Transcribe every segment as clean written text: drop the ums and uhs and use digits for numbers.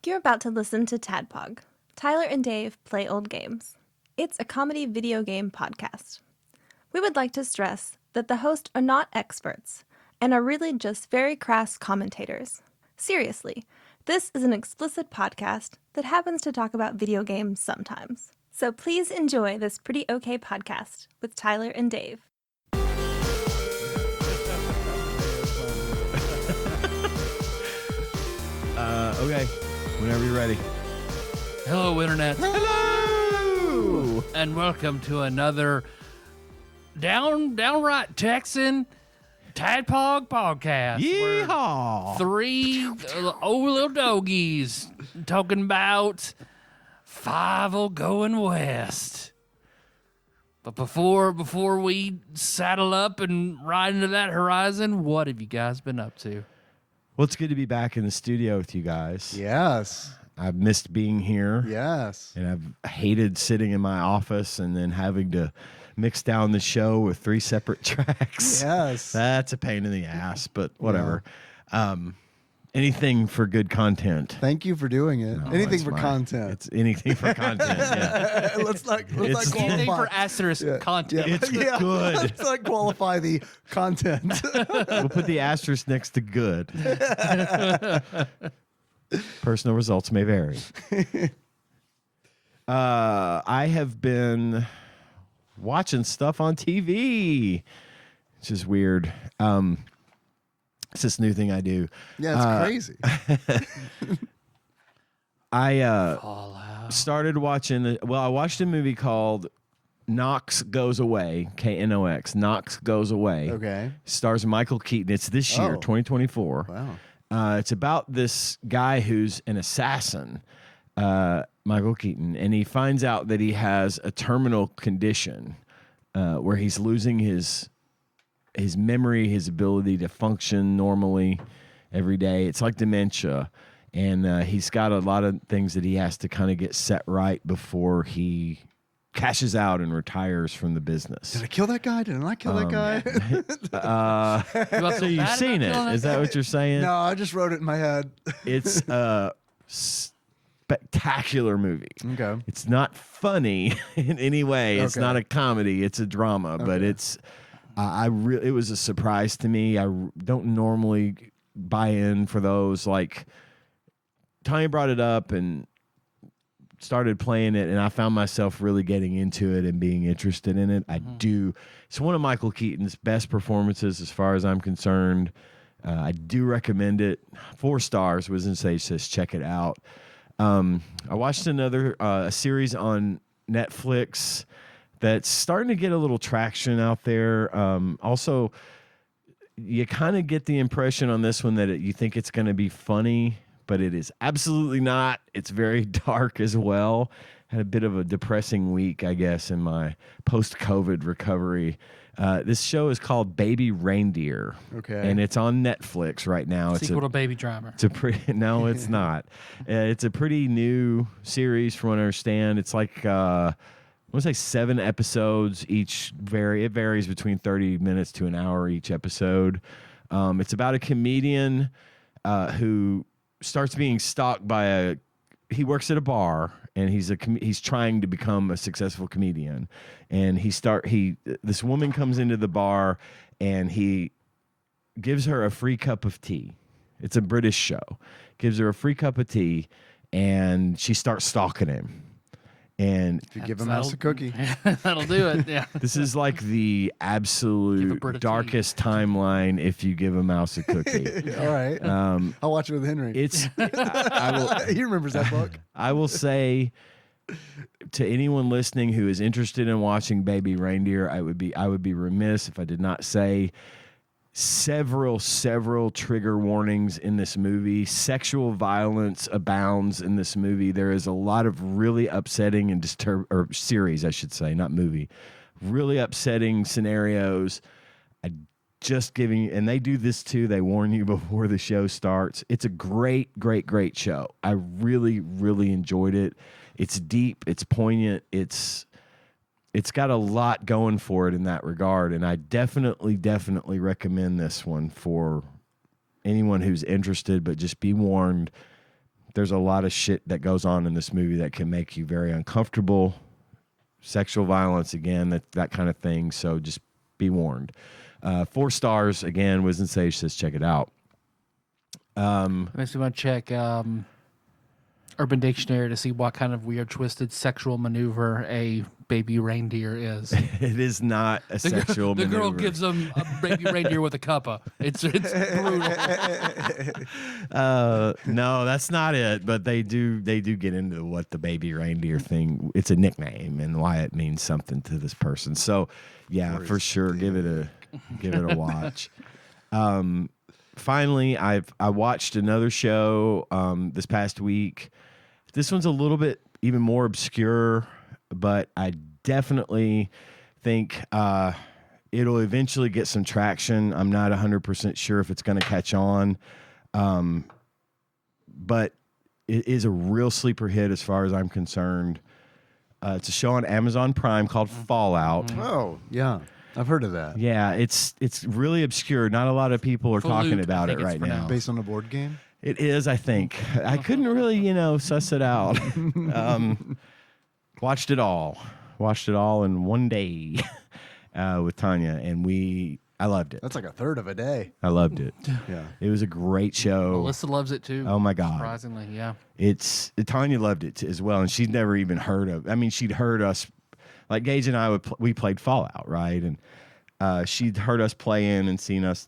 You're about to listen to TADPOG. Tyler and Dave play old games. It's a comedy video game podcast. We would like to stress that the hosts are not experts and are really just very crass commentators. Seriously, this is an explicit podcast that happens to talk about video games sometimes. So please enjoy this pretty okay podcast with Tyler and Dave. Okay, whenever you're ready. Hello, Internet. Hello! And welcome to another downright Texan TADPOG podcast. Yeehaw! Three old little doggies talking about Fievel Going West. But before we saddle up and ride into that horizon, what have you guys been up to? Well, it's good to be back in the studio with you guys. Yes. I've missed being here. Yes. And I've hated sitting in my office and then having to mix down the show with 3 separate tracks. Yes. That's a pain in the ass, but whatever. Anything for good content. Thank you for doing it. No, Anything it's for fine. Content. It's anything for content, yeah. let's not It's qualify. Anything for asterisk content. It's good. Let's not qualify the content. We'll put the asterisk next to good. Personal results may vary. I have been watching stuff on TV, which is weird. It's this new thing I do. Yeah, it's crazy. I started watching. I watched a movie called Knox Goes Away. Knox. Knox Goes Away. Okay. Stars Michael Keaton. It's this year, 2024. Wow. It's about this guy who's an assassin, Michael Keaton, and he finds out that he has a terminal condition where he's losing his memory, his ability to function normally every day. It's like dementia, and he's got a lot of things that he has to kind of get set right before he cashes out and retires from the business. Did I kill that guy? Did I not kill that guy? So you've seen it. Is that what you're saying? No, I just wrote it in my head. It's a spectacular movie. Okay. It's not funny in any way. It's Okay. not a comedy. It's a drama, but it's it was a surprise to me. I don't normally buy in for those. Like, Tanya brought it up and started playing it, and I found myself really getting into it and being interested in it. I do. It's one of Michael Keaton's best performances as far as I'm concerned. I do recommend it. 4 stars. Wisdom Sage says check it out. I watched another a series on Netflix that's starting to get a little traction out there. Also, you kind of get the impression on this one that you think it's going to be funny, but it is absolutely not. It's very dark as well. Had a bit of a depressing week, I guess, in my post-COVID recovery. This show is called Baby Reindeer. Okay. And it's on Netflix right now. Sequel to Baby Driver. It's a pretty no, it's not. It's a pretty new series, from what I understand. It's like I want to say 7 episodes each. It varies between 30 minutes to an hour each episode. It's about a comedian who starts being stalked by he works at a bar, and he's trying to become a successful comedian. And this woman comes into the bar, and he gives her a free cup of tea. It's a British show. Gives her a free cup of tea, and she starts stalking him. And If you give a mouse a cookie. That'll do it. Yeah. this is like the Give a absolute Brit a tea. darkest timeline if you give a mouse a cookie. All right. I'll watch it with Henry. It's I will He remembers that book. I will say to anyone listening who is interested in watching Baby Reindeer, I would be remiss if I did not say several trigger warnings in this movie. Sexual violence abounds in this movie. There is a lot of really upsetting and series, I should say, not movie. Really upsetting scenarios. And they do this too. They warn you before the show starts. It's a great show. I really, really enjoyed it. It's deep. It's poignant. It's got a lot going for it in that regard, and I definitely recommend this one for anyone who's interested. But just be warned, There's a lot of shit that goes on in this movie that can make you very uncomfortable. Sexual violence, again, that kind of thing. So just be warned. 4 stars, again. Wisdom Sage says check it out. Makes me want to check Urban Dictionary to see what kind of weird, twisted sexual maneuver a baby reindeer is. It is not a sexual The maneuver. girl gives him a baby reindeer with a cuppa. It's brutal. No, that's not it. But they do get into what the baby reindeer thing. It's a nickname and why it means something to this person. So, yeah, for sure, give it a watch. Finally, I watched another show this past week. This one's a little bit even more obscure, but I definitely think it'll eventually get some traction. I'm not 100% sure if it's going to catch on, but it is a real sleeper hit as far as I'm concerned. It's a show on Amazon Prime called Fallout. Oh, yeah. I've heard of that. Yeah, it's really obscure. Not a lot of people are talking about it right now. Based on a board game? It is, I think. I couldn't really, suss it out. Watched it all in one day with Tanya, and I loved it. That's like a third of a day. I loved it. Yeah. It was a great show. Melissa loves it too. Oh my God. Surprisingly, yeah. Tanya loved it as well, and she'd never even heard of. I mean, she'd heard us, like Gage and I we played Fallout, right? And she'd heard us play in and seen us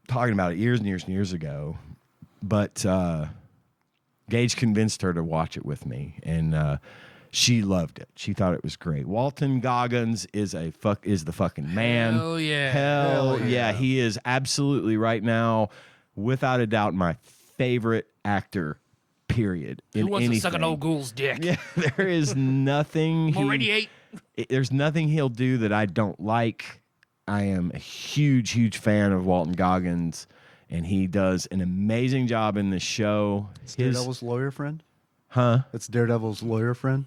talking about it years and years and years ago. But Gage convinced her to watch it with me, and she loved it. She thought it was great. Walton Goggins is the fucking man. Oh yeah. Hell yeah. He is absolutely right now, without a doubt, my favorite actor. Period. Who wants to suck an old ghoul's dick? Yeah, there is nothing. Radiate. There's nothing he'll do that I don't like. I am a huge, huge fan of Walton Goggins, and he does an amazing job in this show. It's Daredevil's lawyer friend? Huh? It's Daredevil's lawyer friend?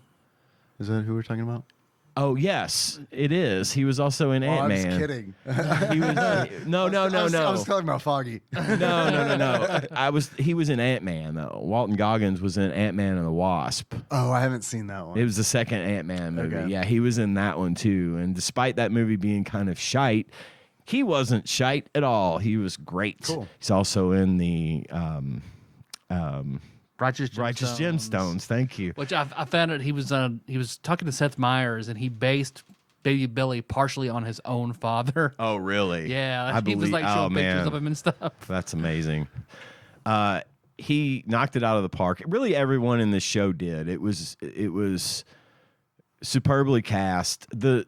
Is that who we're talking about? Oh, yes, it is. He was also in Ant-Man. I was kidding. He was, no. I was talking about Foggy. No. He was in Ant-Man, though. Walton Goggins was in Ant-Man and the Wasp. Oh, I haven't seen that one. It was the second Ant-Man movie. Okay. Yeah, he was in that one, too. And despite that movie being kind of shite, he wasn't shite at all. He was great. Cool. He's also in the Righteous Gemstones. Thank you. Which I found out he was talking to Seth Meyers, and he based Baby Billy partially on his own father. Oh, really? Yeah, he was like showing pictures of him and stuff. That's amazing. He knocked it out of the park. Really, everyone in this show did. It was superbly cast. The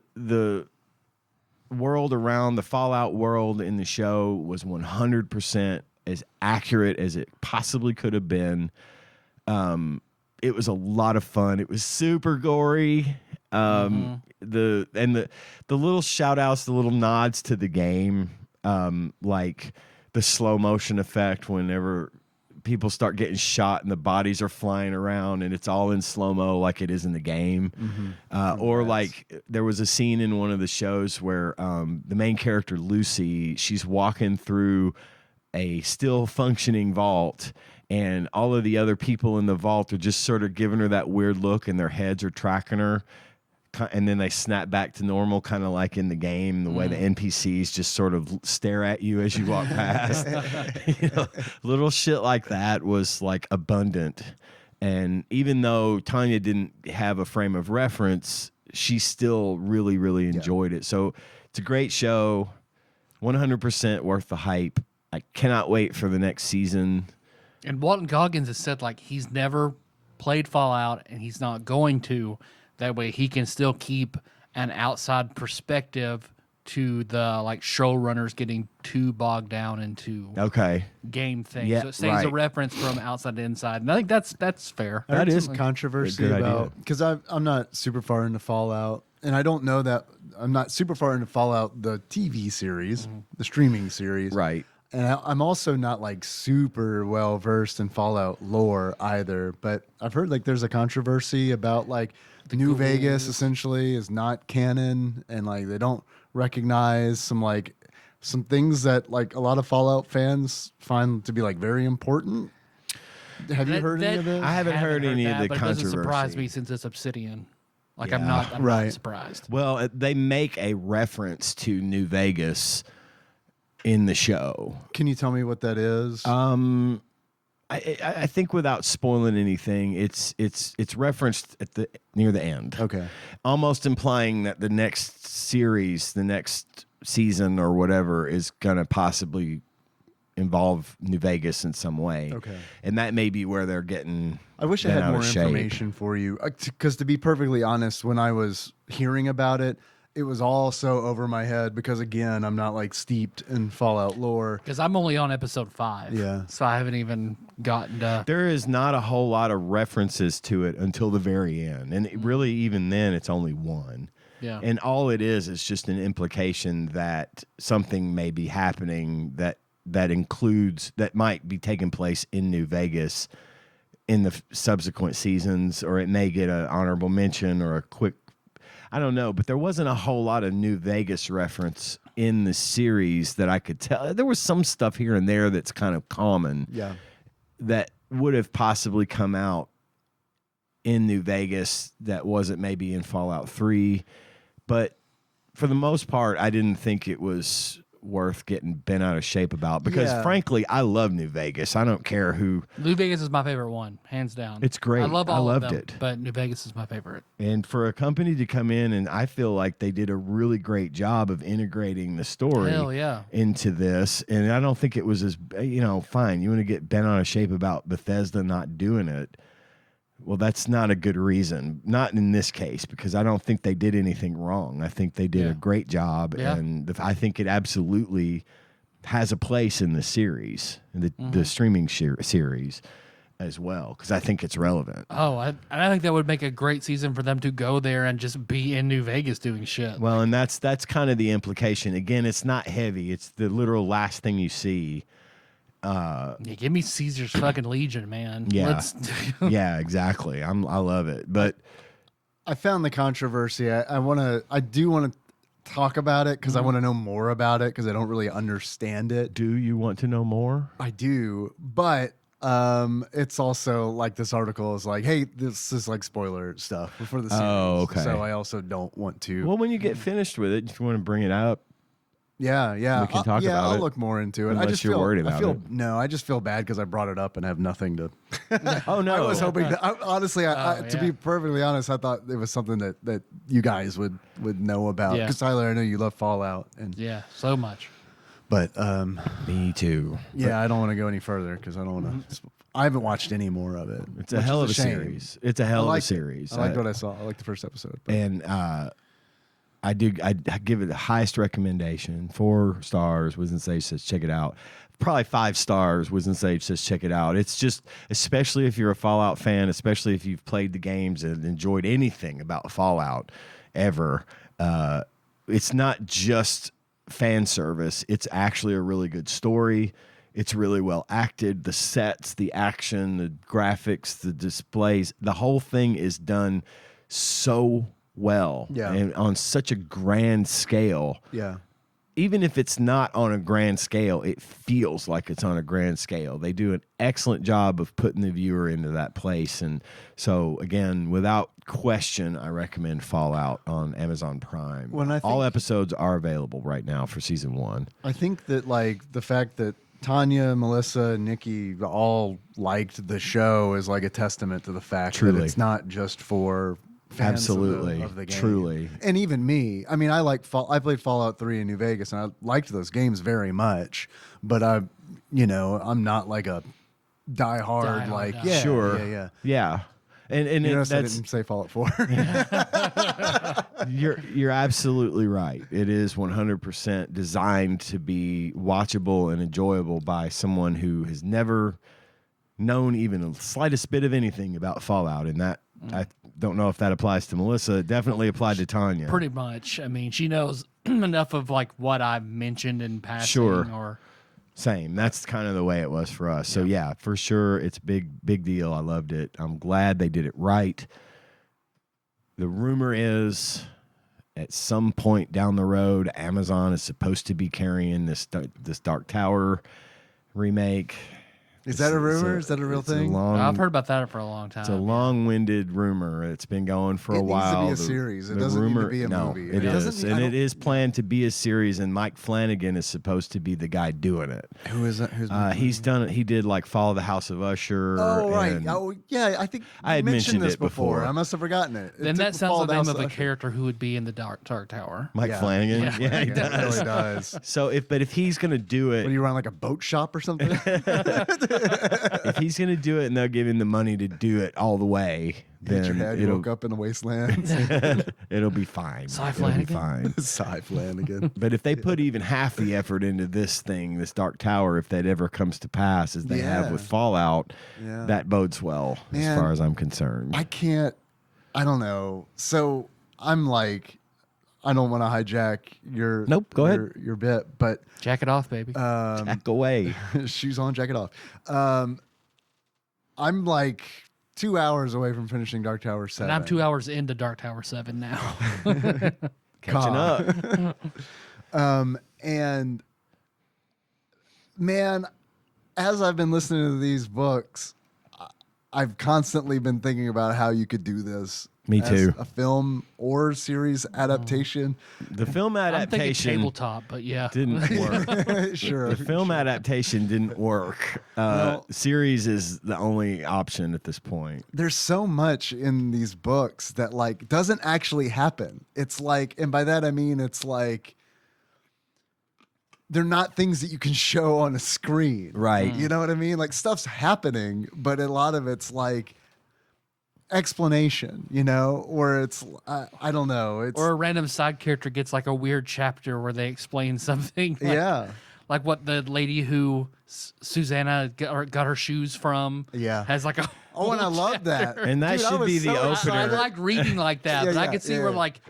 world around the Fallout world in the show was 100% as accurate as it possibly could have been. It was a lot of fun. It was super gory. The little shout outs, the little nods to the game, like the slow motion effect whenever people start getting shot and the bodies are flying around and it's all in slow-mo like it is in the game. Or like there was a scene in one of the shows where the main character Lucy, she's walking through a still functioning vault, and all of the other people in the vault are just sort of giving her that weird look, and their heads are tracking her, and then they snap back to normal, kind of like in the game, the way the NPCs just sort of stare at you as you walk past. Little shit like that was like abundant. And even though Tanya didn't have a frame of reference, she still really, really enjoyed it. So it's a great show, 100% worth the hype. I cannot wait for the next season. And Walton Goggins has said like he's never played Fallout and he's not going to. That way he can still keep an outside perspective to the like showrunners getting too bogged down into game things. Yeah, so it stays a reference from outside to inside. And I think that's fair. That is Something- controversy about, because I'm not super far into Fallout, and I don't know that I'm not super far into Fallout, the TV series, the streaming series. Right. And I'm also not like super well versed in Fallout lore either, but I've heard like there's a controversy about like New Vegas essentially is not canon, and like they don't recognize some things that like a lot of Fallout fans find to be like very important. Have you heard any of this? I haven't heard any of the but it doesn't surprise controversy. me since it's Obsidian. Like Yeah. I'm not Right. surprised. Well, they make a reference to New Vegas in the show. Can you tell me what that is? I think without spoiling anything, it's referenced at near the end. Okay. Almost implying that the next series, the next season or whatever is going to possibly involve New Vegas in some way. Okay. And that may be where they're getting I wish I bent had out more of shape. information for you. Because to be perfectly honest, when I was hearing about it, it was all so over my head because, again, I'm not like steeped in Fallout lore. Because I'm only on episode 5. Yeah. So I haven't even gotten to. There is not a whole lot of references to it until the very end. And really, even then, it's only one. Yeah. And all it is just an implication that something may be happening that includes, that might be taking place in New Vegas in the subsequent seasons, or it may get an honorable mention or a quick, I don't know, but there wasn't a whole lot of New Vegas reference in the series that I could tell. There was some stuff here and there that's kind of common Yeah. that would have possibly come out in New Vegas that wasn't maybe in Fallout 3. But for the most part, I didn't think it was worth getting bent out of shape about because, Yeah. frankly, I love New Vegas. I don't care who. New Vegas is my favorite one, hands down. It's great. I love I all loved of them, it. but New Vegas is my favorite. And for a company to come in, and I feel like they did a really great job of integrating the story Hell yeah. into this. And I don't think it was as, fine. You want to get bent out of shape about Bethesda not doing it. Well, that's not a good reason. Not in this case, because I don't think they did anything wrong. I think they did a great job. Yeah. And I think it absolutely has a place in the series, the streaming series as well, because I think it's relevant. Oh, I think that would make a great season for them to go there and just be in New Vegas doing shit. Well, and that's kind of the implication. Again, it's not heavy. It's the literal last thing you see. Yeah, give me Caesar's fucking Legion, man. Yeah. Yeah, exactly. I love it. But I found the controversy. I do want to talk about it because I want to know more about it because I don't really understand it. do you want to know more? I do, but it's also like this article is like, hey, this is like spoiler stuff before the series. Oh, okay. So I also don't want to. Well, when you get finished with it, if you want to bring it up, Yeah, We can talk about I'll it, look more into it. I unless just you're feel, worried about it. No, I just feel bad because I brought it up and have nothing to. oh no, I was hoping that, honestly, to be perfectly honest, I thought it was something that you guys would know about. Yeah. Because Tyler, I know you love Fallout, and Yeah, so much. but me too. yeah, I don't want to go any further because I don't want to. I haven't watched any more of it. It's a which hell is of a shame. series. It's a hell of a liked it. series. I liked what I saw. I liked the first episode. But And I give it the highest recommendation. 4 stars. Wisdom Sage says check it out. Probably 5 stars. Wisdom Sage says check it out. It's just, especially if you're a Fallout fan, especially if you've played the games and enjoyed anything about Fallout ever. It's not just fan service. It's actually a really good story. It's really well acted. The sets, the action, the graphics, the displays, the whole thing is done so well, Yeah. and on such a grand scale. yeah, Even if it's not on a grand scale, it feels like it's on a grand scale. They do an excellent job of putting the viewer into that place. And so, again, without question, I recommend Fallout on Amazon Prime. All episodes are available right now for season 1. I think that like the fact that Tanya, Melissa, and Nikki all liked the show is like a testament to the fact Truly. that it's not just for fans Absolutely. of the game. Truly. And even me, I mean, I played Fallout 3 in New Vegas and I liked those games very much, but I'm not like a diehard, like, no. yeah, Sure. yeah. Yeah. And You notice I that's didn't say Fallout 4. you're absolutely right. It is 100% designed to be watchable and enjoyable by someone who has never known even the slightest bit of anything about Fallout. And that I don't know if that applies to Melissa. It definitely applied to Tanya. Pretty much. I mean, she knows enough of like what I mentioned in passing. Sure. Or Same. That's kind of the way it was for us. So yeah, for sure, it's big deal. I loved it. I'm glad they did it right. The rumor is, at some point down the road, Amazon is supposed to be carrying this Dark Tower remake. Is that a rumor? Is that a real it's thing? I've heard about that for a long time. It's a long-winded rumor. It's been going for a while. It needs to be a series. It doesn't need to be a movie. It is, doesn't- and it is planned to be a series. And Mike Flanagan is supposed to be the guy doing it. Who is that? He's done it. He did like Follow the House of Usher. Oh right. and- Oh yeah. I think I had mentioned this it before. I must have forgotten it. Then that sounds like the name of a character who would be in the Dark Tower. Mike Yeah. Flanagan. Yeah. Yeah, he It does. really does. So if he's gonna do What it, do you run like a boat shop or something? if he's gonna do it, and they'll give him the money to do it all the way, Hit your then head. You it'll woke up in the wasteland. it'll be fine. Cy It'll be Flanagan? fine. Cy Flanagan. But if they put even half the effort into this thing, this Dark Tower, if that ever comes to pass, as they have Yeah. with Fallout, Yeah. that bodes well Man, as far as I'm concerned. I don't know. So I'm like, I don't want to hijack your Nope, go ahead. your bit, but Jack it off, baby. Back away. shoes on, jacket off. I'm like 2 hours away from finishing Dark Tower 7. and I'm 2 hours into Dark Tower 7 now. Catching up. And man, as I've been listening to these books, I've constantly been thinking about how you could do this. Me as too. A film or series adaptation. The film I'm thinking adaptation tabletop, but yeah. didn't work. Sure. The film adaptation didn't work. Series is the only option at this point. There's so much in these books that like doesn't actually happen. It's like, and by that I mean it's like they're not things that you can show on a screen. Right. You know what I mean? Like stuff's happening, but a lot of it's like explanation, you know, or it's I don't know. It's Or a random side character gets like a weird chapter where they explain something. Like, yeah. Like what the lady who Susanna got her shoes from. Yeah. Has like a. Oh, and I whole love that. chapter. And that Dude, I should was be the so So I opener. like reading like that, Yeah, but I yeah, can see yeah. where like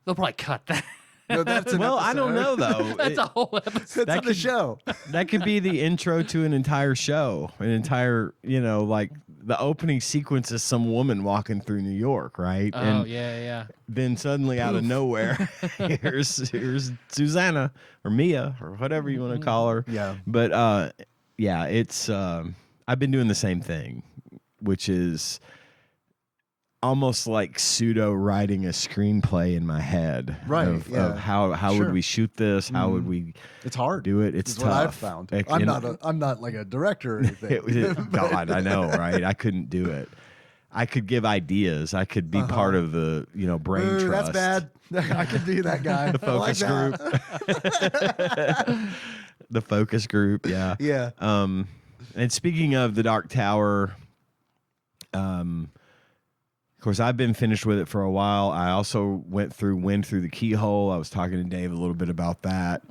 they'll probably cut that. No, that's an Well, I don't episode. know though. That's a whole episode. It's on the show. That could be the intro to an entire show, an entire, like the opening sequence is some woman walking through New York, right? Oh and yeah. then suddenly out of nowhere, here's Susanna or Mia or whatever you want to call her. Yeah. But yeah, it's I've been doing the same thing, which is almost like pseudo writing a screenplay in my head, Right, Of, yeah. of how Sure. would we shoot this? How would we It's hard. do it? It's It's tough. what I've found. It- I'm and- not like a director or anything. God, I know, right? I couldn't do it. I could give ideas. I could be part of the, brain Ooh, trust. that's bad. I can be that guy. The focus The focus group, yeah. Yeah. And speaking of the Dark Tower, of course, I've been finished with it for a while. I also went through Wind Through the Keyhole. I was talking to Dave a little bit about that.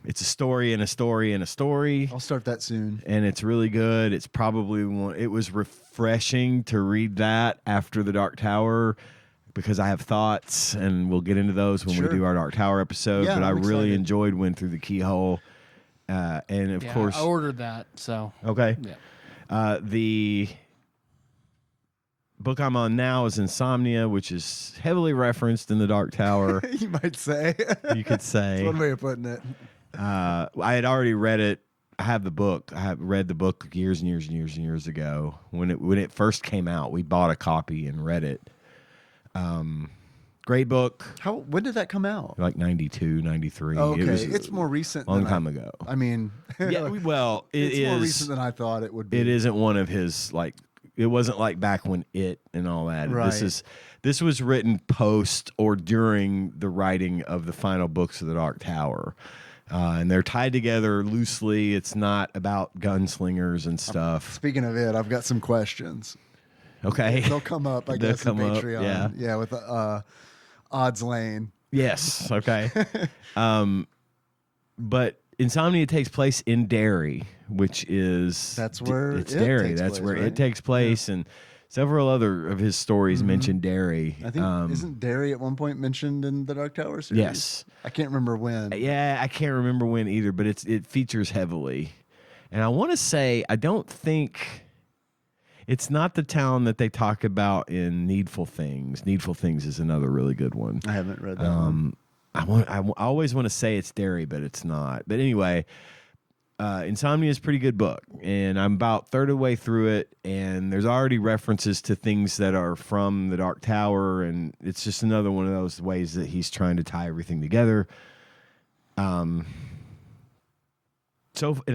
It's a story and a story and a story. I'll start that soon. And it's really good. It's probably one. It was refreshing to read that after the Dark Tower because I have thoughts, and we'll get into those when Sure. we do our Dark Tower episode. Yeah, but I I'm really excited. enjoyed Wind Through the Keyhole, and of Yeah, course, I ordered that. So okay. yeah. The book I'm on now is Insomnia, which is heavily referenced in the Dark Tower. You might say. You could say. That's one way of putting it. I had already read it. I have the book. I have read the book years and years and years and years ago when it first came out. We bought a copy and read it. Great book. When did that come out? Like 92, 93. Okay, It was it's more recent. a long than time ago. I mean, Yeah, well, it's more recent is. than I thought it would be. It isn't one of his like. It wasn't like back when It and all that. Right. This was written post or during the writing of the final books of the Dark Tower. And they're tied together loosely. It's not about gunslingers and stuff. Speaking of it, I've got some questions. Okay. They'll come up, I They'll guess, in come up, Patreon. yeah. with Odds Lane. Yes. Okay. But Insomnia takes place in Derry, which is That's where it's It Derry. takes That's place, where right? it takes place, and several other of his stories mention Derry. I think isn't Derry at one point mentioned in the Dark Tower series? Yes. I can't remember when. Yeah, I can't remember when either, but it features heavily. And I want to say I don't think it's not the town that they talk about in Needful Things. Needful Things is another really good one. I haven't read that one. I always want to say it's Derry, but it's not. But anyway, Insomnia is a pretty good book, and I'm about third of the way through it, and there's already references to things that are from the Dark Tower, and it's just another one of those ways that he's trying to tie everything together. And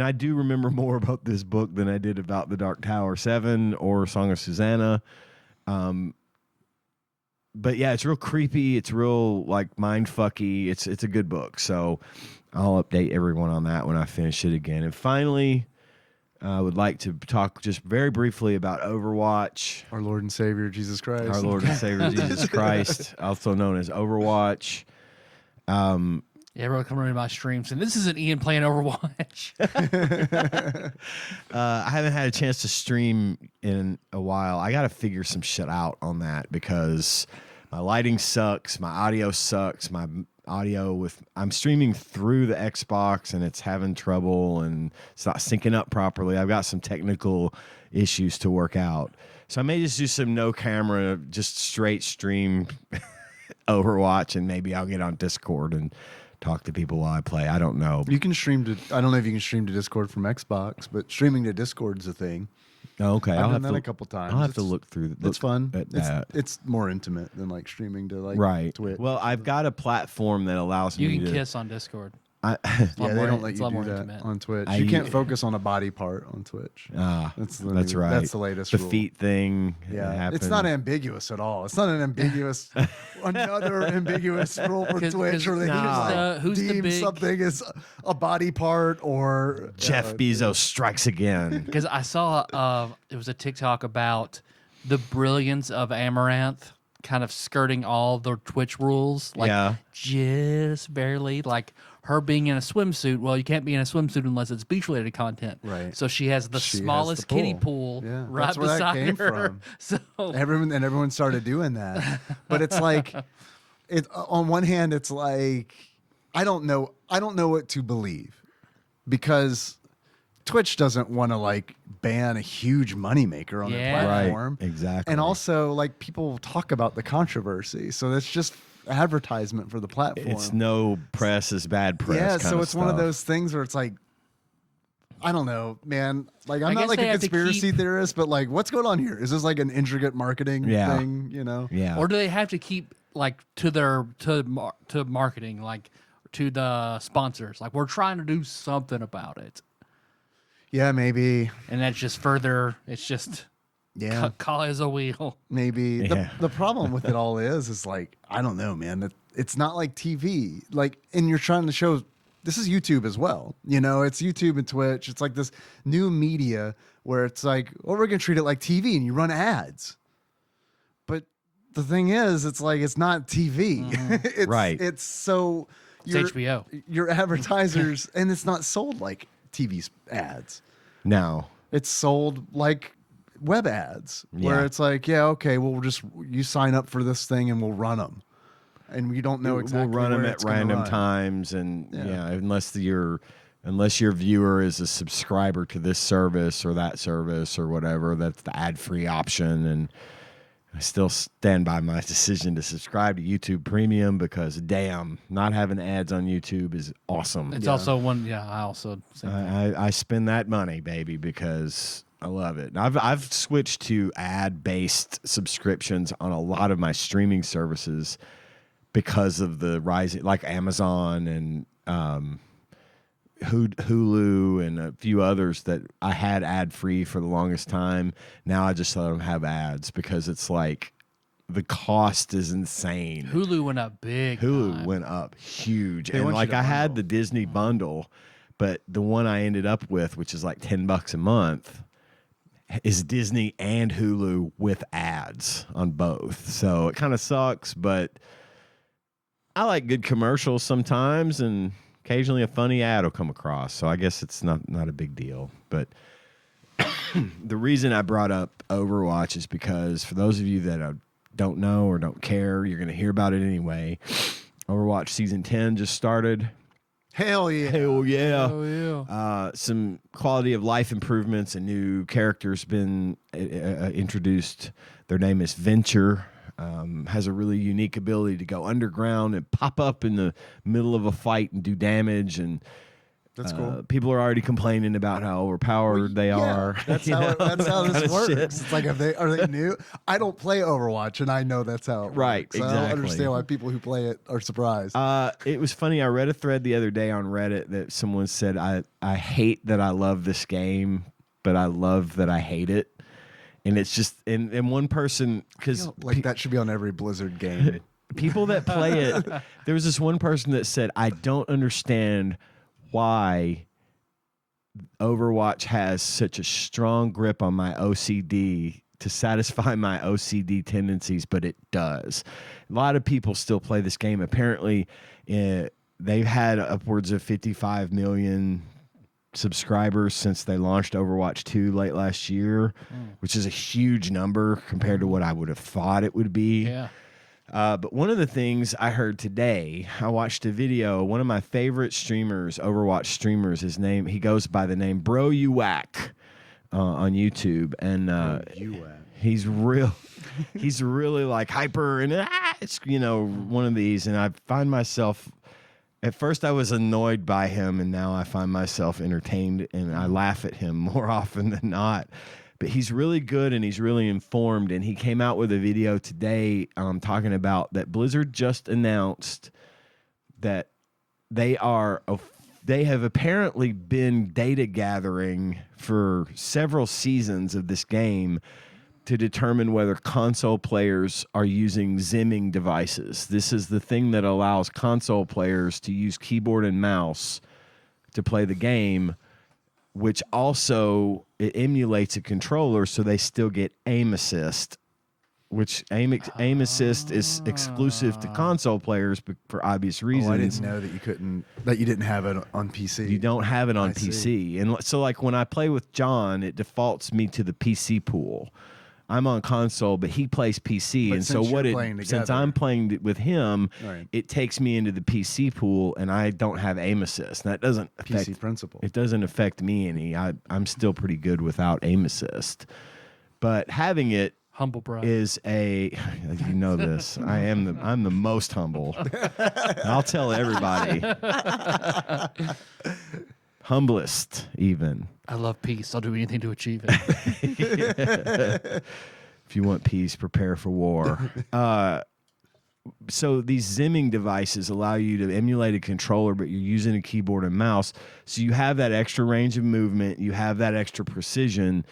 I do remember more about this book than I did about the Dark Tower 7 or Song of Susanna. But yeah, it's real creepy. It's real like mind-fucky. It's a good book. So I'll update everyone on that when I finish it again. And finally, I would like to talk just very briefly about Overwatch. Our Lord and Savior, Jesus Christ. Our Lord and Savior, Jesus Christ, also known as Overwatch. Yeah, everyone come into my streams, and this isn't Ian playing Overwatch. I haven't had a chance to stream in a while. I got to figure some shit out on that because my lighting sucks, my audio sucks, I'm streaming through the Xbox and it's having trouble and it's not syncing up properly. I've got some technical issues to work out. So I may just do some no camera, just straight stream Overwatch, and maybe I'll get on Discord and talk to people while I play. I don't know. You can stream to, I don't know if you can stream to Discord from Xbox, but streaming to Discord is a thing. Oh, okay. I've done that a couple times. I'll have to look through. It's fun. At that. It's more intimate than like streaming to like Right. Twitch. Well, I've got a platform that allows You me can to kiss on Discord. yeah, they don't let it's you a lot do more that intimate. on Twitch. I- You can't focus on a body part on Twitch. That's right. That's the latest The rule. feet thing. Yeah, happened. it's not ambiguous at all. It's not an ambiguous, another ambiguous rule for 'Cause- Twitch, 'cause where they No. can just like Who's the deem big- something as a body part or Jeff Bezos strikes again. Because I saw it was a TikTok about the brilliance of Amaranth kind of skirting all the Twitch rules, like Yeah. just barely, like her being in a swimsuit. Well, you can't be in a swimsuit unless it's beach-related content. Right. So she has the She has smallest the kiddie pool. pool Yeah, right that's where that beside came her. from. So everyone started doing that. But it's like, on one hand, it's like I don't know what to believe, because Twitch doesn't want to like ban a huge moneymaker on their Yeah. platform. Right. Exactly. And also, like, people talk about the controversy, so that's just advertisement for the platform. it's no press is bad press. Yeah, kind so of it's one of stuff. those things where it's like, I don't know, man. Like, I'm I not guess like they a have to conspiracy keep- theorist, but like, what's going on here? Is this like an intricate marketing Yeah. thing? You know? Yeah. or do they have to keep like to marketing, like to the sponsors? Like, we're trying to do something about it, Yeah, maybe. and that's just further. It's just Yeah, call it as a wheel. maybe. Yeah. The problem with it all is like, I don't know, man. It's not like TV. Like, and you're trying to show. This is YouTube as well. You know, it's YouTube and Twitch. It's like this new media where it's like, well, we're going to treat it like TV, and you run ads. But the thing is, it's like, it's not TV. It's, Right. It's so. It's HBO. Your advertisers, and it's not sold like TV ads. Now. It's sold like web ads, where Yeah. it's like, yeah, okay, well, you sign up for this thing and we'll run them. And we don't know exactly We'll run where them it's at gonna random run. times, and Yeah. unless your viewer is a subscriber to this service or that service or whatever, that's the ad-free option. And I still stand by my decision to subscribe to YouTube Premium, because damn, not having ads on YouTube is awesome. It's also one. Yeah, I also. Same thing. I spend that money, baby, because I love it. And I've switched to ad-based subscriptions on a lot of my streaming services because of the rising, like Amazon and Hulu and a few others that I had ad-free for the longest time. Now I just let them have ads, because it's like the cost is insane. Hulu went up big. Hulu time. went up huge. They And want you like to I had bundle. the Disney bundle, but the one I ended up with, which is like $10 a month, is Disney and Hulu with ads on both. So it kind of sucks, but I like good commercials sometimes, and occasionally a funny ad will come across. So I guess it's not a big deal. But the reason I brought up Overwatch is because, for those of you that don't know or don't care, you're going to hear about it anyway. Overwatch Season 10 just started. Hell yeah. Hell yeah. Oh yeah. Some quality of life improvements, and new characters been introduced. Their name is Venture. Has a really unique ability to go underground and pop up in the middle of a fight and do damage. And That's cool. People are already complaining about how overpowered they are. That's you how know, that's how that this kind of works. shit. It's like, are they new? I don't play Overwatch, and I know that's how it Right, works. I don't exactly. understand why people who play it are surprised. It was funny. I read a thread the other day on Reddit that someone said, I hate that I love this game, but I love that I hate it. And it's just, and one person, because like that should be on every Blizzard game. people that play it, there was this one person that said, I don't understand why Overwatch has such a strong grip on my OCD to satisfy my OCD tendencies, but it does. A lot of people still play this game. Apparently, they've had upwards of 55 million subscribers since they launched Overwatch 2 late last year, which is a huge number compared to what I would have thought it would be. Yeah. But one of the things I heard today, I watched a video. One of my favorite streamers, Overwatch streamers, he goes by the name Bro You Whack on YouTube, and he's really like hyper, and it's one of these. And I find myself, at first I was annoyed by him, and now I find myself entertained, and I laugh at him more often than not. But he's really good and he's really informed. And he came out with a video today talking about that Blizzard just announced that they have apparently been data gathering for several seasons of this game to determine whether console players are using zimming devices. This is the thing that allows console players to use keyboard and mouse to play the game, which also it emulates a controller, so they still get aim assist, which aim assist is exclusive to console players for obvious reasons. I didn't know that you didn't have it on PC. You don't have it on I PC. see. And so like when I play with John, it defaults me to the PC pool. I'm on console, but he plays PC, But and so since I'm playing with him, Right. it takes me into the PC pool, and I don't have aim assist. And that doesn't affect PC principle. It doesn't affect me any. I'm still pretty good without aim assist, but having it Humble brag. is you know this. I'm the most humble. I'll tell everybody. Humblest, even. I love peace. I'll do anything to achieve it. If you want peace, prepare for war. So these zimming devices allow you to emulate a controller, but you're using a keyboard and mouse. So you have that extra range of movement, you have that extra precision,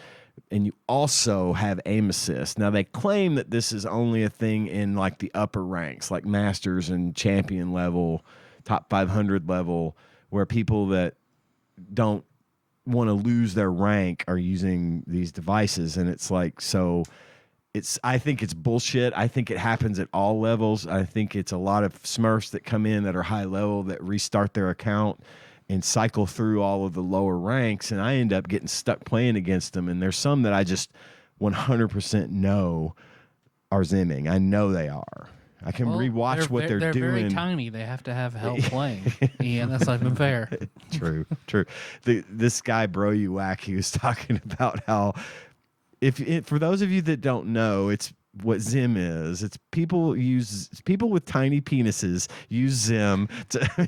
and you also have aim assist. Now, they claim that this is only a thing in like the upper ranks, like Masters and Champion level, top 500 level, where people that don't want to lose their rank are using these devices. And it's like, so I think it's bullshit. I think it happens at all levels. I think it's a lot of Smurfs that come in that are high level that restart their account and cycle through all of the lower ranks, and I end up getting stuck playing against them. And there's some that I just 100% know are zimming. I know they are. I can rewatch what they're doing. They're very tiny. They have to have help playing. Ian, that's not even fair. True. This guy, Bro You Whack, he was talking about how, for those of you that don't know, it's what Zim is. It's people with tiny penises use Zim.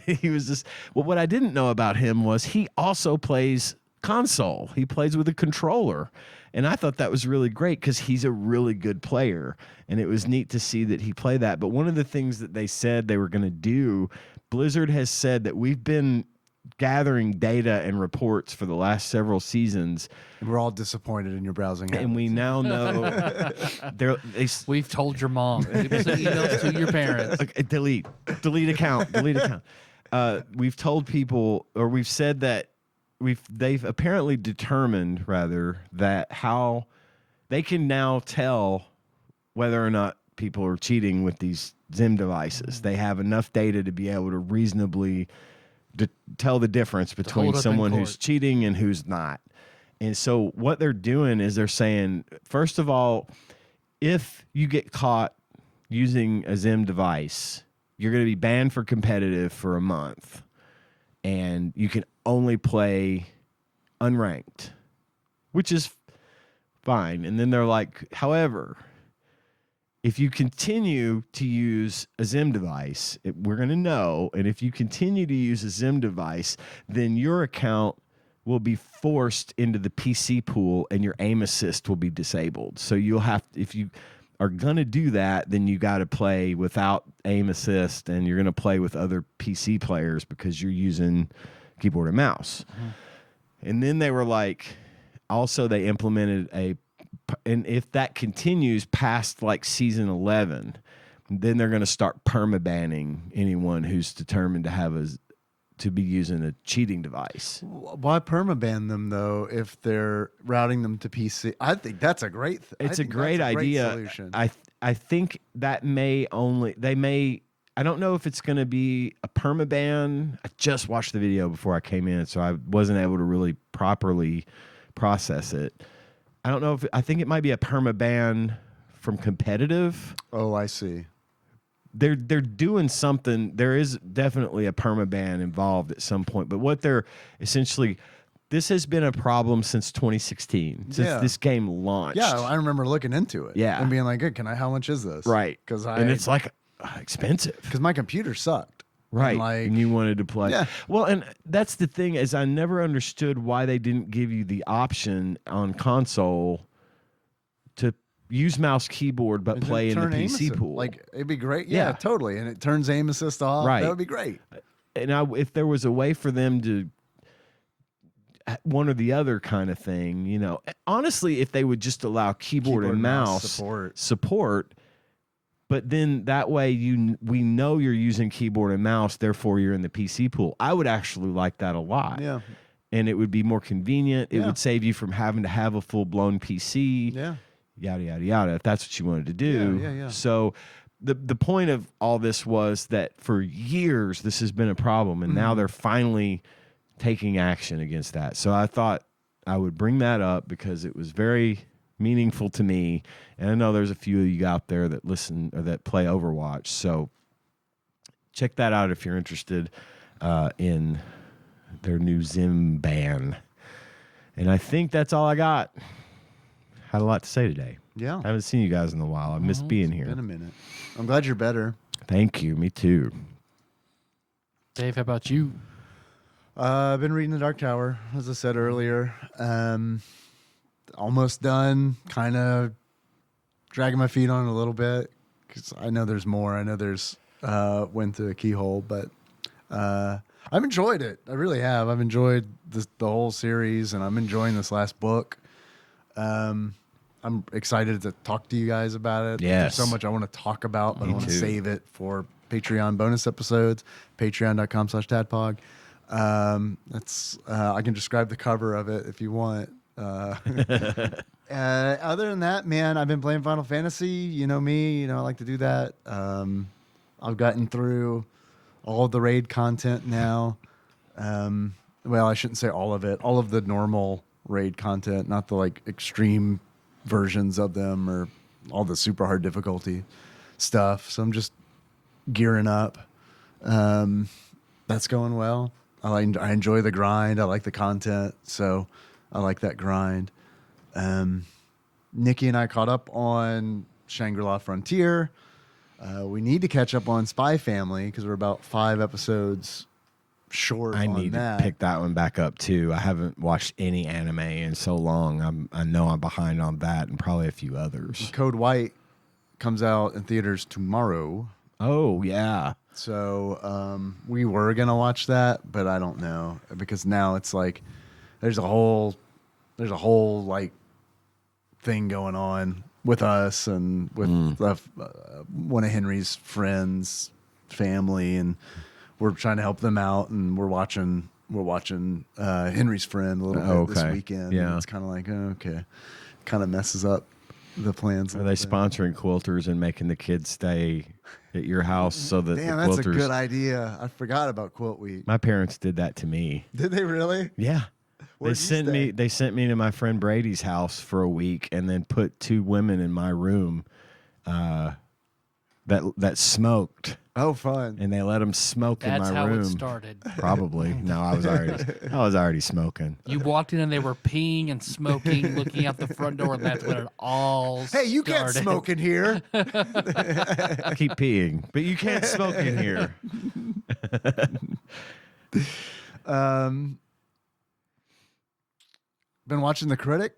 He was just, well, what I didn't know about him was he also plays console. He plays with a controller. And I thought that was really great because he's a really good player. And it was neat to see that he played that. But one of the things that they said they were going to do, Blizzard has said that we've been gathering data and reports for the last several seasons. We're all disappointed in your browsing habits. And we now know We've told your mom. Give us emails to your parents. Okay, delete account. We've told people, or we've said that they've apparently determined that how they can now tell whether or not people are cheating with these Zim devices. They have enough data to be able to reasonably tell the difference between someone who's cheating and who's not. And so what they're doing is they're saying, first of all, if you get caught using a Zim device, you're going to be banned for competitive for a month. And you can only play unranked, which is fine. And then they're like, however, if you continue to use a Zim device, we're going to know. And if you continue to use a Zim device, then your account will be forced into the PC pool and your aim assist will be disabled. So you'll have, if you are going to do that, then you got to play without aim assist and you're going to play with other PC players because you're using keyboard and mouse. And then they were like, also they implemented and if that continues past like season 11, then they're going to start permabanning anyone who's determined to be using a cheating device. Why permaban them though if they're routing them to PC? I think that's a great. It's a great idea. Solution. I think that I don't know if it's going to be a permaban. I just watched the video before I came in, so I wasn't able to really properly process it. I don't know I think it might be a permaban from competitive. Oh, I see. They're doing something. There is definitely a permaban involved at some point, but what they're essentially, this has been a problem since 2016, since this game launched. Yeah, I remember looking into it. Yeah, and being like, "Hey, how much is this?" Right, and it's like expensive because my computer sucked. Right, and you wanted to play. Yeah. Well, and that's the thing is I never understood why they didn't give you the option on console to use mouse keyboard but play in the PC pool. Like it'd be great. Yeah, totally. And it turns aim assist off. Right. That would be great. And if there was a way for them to one or the other kind of thing, you know, honestly, if they would just allow keyboard and mouse support, but then that way we know you're using keyboard and mouse, therefore you're in the PC pool. I would actually like that a lot. Yeah. And it would be more convenient. It would save you from having to have a full-blown PC. Yeah. Yada, yada, yada, if that's what you wanted to do. Yeah. So the point of all this was that for years this has been a problem, and now they're finally taking action against that. So I thought I would bring that up because it was very meaningful to me. And I know there's a few of you out there that listen or that play Overwatch. So check that out if you're interested in their new Zim ban. And I think that's all I got. Had a lot to say today. Yeah. I haven't seen you guys in a while. I missed being here. It's been a minute. I'm glad you're better. Thank you. Me too. Dave, how about you? I've been reading The Dark Tower, as I said earlier. Almost done. Kind of dragging my feet on it a little bit because I know there's more. I know there's went through a keyhole, but I've enjoyed it. I really have. I've enjoyed the whole series, and I'm enjoying this last book. I'm excited to talk to you guys about it. Yes. There's so much I want to talk about, but Me I want to too. save it for Patreon bonus episodes, patreon.com/TADPOG. That's I can describe the cover of it if you want. Other than that, man, I've been playing Final Fantasy. You know me, I like to do that. I've gotten through all of the raid content now. Well, I shouldn't say all of it. All of the normal raid content, not the like extreme versions of them or all the super hard difficulty stuff. So I'm just gearing up. That's going well. I enjoy the grind. I like the content, so I like that grind. Nikki and I caught up on Shangri-La Frontier. We need to catch up on Spy Family because we're about 5 episodes short. I need to pick that one back up too. I haven't watched any anime in so long. I know I'm behind on that and probably a few others. Code White comes out in theaters tomorrow. Oh yeah. So we were gonna watch that, but I don't know because now it's like there's a whole like thing going on with us and with one of Henry's friends' family, and we're trying to help them out, and we're watching Henry's friend a little bit this weekend. Yeah, and it's kind of like okay, kind of messes up the plans. Are they sponsoring quilters and making the kids stay at your house so that Damn, the that's quilters? a good idea. I forgot about Quilt Week. My parents did that to me. Did they really? Yeah. Where'd you They sent me to my friend Brady's house for a week and then put 2 women in my room that smoked, Oh, fun. and they let him smoke That's in my how room. it started. Probably. No, I was already smoking. You walked in and they were peeing and smoking, looking out the front door, and that's when it all Hey, you can't started. smoke in here. Keep peeing, but you can't smoke in here. Been watching The Critic.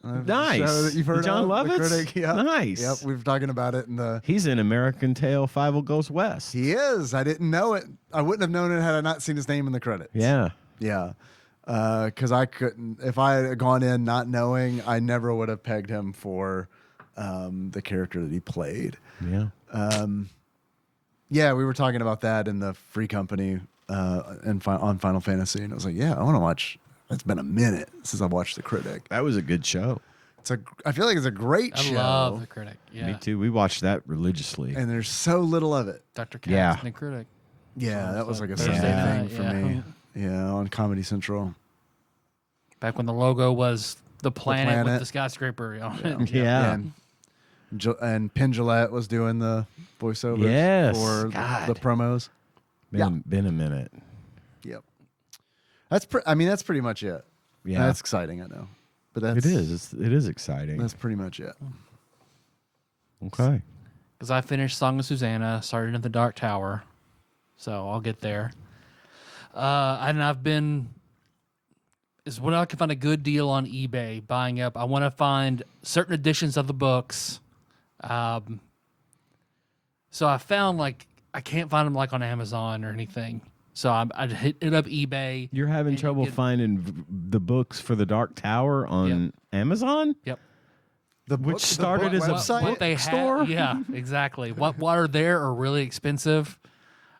Nice. Show that you've heard John of, Lovitz? The Critic. Yep. Nice. Yep, we were talking about it in the. He's in American Tail, Fievel Goes West. He is. I didn't know it. I wouldn't have known it had I not seen his name in the credits. Yeah. Yeah. Because I couldn't. If I had gone in not knowing, I never would have pegged him for the character that he played. Yeah. Yeah, we were talking about that in the Free Company on Final Fantasy, and I was like, yeah, I want to watch. It's been a minute since I've watched The Critic. That was a good show. I feel like it's a great I show. love The Critic. Yeah. Me too. We watched that religiously. And there's so little of it. Dr. Katz Yeah. and The Critic. Yeah, that was like a Thursday Sunday night, thing for yeah. me. Yeah, on Comedy Central. Back when the logo was the planet, with planet. the skyscraper on it. Yeah. And Penn Jillette was doing the voiceovers Yes. for God. the promos. Been a minute. Yep. That's pretty much it. Yeah. That's exciting, I know. But that's It is. It is exciting. That's pretty much it. Okay. Because I finished Song of Susanna, started in the Dark Tower, so I'll get there. And I've been is when I can find a good deal on eBay buying up. I want to find certain editions of the books. So I found like I can't find them like on Amazon or anything. So I hit it up eBay. You're having and trouble finding the books for the Dark Tower on Amazon? Yep. Which started as a website? What they store? have, yeah, exactly. What are there are really expensive.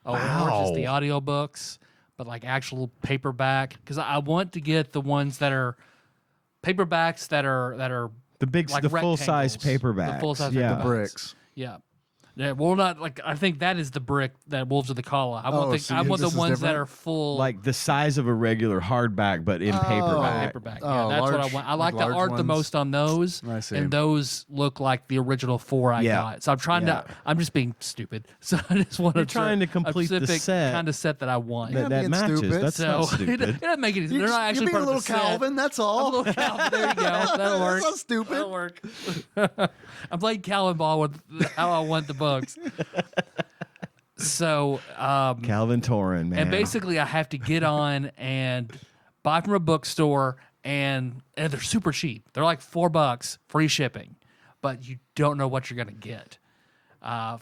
Or just the audiobooks, but like actual paperback. Because I want to get the ones that are paperbacks that are The big, like the full size rectangles. paperbacks. The full size yeah. paperbacks. bricks. Yeah. Yeah, well, not like I think that is the brick that Wolves of the Kala. I want so I want the this is ones that different? are full, Like the size of a regular hardback, but in paperback. paperback. Oh, Yeah, that's what I large- want. I like the large art the ones. most on those, I see. and those look like the original 4 I Yeah. got. So I'm trying Yeah. to. I'm just being stupid. So I just want You're trying to complete the set kind of set that I want. That, being matches. stupid. That's so not it stupid. doesn't make it easy. They're not You're actually being part a little of the set. Calvin, that's I'm a all. little Calvin. There you go. That'll work. That's not stupid. That'll work. I'm playing Calvin ball with how I want the books. So, Calvin Torin, man. and basically, I have to get on and buy from a bookstore, and they're super cheap. They're like $4, free shipping, but you don't know what you're gonna get.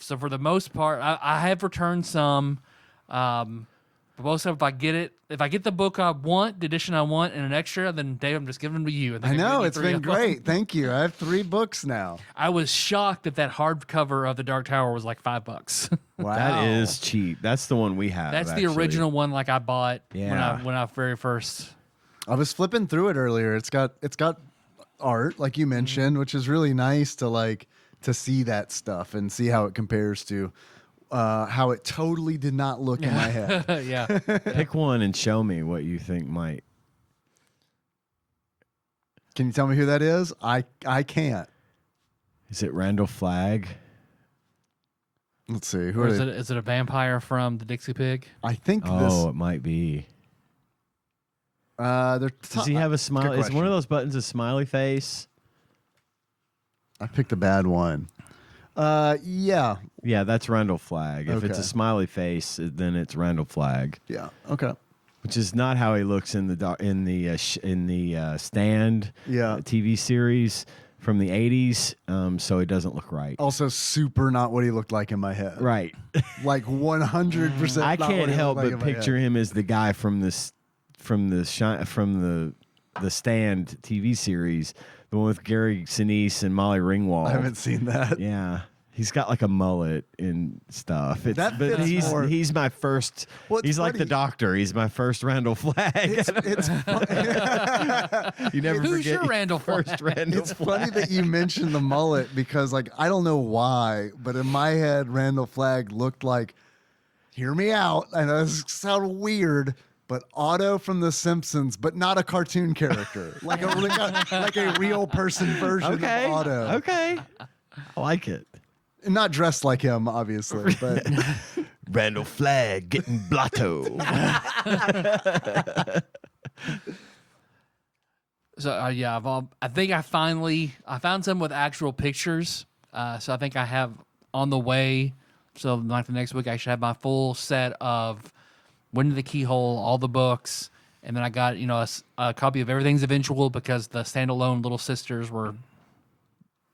So for the most part, I have returned some. But most of, if I get the book I want, the edition I want, and an extra, then Dave, I'm just giving them to you. And I then know, give you it's 3 been of them. great. Thank you. I have 3 books now. I was shocked that hardcover of the Dark Tower was like $5. Wow. That is cheap. That's the one we have. That's actually. the original one, like I bought Yeah. when I very first. I was flipping through it earlier. It's got art, like you mentioned, which is really nice to see that stuff and see how it compares to how it totally did not look in my head. Yeah. Pick one and show me what you think might. Can you tell me who that is? I can't. Is it Randall Flagg? Let's see. Who Or are is they? it a vampire from the Dixie Pig? I think Oh, it might be. they're Does he have a smile? Is one question. of those buttons a smiley face? I picked a bad one. Yeah. Yeah, that's Randall Flagg. If it's Okay. a smiley face, then it's Randall Flagg, Yeah. Okay. which is not how he looks in the Stand Yeah. TV series from the 80s. So it doesn't look right. Also, super not what he looked like in my head. Right. Like 100%. I not what can't he help looked like but in my picture head. him as the guy from the Stand TV series, the one with Gary Sinise and Molly Ringwald. I haven't seen that. Yeah. He's got like a mullet and stuff. That but fits more- he's my first. Well, it's he's like the funny. Doctor. He's my first Randall Flagg. It's You never Who's forget your Randall first Flagg? Randall It's Flagg. funny that you mentioned the mullet because, like, I don't know why, but in my head, Randall Flagg looked like, hear me out. I know this sounds weird, but Otto from The Simpsons, but not a cartoon character, like a real person version Okay. of Otto. Okay. I like it. And not dressed like him, obviously, but Randall Flagg getting blotto. So yeah, I think I found some with actual pictures. So I think I have on the way. So like the next week, I should have my full set of Wind of the Keyhole, all the books, and then I got a copy of Everything's Eventual because the standalone Little Sisters were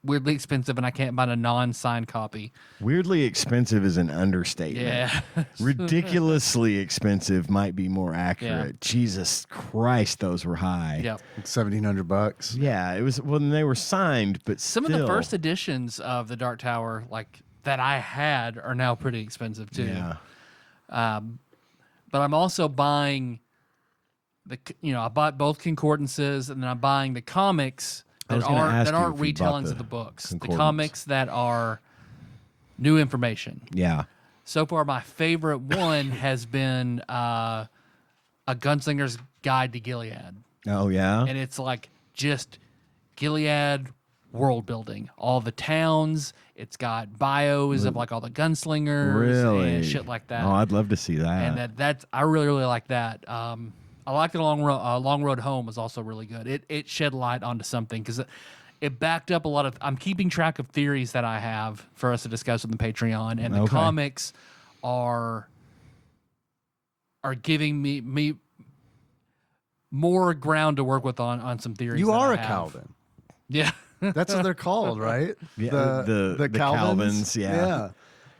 weirdly expensive, and I can't find a non-signed copy. Weirdly expensive is an understatement. Yeah, Ridiculously expensive might be more accurate. Yeah. Jesus Christ, those were high. yeah. $1,700. Yeah, it was. Well, they were signed, but Some of the first editions of the Dark Tower, like that I had, are now pretty expensive too. Yeah. But I'm also buying I bought both concordances, and then I'm buying the comics I was that gonna ask aren't you if you bought retellings the of the books. The concordance. comics that are new information. Yeah. So far, my favorite one has been A Gunslinger's Guide to Gilead. Oh yeah. And it's like just Gilead world building. All the towns. It's got bios of like all the gunslingers Really? and shit like that. Oh, I'd love to see that. And that's I really like that. I liked the Long Road Home was also really good. It shed light onto something because it backed up a lot of. I'm keeping track of theories that I have for us to discuss on the Patreon, and the Okay. comics are giving me more ground to work with on some theories. You that are I a have. Calvin. Yeah. That's what they're called, right? Yeah, the the Calvins, yeah.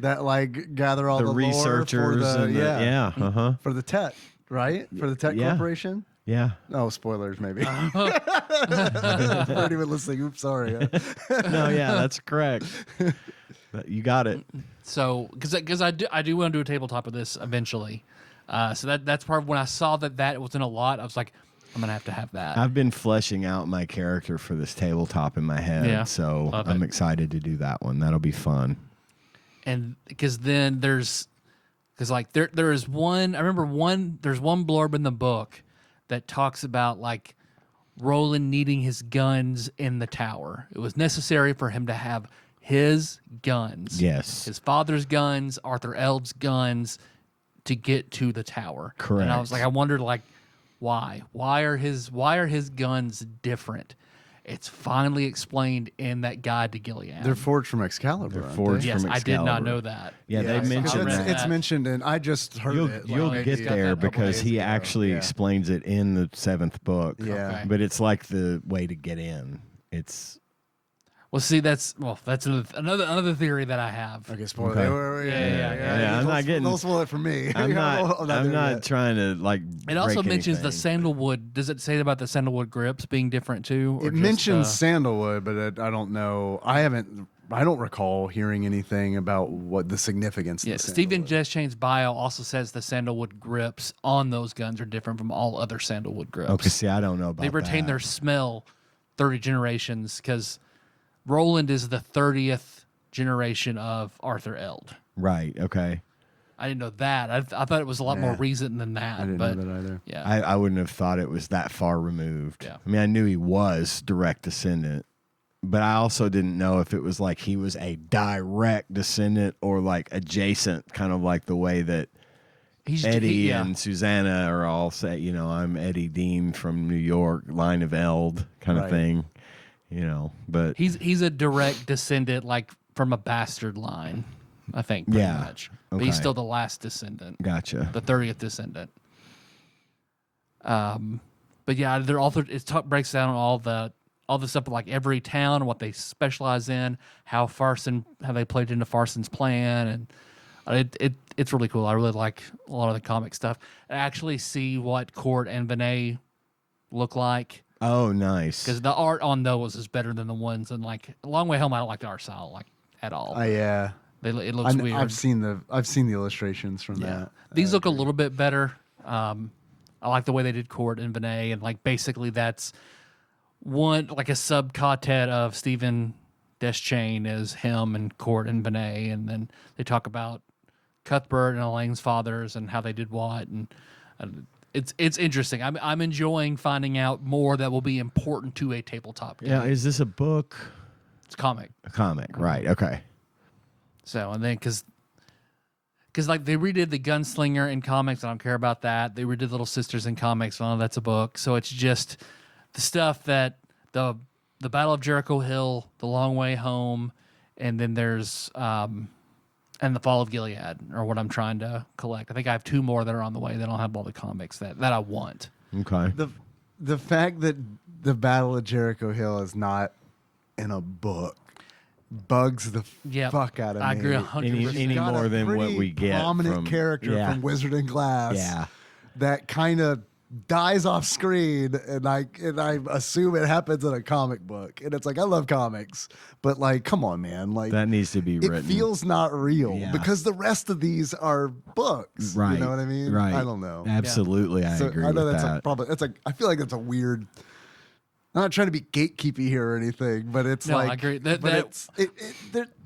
That like gather all the the lore researchers for the, and for the TET, right? For the TET Yeah. Corporation. yeah. Oh, spoilers, maybe. Not even listening. Oops, sorry. No, yeah, that's correct. You got it. So, because I do want to do a tabletop of this eventually. So that's part of when I saw that was in a lot. I was like, I'm gonna have to have that. I've been fleshing out my character for this tabletop in my head, Yeah, so love I'm it. excited to do that one. That'll be fun. And because then there is one. I remember there's one blurb in the book that talks about like Roland needing his guns in the tower. It was necessary for him to have his guns. Yes. His father's guns, Arthur Eld's guns, to get to the tower. Correct. And I was like, I wondered like, why? Why are his guns different? It's finally explained in that guide to Gilead. They're forged from Excalibur. They're aren't forged they? Yes, from I did not Excalibur. know that. Yeah, Yeah, they mentioned read that. It's mentioned, and I just heard it. You'll like, get got there that a couple because days he ago. actually Yeah. explains it in the 7th book. Yeah. Okay. But it's like the way to get in. It's Well, see, that's another theory that I have. Okay, spoiler. Okay. Yeah, I'm Don't- not getting- Don't spoil it for me. I'm not there I'm yet. trying to like It also break mentions the anything. sandalwood. Does it say about the sandalwood grips being different too? or It just, mentions sandalwood, but I don't know. I don't recall hearing anything about what the significance. Yeah, of the Stephen sandalwood. Jeschain's bio also says the sandalwood grips on those guns are different from all other sandalwood grips. Okay, see, I don't know about They retain that. their smell 30 generations because Roland is the 30th generation of Arthur Eld. Right, okay. I didn't know that. I thought it was a lot more Yeah. recent than that. I didn't but know that either. Yeah. I wouldn't have thought it was that far removed. Yeah. I mean, I knew he was direct descendant, but I also didn't know if it was like he was a direct descendant or like adjacent, kind of like the way that Eddie yeah. and Susanna are all say, I'm Eddie Dean from New York, line of Eld kind of Right. thing, but He's a direct descendant, like from a bastard line, I think, pretty Yeah. much. But he's Okay. still the last descendant, gotcha. the 30th descendant. But yeah, they're all breaks down all the stuff, like every town, what they specialize in, how they played into Farson's plan, and it's really cool. I really like a lot of the comic stuff. I actually see what Court and Vinay look like. Oh, nice. Because the art on those is better than the ones in like Long Way Home. I don't like the art style like at all. Yeah. It looks weird. I've seen the illustrations from that. These look a little bit better. I like the way they did Court and Vinay, and like basically that's one like a subquartet of Stephen Deschain is him and Court and Vinay, and then they talk about Cuthbert and Elaine's fathers and how they did what, and it's interesting. I'm enjoying finding out more that will be important to a tabletop game. Yeah, is this a book? It's a comic. A comic, right? Okay. So, and then because like they redid the Gunslinger in comics, I don't care about that. They redid Little Sisters in comics, well, that's a book. So it's just the stuff that the Battle of Jericho Hill, The Long Way Home, and then there's and The Fall of Gilead are what I'm trying to collect. I think I have 2 more that are on the way that don't have all the comics that I want. Okay. The fact that the Battle of Jericho Hill is not in a book bugs the fuck out of me. I agree 100%. Any more than what we get prominent from character from Wizard and Glass. Yeah. That kind of dies off screen, and I assume it happens in a comic book, and it's like I love comics, but like, come on, man, like that needs to be written. It feels not real because the rest of these are books, right? You know what I mean? Right. I don't know. Absolutely, I agree. I know with that's that. probably it's like I feel like it's a weird. I'm not trying to be gatekeepy here or anything, but it's No, like I agree.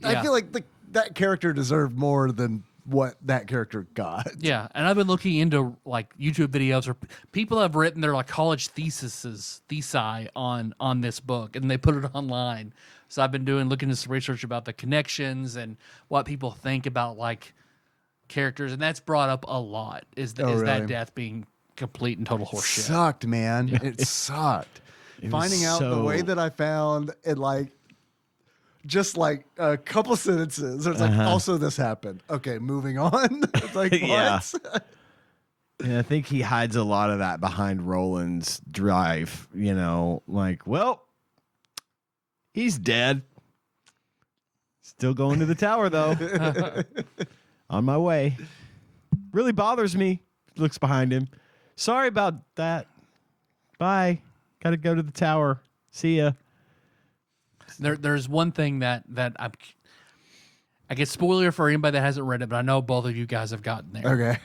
I feel like that character deserved more than what that character got. Yeah, and I've been looking into like YouTube videos where people have written their like college thesi on this book, and they put it online. So I've been looking into some research about the connections and what people think about like characters, and that's brought up a lot. Is that death being complete and total horseshit? Sucked, man. It sucked. Finding out the way that I found it, like just like a couple sentences. It's like, also this happened. Okay, moving on. It's like, what? Yeah. And I think he hides a lot of that behind Roland's drive. You know, like, well, he's dead. Still going to the tower, though. On my way. Really bothers me. Looks behind him. Sorry about that. Bye. Got to go to the tower. See ya. There's one thing that I get spoiler for anybody that hasn't read it, but I know both of you guys have gotten there. Okay.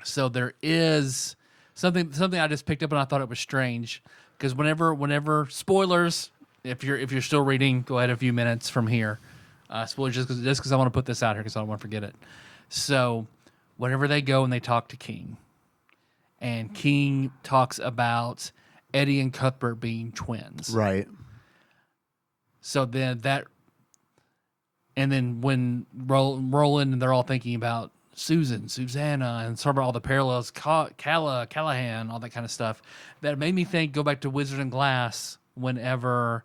So there is something I just picked up and I thought it was strange because whenever spoilers, if you're still reading, go ahead a few minutes from here. Spoilers just because I want to put this out here because I don't want to forget it. So whenever they go and they talk to King, and King talks about Eddie and Cuthbert being twins. Right. So then when Roland and they're all thinking about Susanna, and sort of all the parallels, Callahan, all that kind of stuff, that made me go back to Wizard and Glass whenever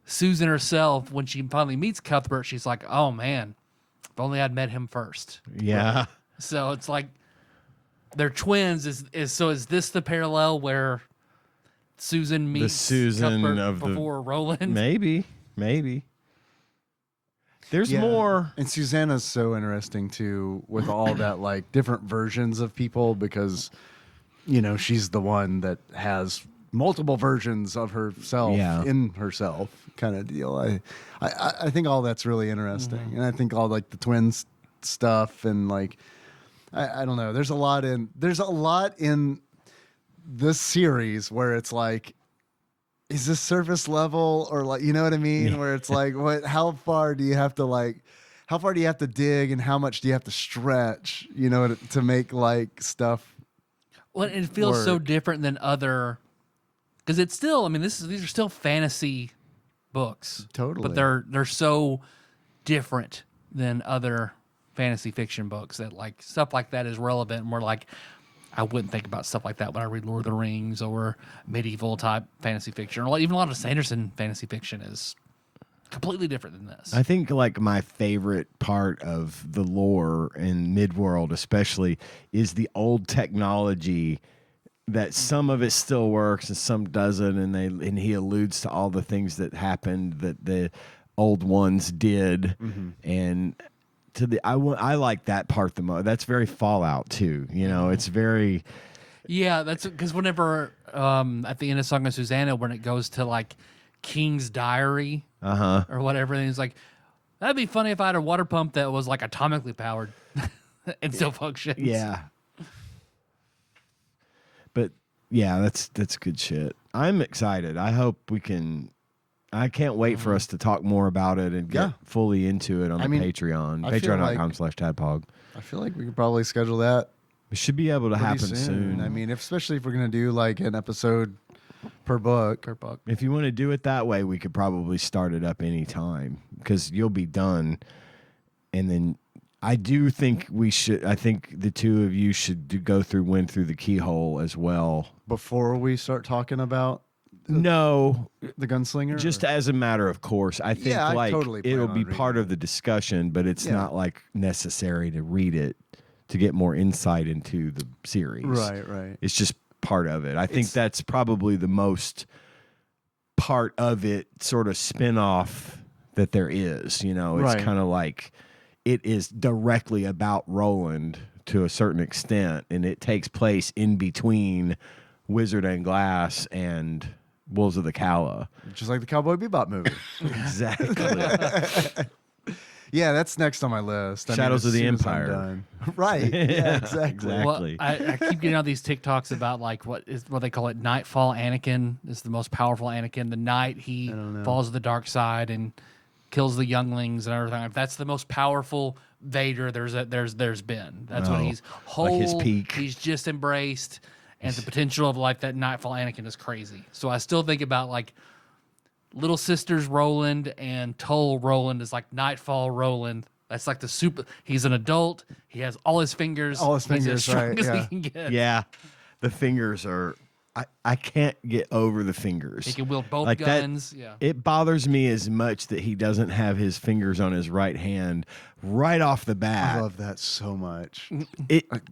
Susan herself, when she finally meets Cuthbert, she's like, oh man, if only I'd met him first. Yeah. Right? So it's like they're twins. Is this the parallel where Susan meets Cuthbert before Roland? Maybe. There's more. And Susanna's so interesting too, with all that like different versions of people, because you know she's the one that has multiple versions of herself in herself, kind of deal. I think all that's really interesting, and I think all like the twins stuff and like I don't know. There's a lot in this series where it's like, is this surface level or like, you know what I mean? Where it's like, how far do you have to dig and how much do you have to stretch, you know, to make like stuff. Well, it feels so different than other, because it's still, I mean, these are still fantasy books. Totally. But they're so different than other fantasy fiction books that like stuff like that is relevant, and we're like, I wouldn't think about stuff like that when I read Lord of the Rings or medieval type fantasy fiction, or like even a lot of Sanderson fantasy fiction is completely different than this. I think like my favorite part of the lore in Midworld especially is the old technology that some of it still works and some doesn't, and he alludes to all the things that happened that the old ones did, and I like that part the most. That's very Fallout too. You know, it's very. Yeah, that's because whenever at the end of Song of Susanna, when it goes to like King's diary or whatever, and he's like, that'd be funny if I had a water pump that was like atomically powered and still functions. Yeah. But yeah, that's good shit. I'm excited. I hope we can. I can't wait for us to talk more about it and get fully into it on the Patreon. Patreon.com/TADPOG. I feel like we could probably schedule that. It should be able to happen soon. I mean, especially if we're going to do like an episode per book. If you want to do it that way, we could probably start it up anytime because you'll be done and then I do think we should. I think the two of you should go through Win Through the Keyhole as well. Before we start talking about No, the gunslinger, just as a matter of course. I think Yeah, I like totally plan it'll on be reading part it. of the discussion, but it's Yeah. not like necessary to read it to get more insight into the series. right. It's just part of it. I think It's- that's probably the most part of it sort of spin-off that there is. You know, it's Right. kind of like it is directly about Roland to a certain extent, and it takes place in between Wizard and Glass and Wolves of the Calla. Just like the Cowboy Bebop movie. Exactly. Yeah, that's next on my list. Shadows of as the soon as I'm Empire. done. Right. Yeah, exactly. Exactly. Well, I keep getting all these TikToks about like what they call it, Nightfall Anakin is the most powerful Anakin. The night he don't know. falls to the dark side and kills the younglings and everything. If that's the most powerful Vader there's been. That's what Oh, he's like his whole. peak. He's just embraced, and the potential of like that Nightfall Anakin is crazy. So I still think about like Little Sisters Roland and Toll Roland is like Nightfall Roland. That's like the super. He's an adult. He has all his fingers. All his He's fingers, as strong right, as yeah. he can get. Yeah. The fingers are I can't get over the fingers. He can wield both Like that- guns. Yeah. It bothers me as much that he doesn't have his fingers on his right hand right off the I bat. love that so much.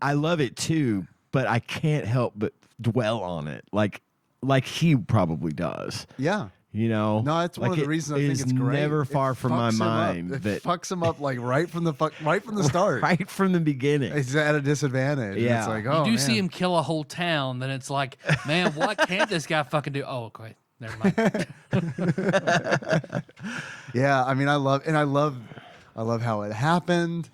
I love it too, but I can't help but dwell on it. Like he probably does. Yeah. You know, No, that's one Like of the it reasons I think is it's great. never It far from my fucks him up. mind It that fucks him up like right from the start. right from the beginning. He's at a disadvantage. And Yeah. it's like, You oh, do man. see him kill a whole town, then it's like, man, what can't this guy fucking do? Oh, okay. Never mind. Yeah, I mean, I love how it happened.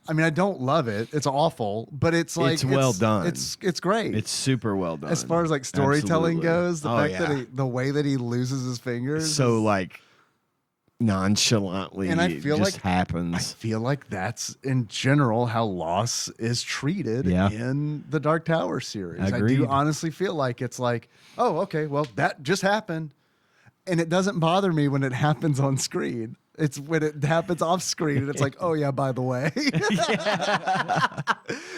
I mean, I don't love it. It's awful, but it's like It's well done. It's great. It's super well done. as far as like storytelling Absolutely. goes, the Oh, fact yeah. that the way that he loses his fingers, so is- like nonchalantly And I it feel just like- happens. I feel like that's in general how loss is treated Yeah. in the Dark Tower series. I Agreed. do honestly feel like it's like, oh, okay, well, that just happened. And it doesn't bother me when it happens on screen. It's when it happens off screen and it's like, oh, yeah, by the way.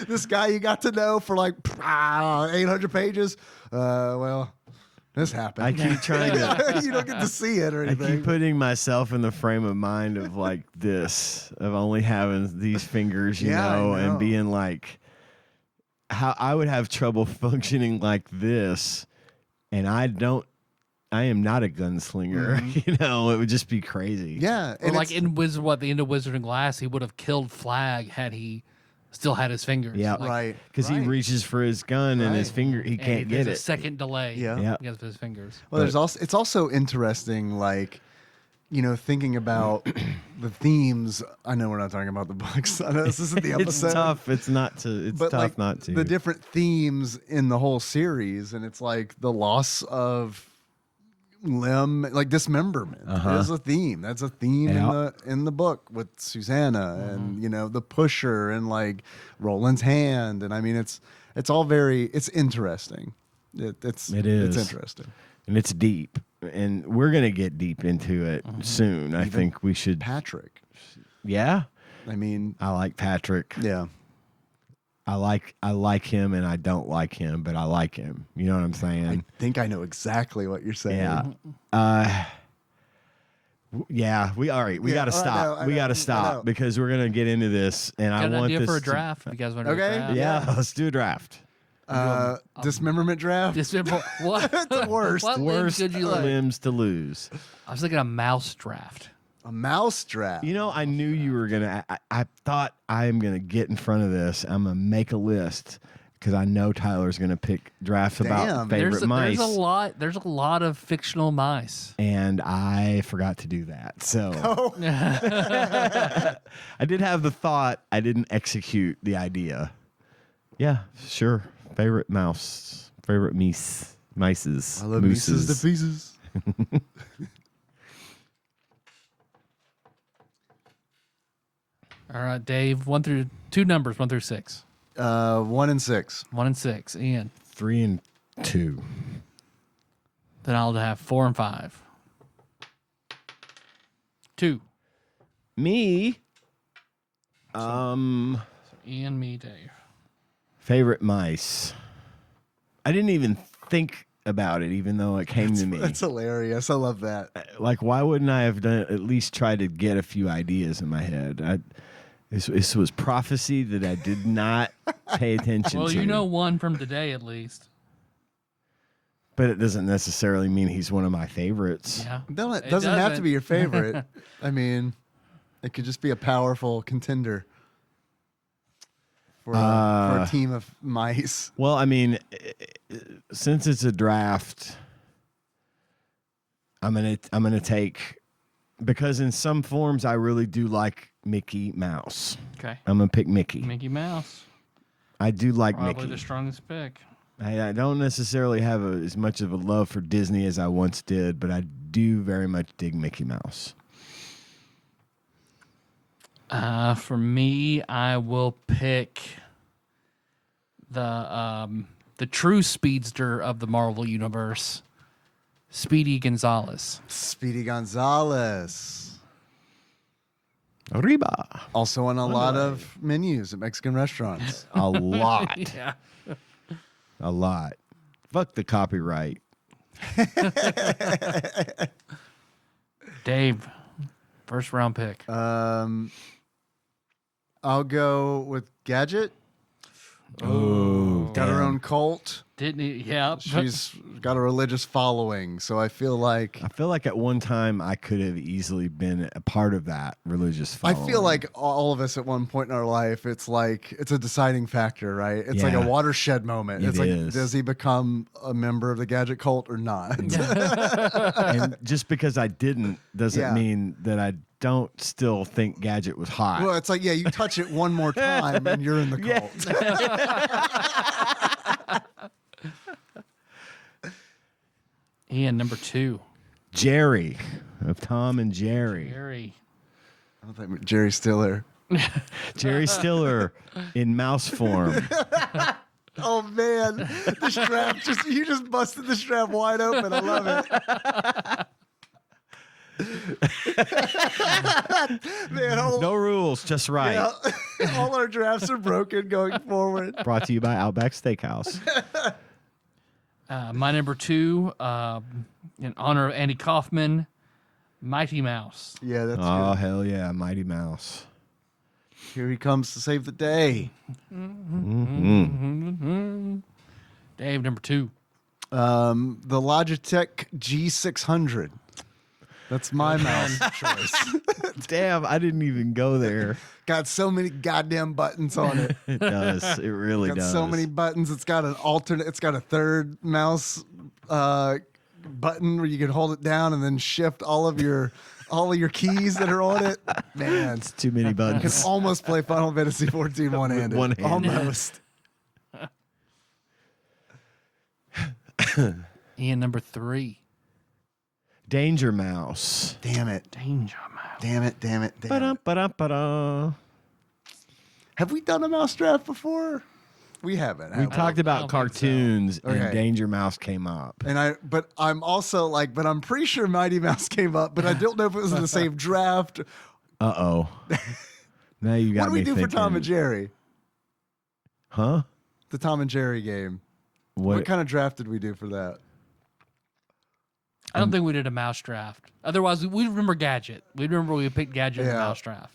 This guy you got to know for like 800 pages. Well, this happened. I keep trying to You don't get to see it or I anything. keep putting myself in the frame of mind of like this, of only having these fingers, you Yeah, I know, and know. being like, how I would have trouble functioning like this, and I am not a gunslinger, you know, it would just be crazy. yeah. Or and like it's- in the end of Wizard and Glass, he would have killed Flag had he still had his fingers. Yeah. Like, right. Because he right. reaches for his gun and his Right. finger, he and can't there's get a it. second delay. Yeah. Yeah. Because of his fingers. Well, it's also interesting, like, you know, thinking about the themes. I know we're not talking about the books. I know this isn't the episode. It's tough. It's but tough like not to. the different themes in the whole series, and it's like the loss of limb, like dismemberment, is a theme. That's a theme Yeah. in the book with Susanna, and you know the pusher, and like Roland's hand, and I mean it's all it's interesting. It's is. interesting. And it's deep. And we're going to get deep into it soon. I think we should. Patrick, Yeah. I mean, I like Patrick. yeah. I like him and I don't like him, but I like him. You know what I'm saying? I think I know exactly what you're saying. Yeah. Yeah, we Yeah, got to I stop. know, We got to I know. stop because we're going to get into this and Got I an want idea this for a to- draft? If you guys want to do Okay. a draft? Yeah, let's do a draft. Dismemberment draft. What? the worst. What limbs Worst could you like? limbs to lose. I was thinking a mouse draft. A mouse draft. You know, I knew you were going to, I thought I'm going to get in front of this. I'm going to make a list because I know Tyler's going to pick drafts about Damn. favorite mice. There's a lot of fictional mice. And I forgot to do that. So Oh. I did have the thought. I didn't execute the idea. Yeah, sure. Favorite mouse. Favorite mices. I love mooses. Mises to pieces. All right, Dave. 2 numbers, 1 through 6. 1 and 6. 1 and 6. Ian. 3 and 2. Then I'll have 4 and 5. 2. Me. Ian, me, Dave. Favorite mice. I didn't even think about it, even though it came to me. That's hilarious. I love that. Like, why wouldn't I have done at least try to get a few ideas in my head? This was prophecy that I did not pay attention Well, to. you know one from today at least. But it doesn't necessarily mean he's one of my favorites. Yeah. No, it doesn't have to be your favorite. I mean, it could just be a powerful contender for a team of mice. Well, I mean, since it's a draft, I'm gonna take, because in some forms I really do like Mickey Mouse. Okay. I'm gonna pick Mickey. Mickey Mouse. I do like Probably Mickey. the strongest pick. I don't necessarily have as much of a love for Disney as I once did, but I do very much dig Mickey Mouse. For me, I will pick the true speedster of the Marvel universe, Speedy Gonzalez. Speedy Gonzalez. Arriba. Also on a lot of menus at Mexican restaurants. A lot. Yeah. A lot. Fuck the copyright. Dave, first round pick. I'll go with Gadget. Oh, Got her own cult. Didn't he? Yeah. She's got a religious following, so I feel like at one time I could have easily been a part of that religious following. I feel like all of us at one point in our life, it's like it's a deciding factor, right? It's like a Yeah. watershed moment. It It's like, is. does he become a member of the Gadget cult or not? and just because I didn't doesn't Yeah. mean that I don't still think Gadget was hot. Well, it's like, yeah, you touch it one more time and you're in the cult. Ian, number 2. Jerry of Tom and Jerry. Jerry. I don't think Jerry Stiller. Jerry Stiller in mouse form. Oh man, this draft you just busted the strap wide open. I love it. Man, No rules, just right. all our drafts are broken going forward. Brought to you by Outback Steakhouse. My number 2, in honor of Andy Kaufman, Mighty Mouse. Yeah, that's Oh, good. hell yeah, Mighty Mouse. Here he comes to save the day. Dave, number 2. The Logitech G600. That's my mouse choice. Damn, I didn't even go there. Got so many goddamn buttons on it. It does. It really Got does. so many buttons. It's got an alternate. It's got a third mouse button where you can hold it down and then shift all of your keys that are on it. Man, It's too many I can buttons. almost play Final Fantasy 14 one-handed. One-handed. Almost. Ian, number 3. Danger Mouse. Damn it. Danger Mouse. Damn it. Damn it. Damn Ba-dum, it. ba-dum, ba-dum. Have we done a mouse draft before? We haven't. We have we? talked I about don't think so. cartoons, and Okay. Danger Mouse came up. But I'm also like, but I'm pretty sure Mighty Mouse came up, but I don't know if it was in the same draft. Uh-oh. Now you got What do we me do thinking. for Tom and Jerry? Huh? The Tom and Jerry game. What kind of draft did we do for that? I don't think we did a mouse draft. Otherwise, we remember Gadget. We remember we picked Gadget in the Yeah. mouse draft.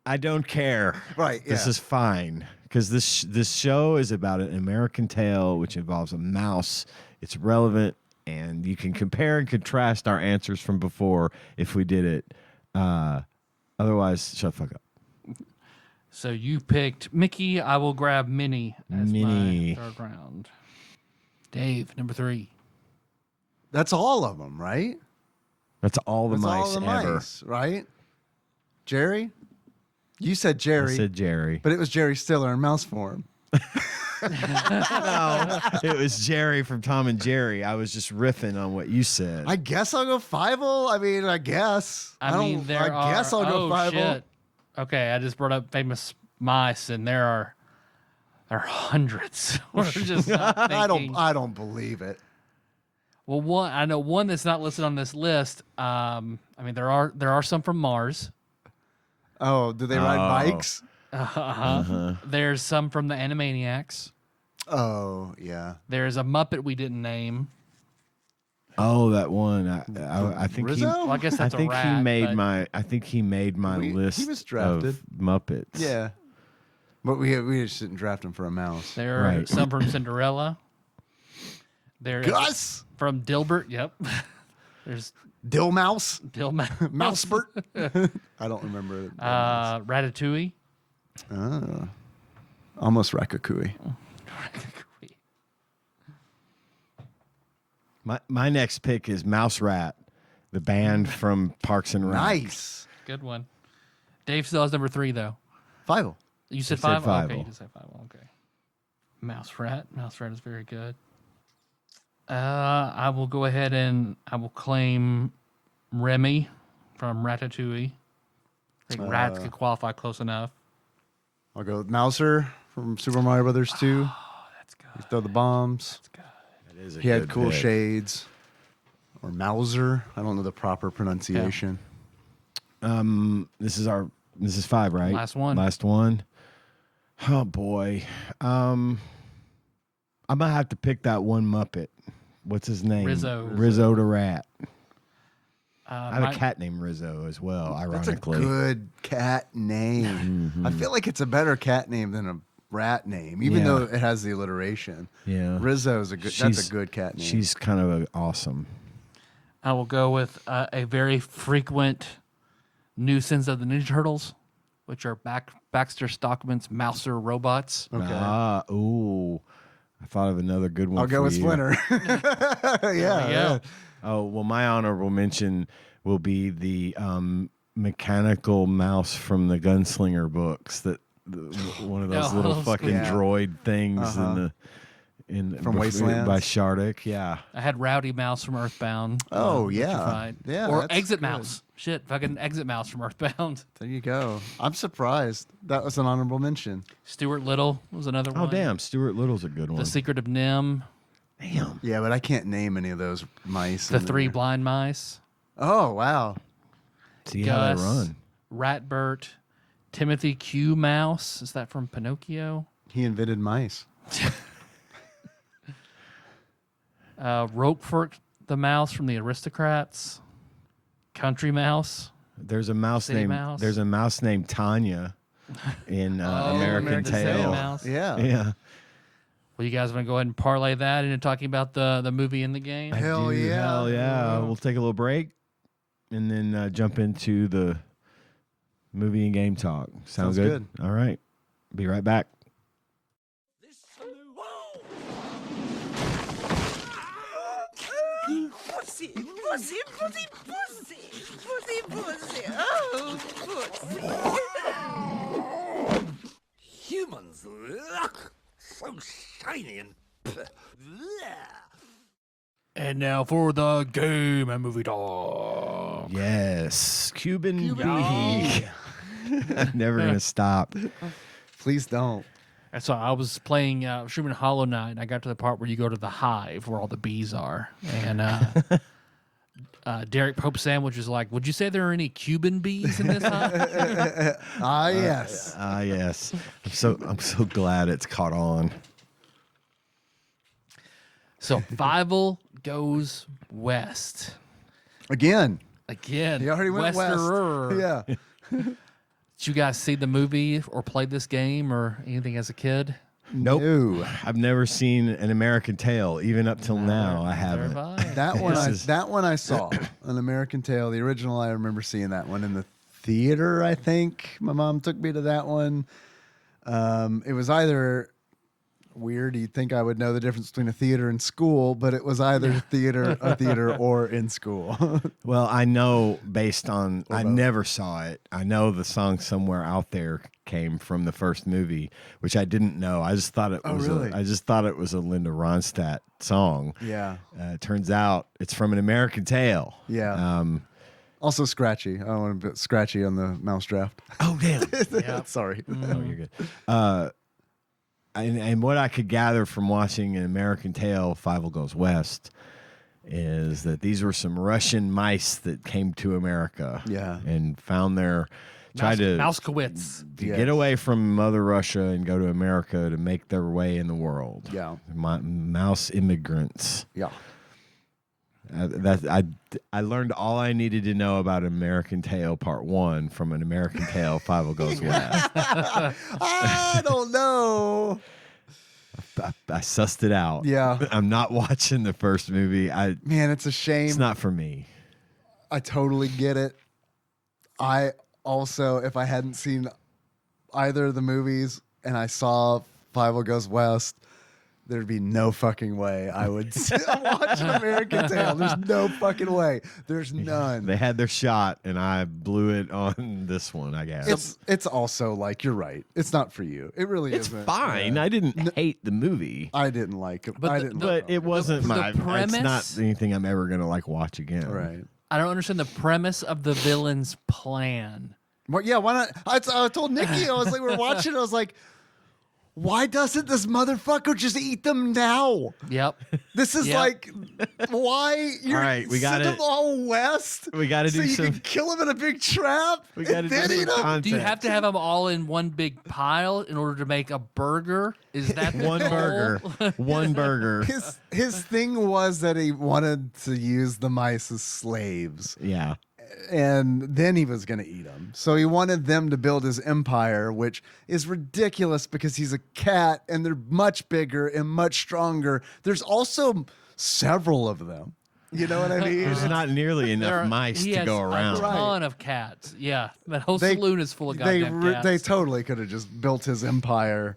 I don't care. Right, This yeah. is fine. Because this show is about an American tale which involves a mouse. It's relevant, and you can compare and contrast our answers from before if we did it. Otherwise, shut the fuck up. So you picked Mickey. I will grab Minnie as Minnie. my third round. Dave, number 3. That's all of them, right? That's all the That's mice all the ever. mice, right? Jerry? You said I Jerry, said Jerry. but it was Jerry Stiller in mouse form. No, it was Jerry from Tom and Jerry. I was just riffing on what you said. I guess I'll go Fievel. I mean, I guess. I mean, there I guess I'll go Fievel. shit. Okay, I just brought up famous mice, and there are hundreds. We're just not I thinking. don't believe it. Well, I know one that's not listed on this list. I mean, there are some from Mars. Oh, do they ride bikes? There's some from the Animaniacs. Oh, yeah. There's a Muppet we didn't name. Oh, that one. I think Rizzo? Well, I guess that's I think a rat. he made but my. I think he made my list. He was drafted. Of Muppets. Yeah. But we just didn't draft him for a mouse. There are Right. some from Cinderella. There's Gus! from Dilbert. Yep. There's Dill Mouse? Mousebert. I don't remember it. Ratatouille. Almost Ratatouille. My next pick is Mouse Rat, the band from Parks and Rec. Nice. Good one. Dave still has number 3 though. Fievel. You said I said 5? Okay, Fievel. you just said 5. Okay. Mouse Rat. Mouse Rat is very good. I will go ahead and I will claim Remy from Ratatouille. I think rats could qualify close enough. I'll go with Mouser from Super Mario Brothers 2. Oh, that's good. He throw the bombs. That's good. That is a He had good cool pick. shades. Or Mauser. I don't know the proper pronunciation. This is 5, right? Last one. Last one. Oh boy. I'm gonna have to pick that one Muppet. What's his name? Rizzo. the Rat. I have my- a cat named Rizzo as well, That's a ironically. good cat name. I feel like it's a better cat name than a rat name, even Yeah. though it has the alliteration. Yeah. Rizzo is that's a good cat name. She's kind of awesome. I will go with a very frequent nuisance of the Ninja Turtles, which are Baxter Stockman's Mouser robots. Okay. Ooh. I thought of another good one. I'll go for with you. Splinter. yeah. Oh, well, my honorable mention will be the mechanical mouse from the Gunslinger books. One of those little fucking yeah. droid things From Wastelands? by Shardik. Yeah. I had Rowdy Mouse from Earthbound. Oh, yeah. Electrified. Yeah, Or that's Exit good. Mouse. Shit, fucking Exit Mouse from Earthbound. There you go. I'm surprised. That was an honorable mention. Stuart Little was another one. Oh, damn. Stuart Little's a good one. The Secret of Nim. Damn. Yeah, but I can't name any of those mice. The in Three there. Blind Mice. Oh, wow. See how Gus. they run. Ratbert. Timothy Q. Mouse. Is that from Pinocchio? He invented mice. Roquefort the Mouse from the Aristocrats. Country Mouse. There's a mouse City named Mouse. There's a mouse named Tanya in American American City Tail. Mouse. Yeah. Yeah. Well, you guys want to go ahead and parlay that into talking about the movie and the game? Hell Dude, yeah. Hell yeah. We'll take a little break and then jump into the movie and game talk. Sounds good? All right. Be right back. Pussy, pussy, pussy, pussy, pussy, pussy, oh, pussy. Humans look so shiny and. And now for the game and movie talk. Yes. Cuban Geek. I'm never going to stop. Please don't. And so I was playing Truman Hollow Knight, and I got to the part where you go to the hive where all the bees are. And Derek Pope Sandwich is like, would you say there are any Cuban bees in this hive? Yes. Yes. I'm so glad it's caught on. Uh-huh. So Fievel Goes West. Again. Again. He already went Westerer. west. Yeah. Did you guys see the movie or play this game or anything as a kid? Nope. No. I've never seen an American Tail, even up till now. I haven't. That one, This is- that one I saw, An American Tail. The original, I remember seeing that one in the theater. I think my mom took me to that one. It was either weird. You'd think I would know the difference between a theater and school, but it was either a theater or in school. Well, I know based on I both. never saw it. I know the song "Somewhere Out There" came from the first movie, which I didn't know. I just thought it was. really? I just thought it was a Linda Ronstadt song. Yeah. Turns out it's from An American Tail. Yeah. Also scratchy. I don't want to be scratchy on the mouse draft. Oh damn! Sorry. Oh, you're good. And what I could gather from watching An American Tail, Fievel Goes West, is that these were some Russian mice that came to America. Yeah. And found their tried to Mousekowitz. get away from Mother Russia and go to America to make their way in the world. Yeah. Mouse immigrants. Yeah. I learned all I needed to know about American Tail Part 1 from an American Tail Fievel Goes West. I don't know. I sussed it out. Yeah. I'm not watching the first movie. Man, it's a shame. It's not for me. I totally get it. I also, if I hadn't seen either of the movies and I saw Fievel Goes West, there'd be no fucking way I would watch American Tail. There's no fucking way. There's none. They had their shot, and I blew it on this one, I guess. It's also like, you're right. It's not for you. It really It's isn't. fine. Yeah. I didn't hate the movie. I didn't like it. But it wasn't the my. It's premise- not anything I'm ever gonna watch again. right. I don't understand the premise of the villain's plan. Well, yeah, why not? I told Nikki, I was like, we're watching. I was like, why doesn't this motherfucker just eat them now? Yep. This is Yep. like, why you're All right, we send gotta- them all west? We got to so do you some. can kill them in a big trap. We got to and do then some eat them. content. Do you have to have them all in one big pile in order to make a burger? Is that the one goal? burger? One burger. His thing was that he wanted to use the mice as slaves, Yeah. and then he was going to eat them. So he wanted them to build his empire, which is ridiculous because he's a cat and they're much bigger and much stronger. There's also several of them. You know what I mean? There's not nearly There enough are- mice he to has go around. A ton of cats. Yeah, that whole saloon is full of goddamn cats. They totally could have just built his empire,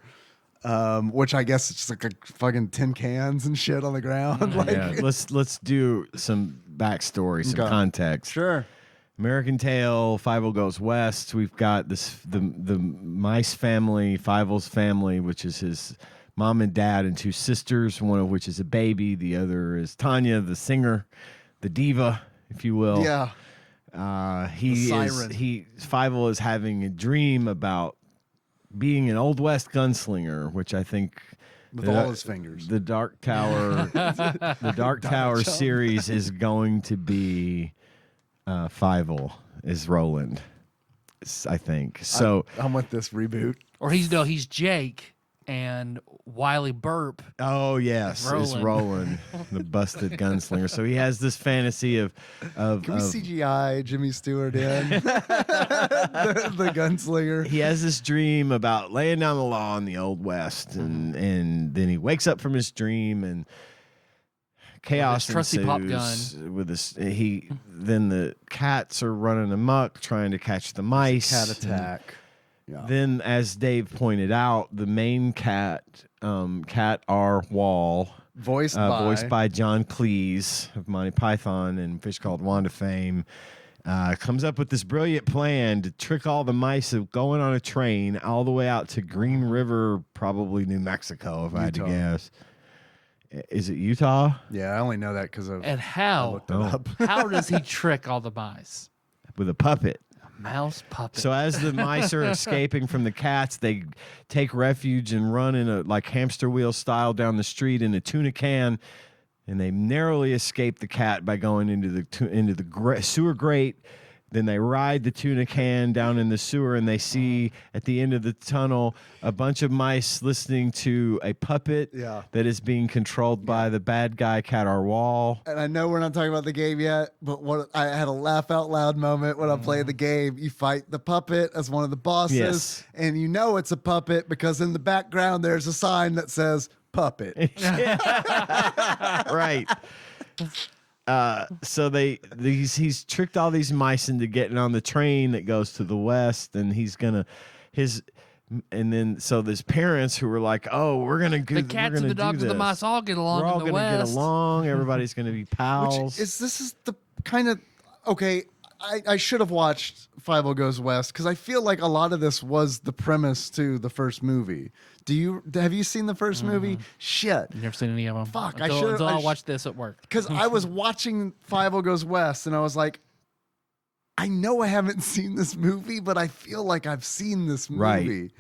which I guess it's just like fucking tin cans and shit on the ground. Like, Yeah. Let's do some backstory, some Okay. context. sure. American Tail, Fievel Goes West. We've got the mice family, Fievel's family, which is his mom and dad and two sisters, one of which is a baby. The other is Tanya, the singer, the diva, if you will. Yeah. Fievel is having a dream about being an Old West gunslinger, which I think With all his fingers. the Dark Tower, the Dark Tower series is going to be Fievel is Roland, I think. So I'm with this reboot. Or he's Jake and Wiley Burp. oh yes, it's Roland. Roland, the busted gunslinger. So he has this fantasy of Can we CGI Jimmy Stewart in? the gunslinger. he has this dream about laying down the law in the Old West, and then he wakes up from his dream and chaos With his trusty pop ensues with this. Then the cats are running amok trying to catch the mice. Cat attack. Yeah. Then, as Dave pointed out, the main cat, Cat R. Wall, Voiced by John Cleese of Monty Python and Fish Called Wanda fame, comes up with this brilliant plan to trick all the mice of going on a train all the way out to Green River, probably New Mexico, if I had to Utah. guess. Is it Utah? Yeah, I only know that because of. And how? How does he trick all the mice? With a puppet. Mouse puppet. So as the mice are escaping from the cats, they take refuge and run in a like hamster wheel style down the street in a tuna can, and they narrowly escape the cat by going into the sewer grate. Then they ride the tuna can down in the sewer, and they see at the end of the tunnel a bunch of mice listening to a puppet that is being controlled by the bad guy, Cat R. Wall. And I know we're not talking about the game yet, but what I had a laugh out loud moment when I played the game. You fight the puppet as one of the bosses, Yes. and you know it's a puppet because in the background there's a sign that says puppet. Right. So he's tricked all these mice into getting on the train that goes to the west, and so there's parents who were like, "Oh, we're gonna the cats and the dogs and the mice all get along We're all in the gonna West. get along. Everybody's gonna be pals." This is the kind of okay. I should have watched Fievel Goes West because I feel like a lot of this was the premise to the first movie. Have you seen the first movie? Shit. Never seen any of them. Fuck, I Until, should've- until I I sh- watched this at work. Because I was watching Fievel Goes West and I was like, I know I haven't seen this movie, but I feel like I've seen this movie. Right.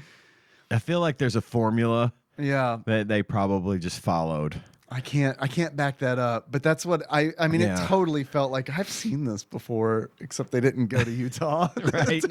I feel like there's a formula Yeah. that they probably just followed. I can't back that up, but that's what I mean. Yeah. It totally felt like I've seen this before, except they didn't go to Utah. Right.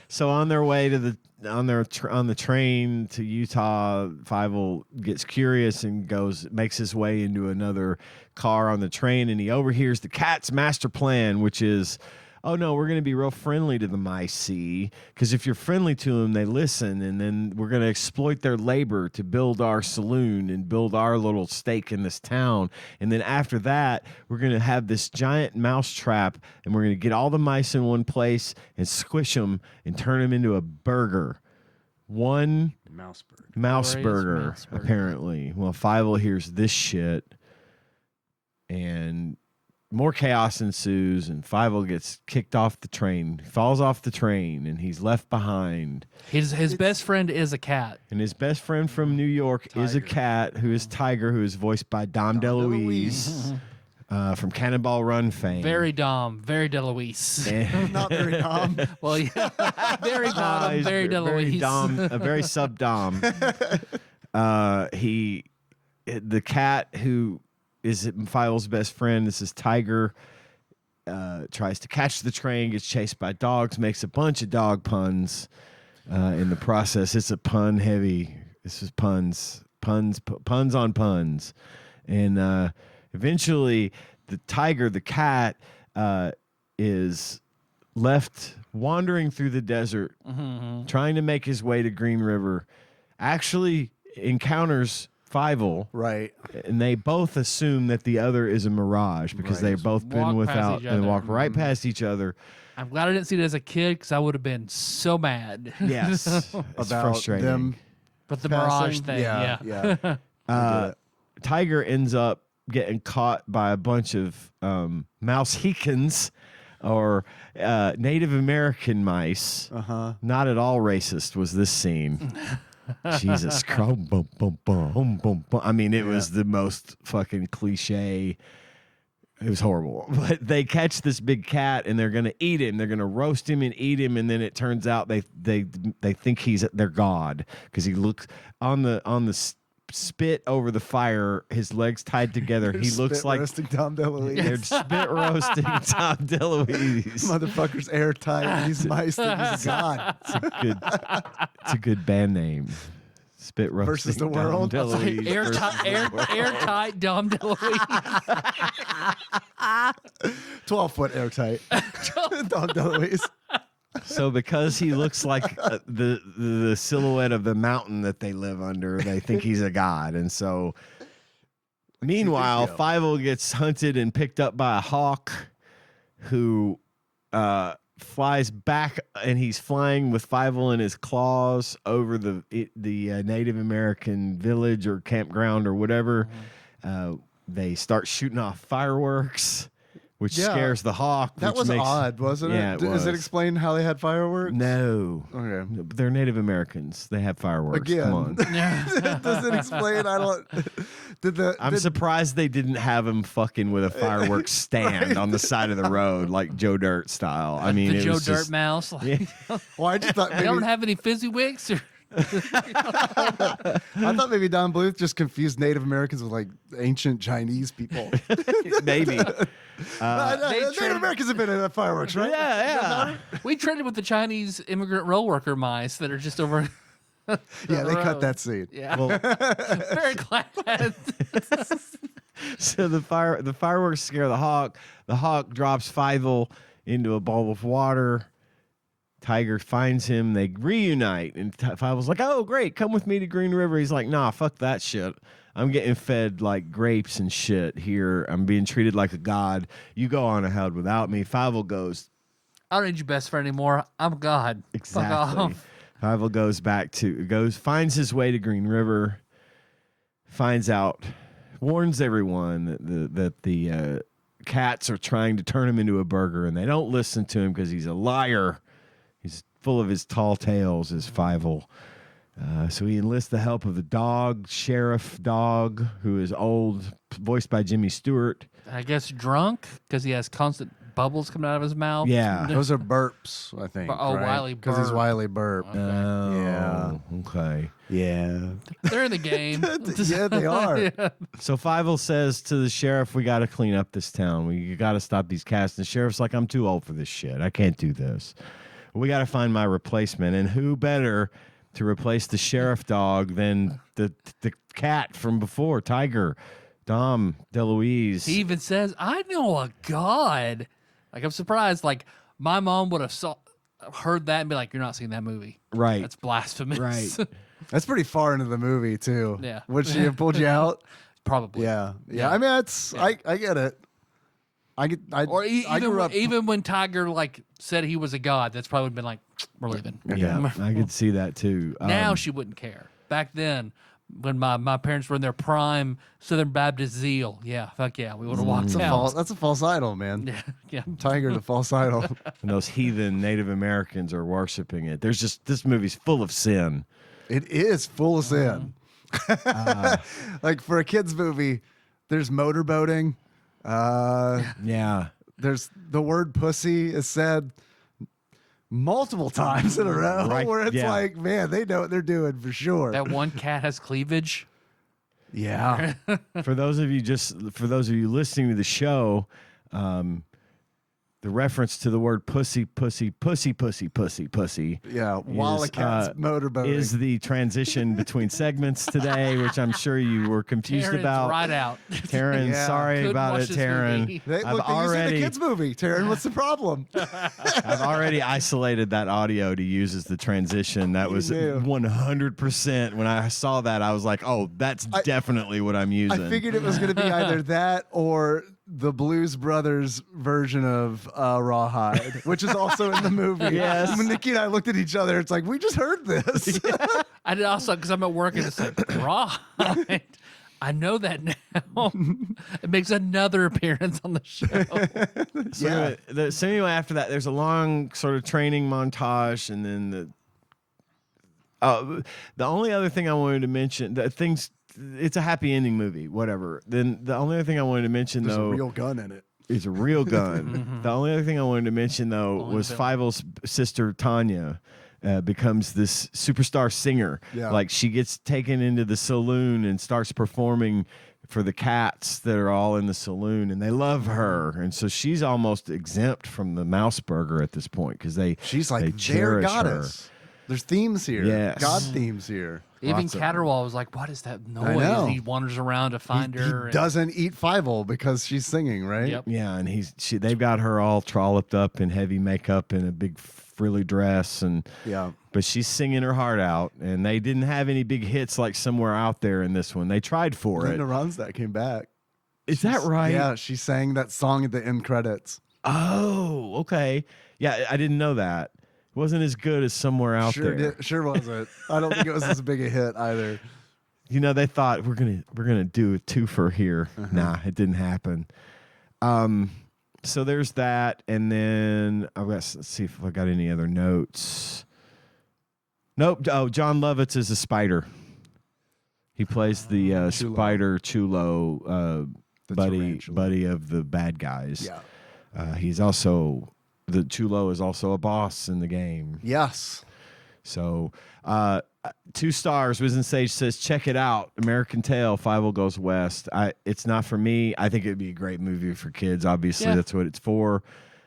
So on their way to on the train to Utah, Fievel gets curious and makes his way into another car on the train, and he overhears the cat's master plan, which is, oh no, we're going to be real friendly to the moseys, because if you're friendly to them, they listen, and then we're going to exploit their labor to build our saloon and build our little stake in this town. And then after that, we're going to have this giant mouse trap, and we're going to get all the mice in one place and squish them and turn them into a burger. One mouse burger, apparently. Well, Fievel hears this shit, and more chaos ensues, and Fievel gets kicked off the train, falls off the train, and he's left behind. His best friend is a cat. And his best friend from New York is a cat, who is Tiger, who is voiced by Dom DeLuise from Cannonball Run fame. Very DeLuise. Not very Dom. Well, yeah, very Dom, He's very DeLuise. Very Dom, a very sub-Dom. The cat who is Fievel's best friend, this is Tiger, tries to catch the train, gets chased by dogs, makes a bunch of dog puns in the process. It's a pun heavy. This is puns on puns. And eventually the Tiger, the cat, is left wandering through the desert, trying to make his way to Green River, actually encounters Fievel, Right. and they both assume that the other is a mirage because they've both been without and walk right past each other. I'm glad I didn't see it as a kid, because I would have been so mad. Yes, it's About frustrating. them But the passing. mirage thing, Yeah. Tiger ends up getting caught by a bunch of mousehicans, or Native American mice. Not at all racist was this scene. Jesus Christ. I mean, it was the most fucking cliche. It was horrible. But they catch this big cat, and they're going to eat him. They're going to roast him and eat him. And then it turns out they think he's their god, because he looks on the spit over the fire, his legs tied together. He looks like roasting Dom DeLuise. they're spit roasting Tom DeLuise. Motherfucker's airtight. These mice think he's God. It's a good band name. Spit roasting Versus the Tom world. DeLuise airtight Dom DeLuise. 12-foot airtight. Dom DeLuise. So because he looks like the silhouette of the mountain that they live under, they think he's a god. And so meanwhile, Fievel gets hunted and picked up by a hawk who flies back, and he's flying with Fievel in his claws over the Native American village or campground or whatever. They start shooting off fireworks, which scares the hawk. That was odd, wasn't it? Yeah, it Does was. it explain how they had fireworks? No. Okay. They're Native Americans. They have fireworks. Again. Come on. Does it explain? I don't. I'm surprised they didn't have him fucking with a fireworks stand on the side of the road, like Joe Dirt style. I mean, The it Joe was Dirt just, Mouse. Like, Well, I just thought they don't maybe, have any fizzy wicks. Or I thought maybe Don Bluth just confused Native Americans with like ancient Chinese people. maybe. Native Americans have been in fireworks, right? Yeah. we traded with the Chinese immigrant roll worker mice that are just over. Yeah, they cut that scene. Yeah, Well, very glad. so the fireworks scare the hawk. The hawk drops Fievel into a bowl of water. Tiger finds him. They reunite, and Fievel's like, "Oh, great, come with me to Green River." He's like, "Nah, fuck that shit. I'm getting fed like grapes and shit here. I'm being treated like a god. You go on ahead without me." Fievel goes, I don't need your best friend anymore. I'm God. Fuck exactly. off. Fievel finds his way to Green River, finds out, warns everyone that the cats are trying to turn him into a burger, and they don't listen to him because he's a liar. He's full of his tall tales, is Fievel. So he enlists the help of the dog, Sheriff Dog, who is old, voiced by Jimmy Stewart. I guess drunk because he has constant bubbles coming out of his mouth. Yeah. Those are burps, I think. Oh, Wiley because he's Burp. Wiley Burp. Oh, Yeah. okay. Yeah, They're in the game. yeah, they are. Yeah. So Fievel says to the sheriff, "We got to clean up this town. We got to stop these cats." And the sheriff's like, "I'm too old for this shit. I can't do this. We got to find my replacement." And who better to replace the sheriff dog than the cat from before, Tiger, Dom DeLuise. He even says, "I know a god." Like, I'm surprised. Like, my mom would have heard that and be like, "You're not seeing that movie. Right. That's blasphemous." Right. That's pretty far into the movie too. Yeah. Would she have pulled you out? Probably. Yeah. Yeah. I mean, it's I get it. I Or I grew up. even when Tiger like said he was a god, that's probably been like, "We're leaving." Yeah, I could see that too. Now she wouldn't care. Back then, when my parents were in their prime Southern Baptist zeal, yeah, fuck yeah, we would have walked out. That's a false idol, man. Yeah, yeah. Tiger, the false idol. and those heathen Native Americans are worshiping it. There's just this movie's full of sin. It is full of sin. Like for a kids movie, there's motorboating. Yeah. There's the word pussy is said multiple times in a row, Right, where it's yeah. like, man, they know what they're doing for sure. That one cat has cleavage. Yeah. For those of you listening to the show, the reference to the word pussy, pussy, pussy, pussy, pussy, pussy. Yeah. While a is, cat's motorboating. is the transition between segments today, which I'm sure you were confused Taryn's about. right out. Taryn, Yeah. sorry Couldn't about watch it, this Taryn. movie. Look, I've they used it in already the kids movie. Taryn, what's the problem? I've already isolated that audio to use as the transition. That was do. 100%. When I saw that, I was like, "Oh, that's definitely what I'm using." I figured it was going to be either that or the Blues Brothers version of Rawhide, which is also in the movie. Yes. When Nikki and I looked at each other, it's like, we just heard this. I did also because I'm at work and it's like raw. I know that now. It makes another appearance on the show. So anyway, after that, there's a long sort of training montage, and then the only other thing I wanted to mention, it's a happy ending movie, whatever. Then the only other thing I wanted to mention There's though a real gun in it. is a real gun. The only other thing I wanted to mention though was Fievel's sister Tanya. Becomes this superstar singer. Yeah. Like she gets taken into the saloon and starts performing for the cats that are all in the saloon, and they love her. And so she's almost exempt from the mouse burger at this point because She's like, they their cherish goddess. There's themes here. Yes. God themes here. Even Lots of- Caterwall was like, "What is that know. noise?" He wanders around to find He her. and- doesn't eat Fievel because she's singing, right? Yep. Yeah, and they've got her all trolloped up in heavy makeup and a big frilly dress, Yeah. but she's singing her heart out. And they didn't have any big hits like Somewhere Out There in this one. They tried for it. Linda Ronstadt came back. Is that right? Yeah, she sang that song at the end credits. Oh, okay. Yeah, I didn't know that. It wasn't as good as Somewhere Out There. Sure wasn't. I don't think it was as big a hit either. You know, they thought we're gonna do a twofer here. Nah, it didn't happen. So there's that, and then let's see if I got any other notes. Nope. Oh, John Lovitz is a spider. He plays the spider Chulo buddy of the bad guys. Yeah. He's also the Chulo is also a boss in the game. Yes. So 2 stars. Wiz and Sage says, check it out. American Tail, Fievel Goes West. It's not for me. I think it'd be a great movie for kids. Obviously, that's what it's for.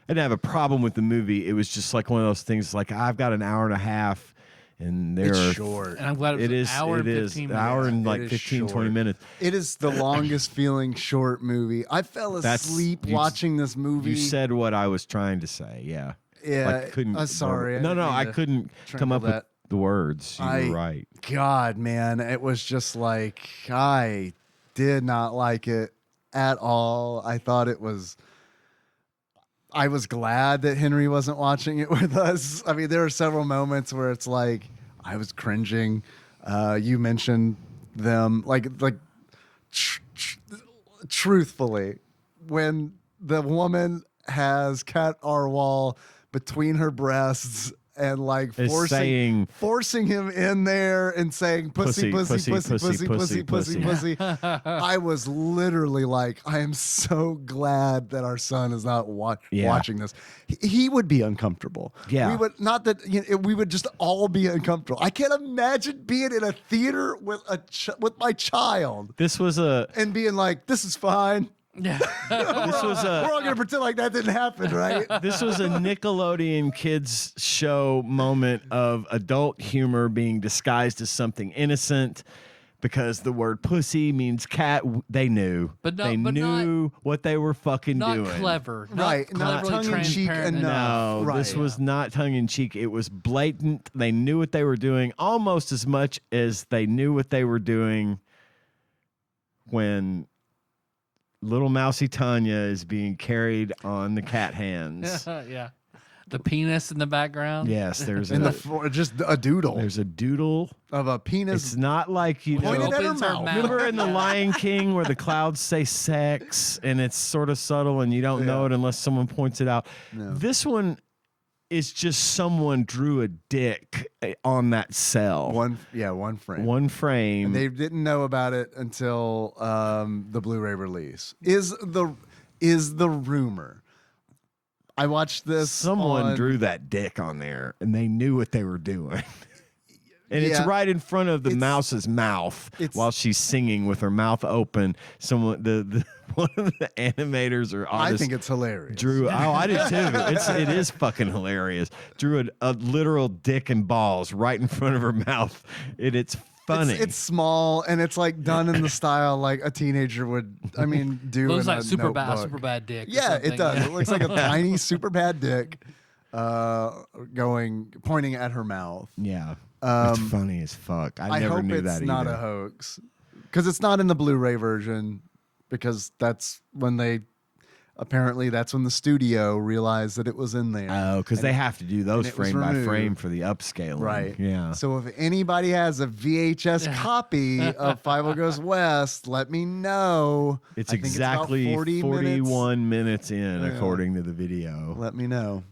I didn't have a problem with the movie. It was just like one of those things like I've got an hour and a half and It's short. And I'm glad it was an hour and 15 minutes. An hour and like It is 15, short. 20 minutes. It is the longest feeling short movie. I fell asleep watching this movie. You said what I was trying to say. Yeah. Yeah. Like, couldn't. Sorry. No, didn't I mean to couldn't come trample up with that. the words. You were right. God, man, it was just like I did not like it at all. I thought it was. I was glad that Henry wasn't watching it with us. I mean, there were several moments where it's like I was cringing. You mentioned them, truthfully, when the woman has Cat Arwal between her breasts and like Is forcing him in there and saying pussy, pussy, pussy, pussy, pussy, pussy, pussy. I was literally like, I am so glad that our son is not watching this. He would be uncomfortable. Yeah. We would not that we would just all be uncomfortable. I can't imagine being in a theater with with my child This was and being like, this is fine. Yeah. this was a We're all gonna pretend like that didn't happen, right? this was a Nickelodeon kids show moment of adult humor being disguised as something innocent because the word pussy means cat. They knew, But they not knew what they were fucking not doing. clever. Right, not cleverly tongue-in-cheek transparent enough. No, Right. this was not tongue in cheek. It was blatant. They knew what they were doing almost as much as they knew what they were doing when little mousy Tanya is being carried on the cat hands. Yeah. The penis in the background. Yes, there's in a just a doodle there's a doodle. of a penis. It's not like you Pointed know. at her Opens her mouth. mouth. Remember in The Lion King where the clouds say sex and it's sort of subtle and you don't know it unless someone points it out. No. This one is just someone drew a dick on that cell. one frame. One frame. And they didn't know about it until the Blu-ray release. Is the rumor? I watched this. Someone on- drew that dick on there and they knew what they were doing. And it's Yeah. right in front of the It's- mouse's mouth it's- while she's singing with her mouth open. Someone, the one of the animators or I artists think it's hilarious. drew. Oh, I did too. It is fucking hilarious. Drew a literal dick and balls right in front of her mouth. It's funny. It's small and it's like done in the style like a teenager would. I mean, do. Looks in like a super notebook. bad dick. or Yeah, it something. does. Yeah. It looks like a tiny super bad dick, pointing at her mouth. yeah. It's funny as fuck. I never hope knew it's that not either. a hoax because it's not in the Blu-ray version because that's when apparently that's when the studio realized that it was in there. Oh, because they have to do those it was frame by removed. frame for the upscaling. Right. Yeah. So if anybody has a VHS copy of Fievel Goes West, let me know. It's I think exactly about 40 minutes. 41 minutes in, Yeah. according to the video. Let me know.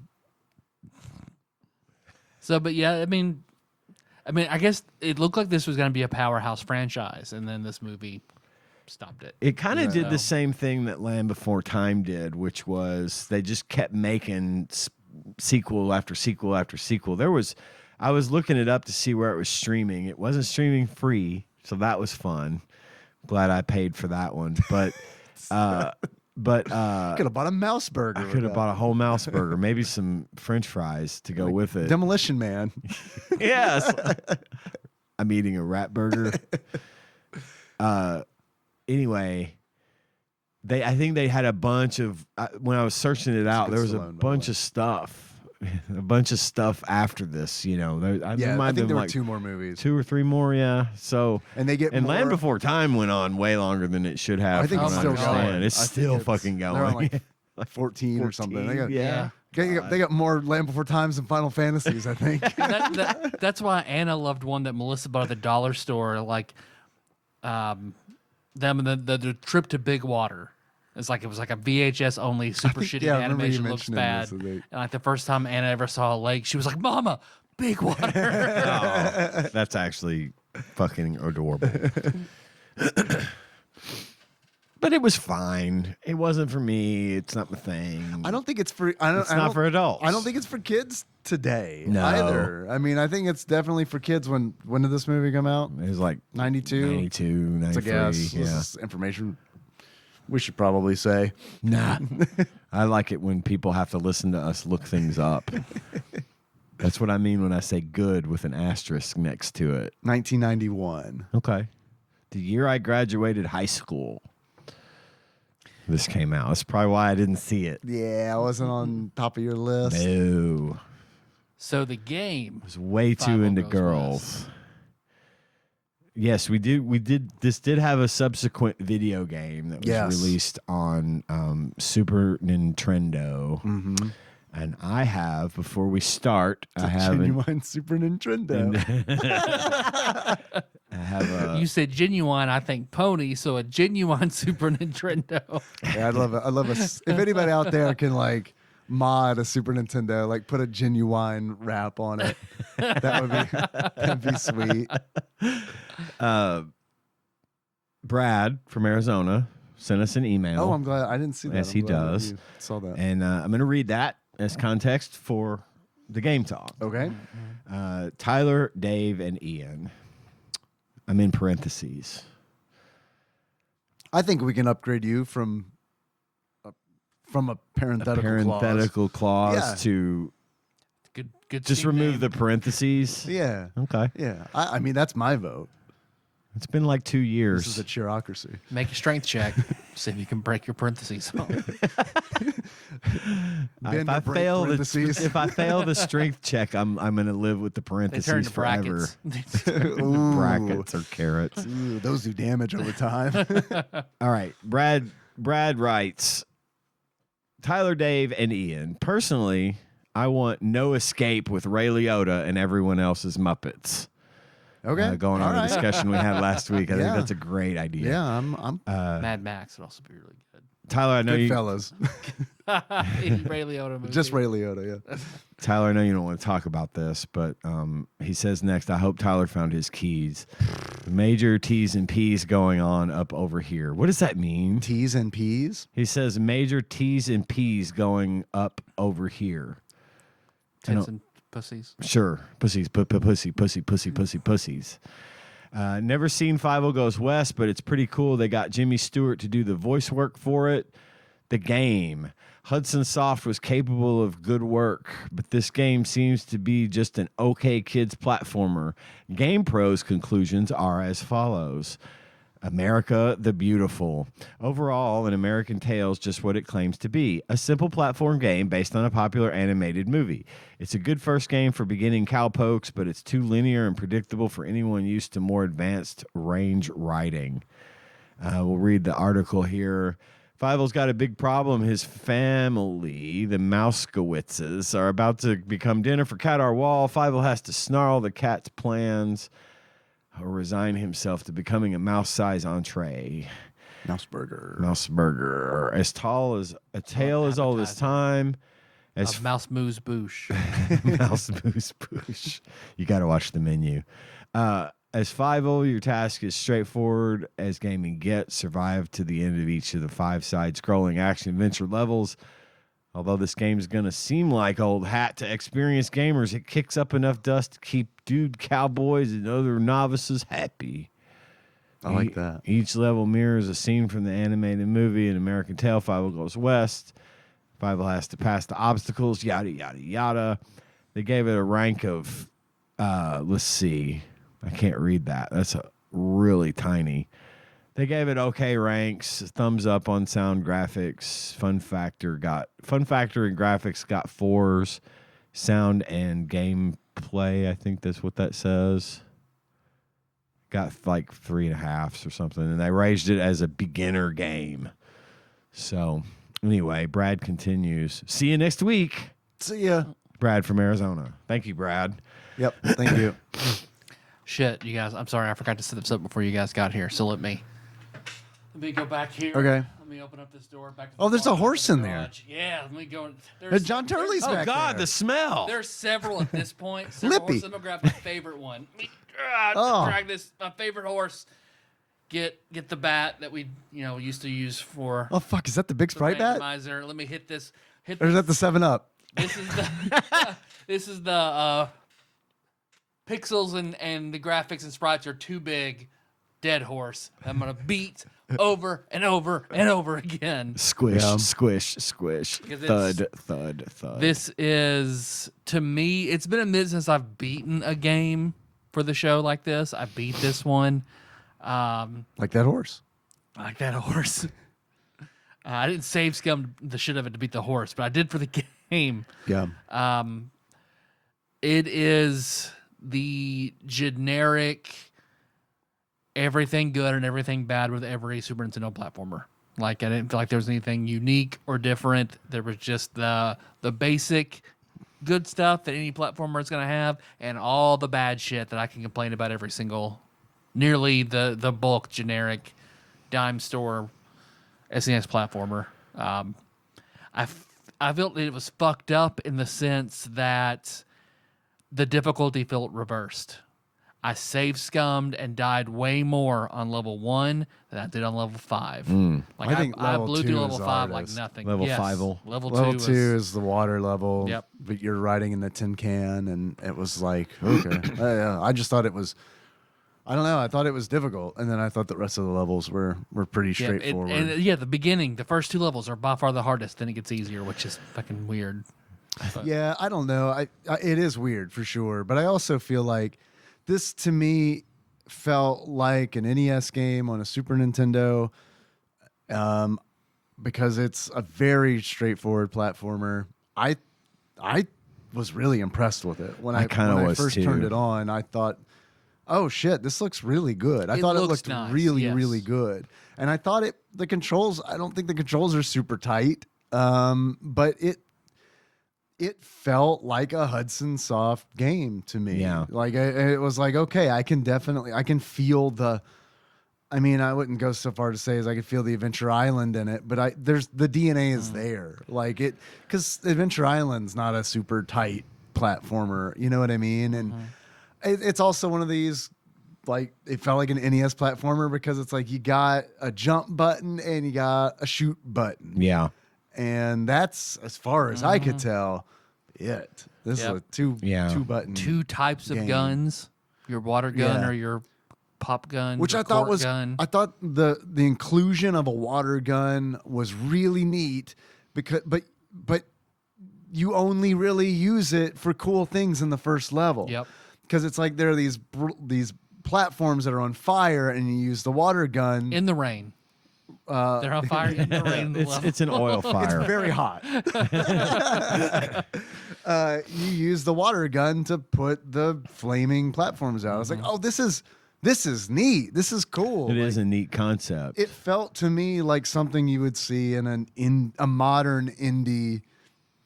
So, but yeah, I mean, I guess it looked like this was going to be a powerhouse franchise, and then this movie stopped it. It kind of did So- the same thing that Land Before Time did, which was they just kept making sequel after sequel after sequel. I was looking it up to see where it was streaming. It wasn't streaming free, so that was fun. Glad I paid for that one, but Could have bought a mouse burger. I could have bought a whole mouse burger, maybe some French fries to go with it. Demolition Man. Yes. I'm eating a rat burger. Anyway, I think they had a bunch of when I was searching it out, good there was Stallone, a by the bunch of stuff. A bunch of stuff after this, you know. Yeah, might I have think been there were like 2 more movies. 2 or 3 more, yeah. So And they get and more, Land Before Time went on way longer than it should have. I think from it's what still understand. going. It's I think still it's- fucking they're going. on like 14 or something. They got, yeah. they got more Land Before Times than Final Fantasies, I think. That's why Anna loved one that Melissa bought at the dollar store, like them and the trip to Big Water. It was like a VHS only, super shitty yeah, I remember you animation, looks mentioning bad. this, I think. And like the first time Anna ever saw a lake, she was like, "Mama, Big Water." Oh, that's actually fucking adorable. But it was fine. It wasn't for me. It's not my thing. I don't think it's for. It's not for adults. I don't think it's for kids today No. either. I mean, I think it's definitely for kids. When did this movie come out? It was like 92. 92, It's a 93. guess. Yeah. This is information we should probably say. Nah. I like it when people have to listen to us look things up. That's what I mean when I say good with an asterisk next to it. 1991. Okay. The year I graduated high school. This came out. That's probably why I didn't see it. Yeah, I wasn't on top of your list. No. So the game. I was way too Fievel into Goes girls. West. Yes, we did. This did have a subsequent video game that was Yes. released on Super Nintendo. Mm-hmm. And I have, before we start, I have Genuine Super Nintendo. I have a You said genuine, I think pony, so a genuine Super Nintendo. Yeah, I love it. I love it. If anybody out there can like mod a Super Nintendo, like put a genuine wrap on it. That'd be sweet. Brad from Arizona sent us an email. Oh, I'm glad I didn't see that. Yes, I'm he glad that does. you saw that. And I'm going to read that as context for the game talk. Okay. Tyler, Dave, and Ian. I'm in parentheses. I think we can upgrade you from a parenthetical clause Yeah. to Good. just Steam remove name. the parentheses. Yeah. Okay. Yeah. I mean, that's my vote. It's been like 2 years. This is a cheerocracy. Make a strength check. See if you can break your parentheses. If I fail the strength check, I'm going to live with the They parentheses turn to forever. brackets. Ooh. Brackets or carrots. Ooh, those do damage over time. All right. Brad writes, Tyler, Dave, and Ian. Personally, I want no escape with Ray Liotta and everyone else's Muppets. Okay. Going on All the right. discussion we had last week. I think Yeah. that's a great idea. Yeah, I'm Mad Max would also be really good. Tyler, I know good you. fellas. Ray Liotta movie. Just Ray Liotta, yeah. Tyler, I know you don't want to talk about this, but he says next, I hope Tyler found his keys. Major T's and P's going on up over here. What does that mean? T's and P's? He says major T's and P's going up over here. Tits and pussies. Sure. Pussies, pussies. Never seen Fievel Goes West, but it's pretty cool. They got Jimmy Stewart to do the voice work for it. The game. Hudson Soft was capable of good work, but this game seems to be just an okay kids platformer. GamePro's conclusions are as follows. America the Beautiful. Overall, an American Tale's just what it claims to be. A simple platform game based on a popular animated movie. It's a good first game for beginning cowpokes, but it's too linear and predictable for anyone used to more advanced range riding. We'll read the article here. Fievel's got a big problem. His family, the Mousekowitzes, are about to become dinner for Cat Our Wall. Fievel has to snarl the cat's plans or resign himself to becoming a mouse-sized entree. Mouseburger. As tall as a tale as old as time. As Mouse Moose Boosh. Mouse Moose Push. You got to watch the menu. As Fievel, your task is straightforward as gaming gets. Survive to the end of each of the 5 side-scrolling action-adventure levels. Although this game is going to seem like old hat to experienced gamers, it kicks up enough dust to keep dude cowboys and other novices happy. I like that. Each level mirrors a scene from the animated movie An American Tale, Fievel Goes West. Fievel has to pass the obstacles, yada, yada, yada. They gave it a rank of, let's see. I can't read that. That's really tiny. They gave it okay ranks, thumbs up on sound graphics. Fun Factor and graphics got 4s. Sound and gameplay, I think that's what that says, got like 3.5s or something. And they raised it as a beginner game. So anyway, Brad continues. See you next week. See ya. Brad from Arizona. Thank you, Brad. Yep. Thank you. Shit, you guys. I'm sorry. I forgot to set this up before you guys got here. So let me go back here. Okay. Let me open up this door. Back to Oh, the there's bar, a horse back to in the there. garage. Yeah, let me go. There's John Turley's Oh, back God, there. the smell. There's several at this point. Several Lippy. horses. I'm gonna grab my favorite one. Oh. Drag this. My favorite horse. Get the bat that we used to use for Oh, fuck. Is that the big the Sprite bat? randomizer. Let me hit this. Or is that the 7-Up? This is the this is the pixels and the graphics and sprites are too big. Dead horse. I'm gonna beat over and over and over again. Squish, Yeah. squish, squish. 'Cause Thud, thud, thud. This is, to me, it's been a minute since I've beaten a game for the show like this. I beat this one. Like that horse. I like that horse. I didn't save scum the shit of it to beat the horse, but I did for the game. Yeah. It is the generic everything good and everything bad with every Super Nintendo platformer. Like, I didn't feel like there was anything unique or different. There was just the basic good stuff that any platformer is going to have, and all the bad shit that I can complain about every single, nearly the bulk generic dime store SNES platformer. I felt it was fucked up in the sense that the difficulty felt reversed. I save scummed and died way more on level 1 than I did on level 5. Like I think I level blew 2 through is level the 5 like hardest. nothing. Level yes, 5-ul. Level Level 2 2 is is the water level. Yep. But you're riding in the tin can, and it was like, okay. I just thought it was, I don't know. I thought it was difficult, and then I thought the rest of the levels were pretty straightforward. and the beginning, the first 2 levels are by far the hardest. Then it gets easier, which is fucking weird. Yeah, I don't know. I it is weird for sure, but I also feel like this to me felt like an NES game on a Super Nintendo, because it's a very straightforward platformer. I was really impressed with it when I kinda was first too. turned it on. I thought, oh shit, this looks really good. I It thought it looks looked nice, really yes. really good, and I thought the controls. I don't think the controls are super tight, but it felt like a Hudson Soft game to me. Yeah. Like it was like, okay, I can feel the, I mean, I wouldn't go so far to say as I could feel the Adventure Island in it, but there's the DNA is there. Like because Adventure Island's not a super tight platformer, you know what I mean? And it's also one of these, like, it felt like an NES platformer because it's like you got a jump button and you got a shoot button. Yeah. And that's, as far as I could tell, it. This Yep. is a two button. 2 types of game. guns: your water gun Yeah. or your pop gun, Which your I thought cork was, gun. I thought the inclusion of a water gun was really neat because, but you only really use it for cool things in the first level. Yep. Because it's like there are these platforms that are on fire, and you use the water gun. in the rain. They're on fire in the rain. It's an oil fire. It's very hot. You use the water gun to put the flaming platforms out. I was like, oh, this is neat. This is cool. It is a neat concept. It felt to me like something you would see in a modern indie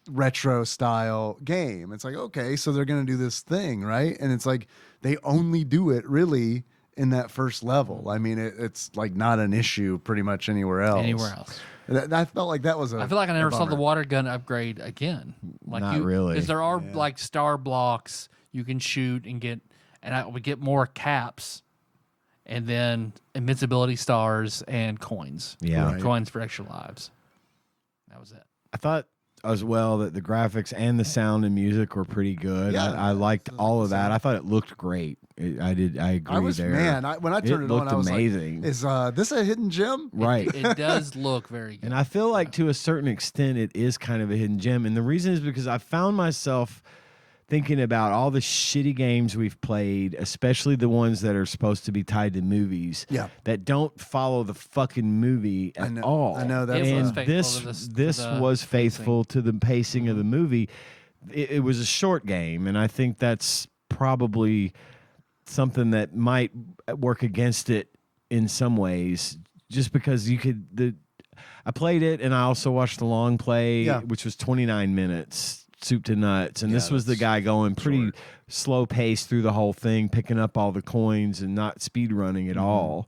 retro style game. It's like, okay, so they're going to do this thing, right? And it's like they only do it really in that first level. I mean, it's like not an issue pretty much anywhere else. I felt like that was I feel like I never saw the bummer. water gun upgrade again. Like Not really. Because there are like star blocks you can shoot and get, and I would get more caps, and then invincibility stars and coins. Yeah. Right. Coins for extra lives. That was it. I thought as well that the graphics and the sound and music were pretty good. Yeah. I liked all of that. I thought it looked great. I agree there. When I turned it on, looked I was amazing. like, is this a hidden gem? Right. It does look very good. And I feel like to a certain extent it is kind of a hidden gem. And the reason is because I found myself thinking about all the shitty games we've played, especially the ones that are supposed to be tied to movies, that don't follow the fucking movie at all. I know that. It was And faithful this to the was faithful to the pacing of the Mm-hmm. movie. It was a short game, and I think that's probably something that might work against it in some ways, just because I played it, and I also watched the long play, which was 29 minutes. Soup to nuts, and this was the guy going pretty slow pace through the whole thing, picking up all the coins and not speed running at all.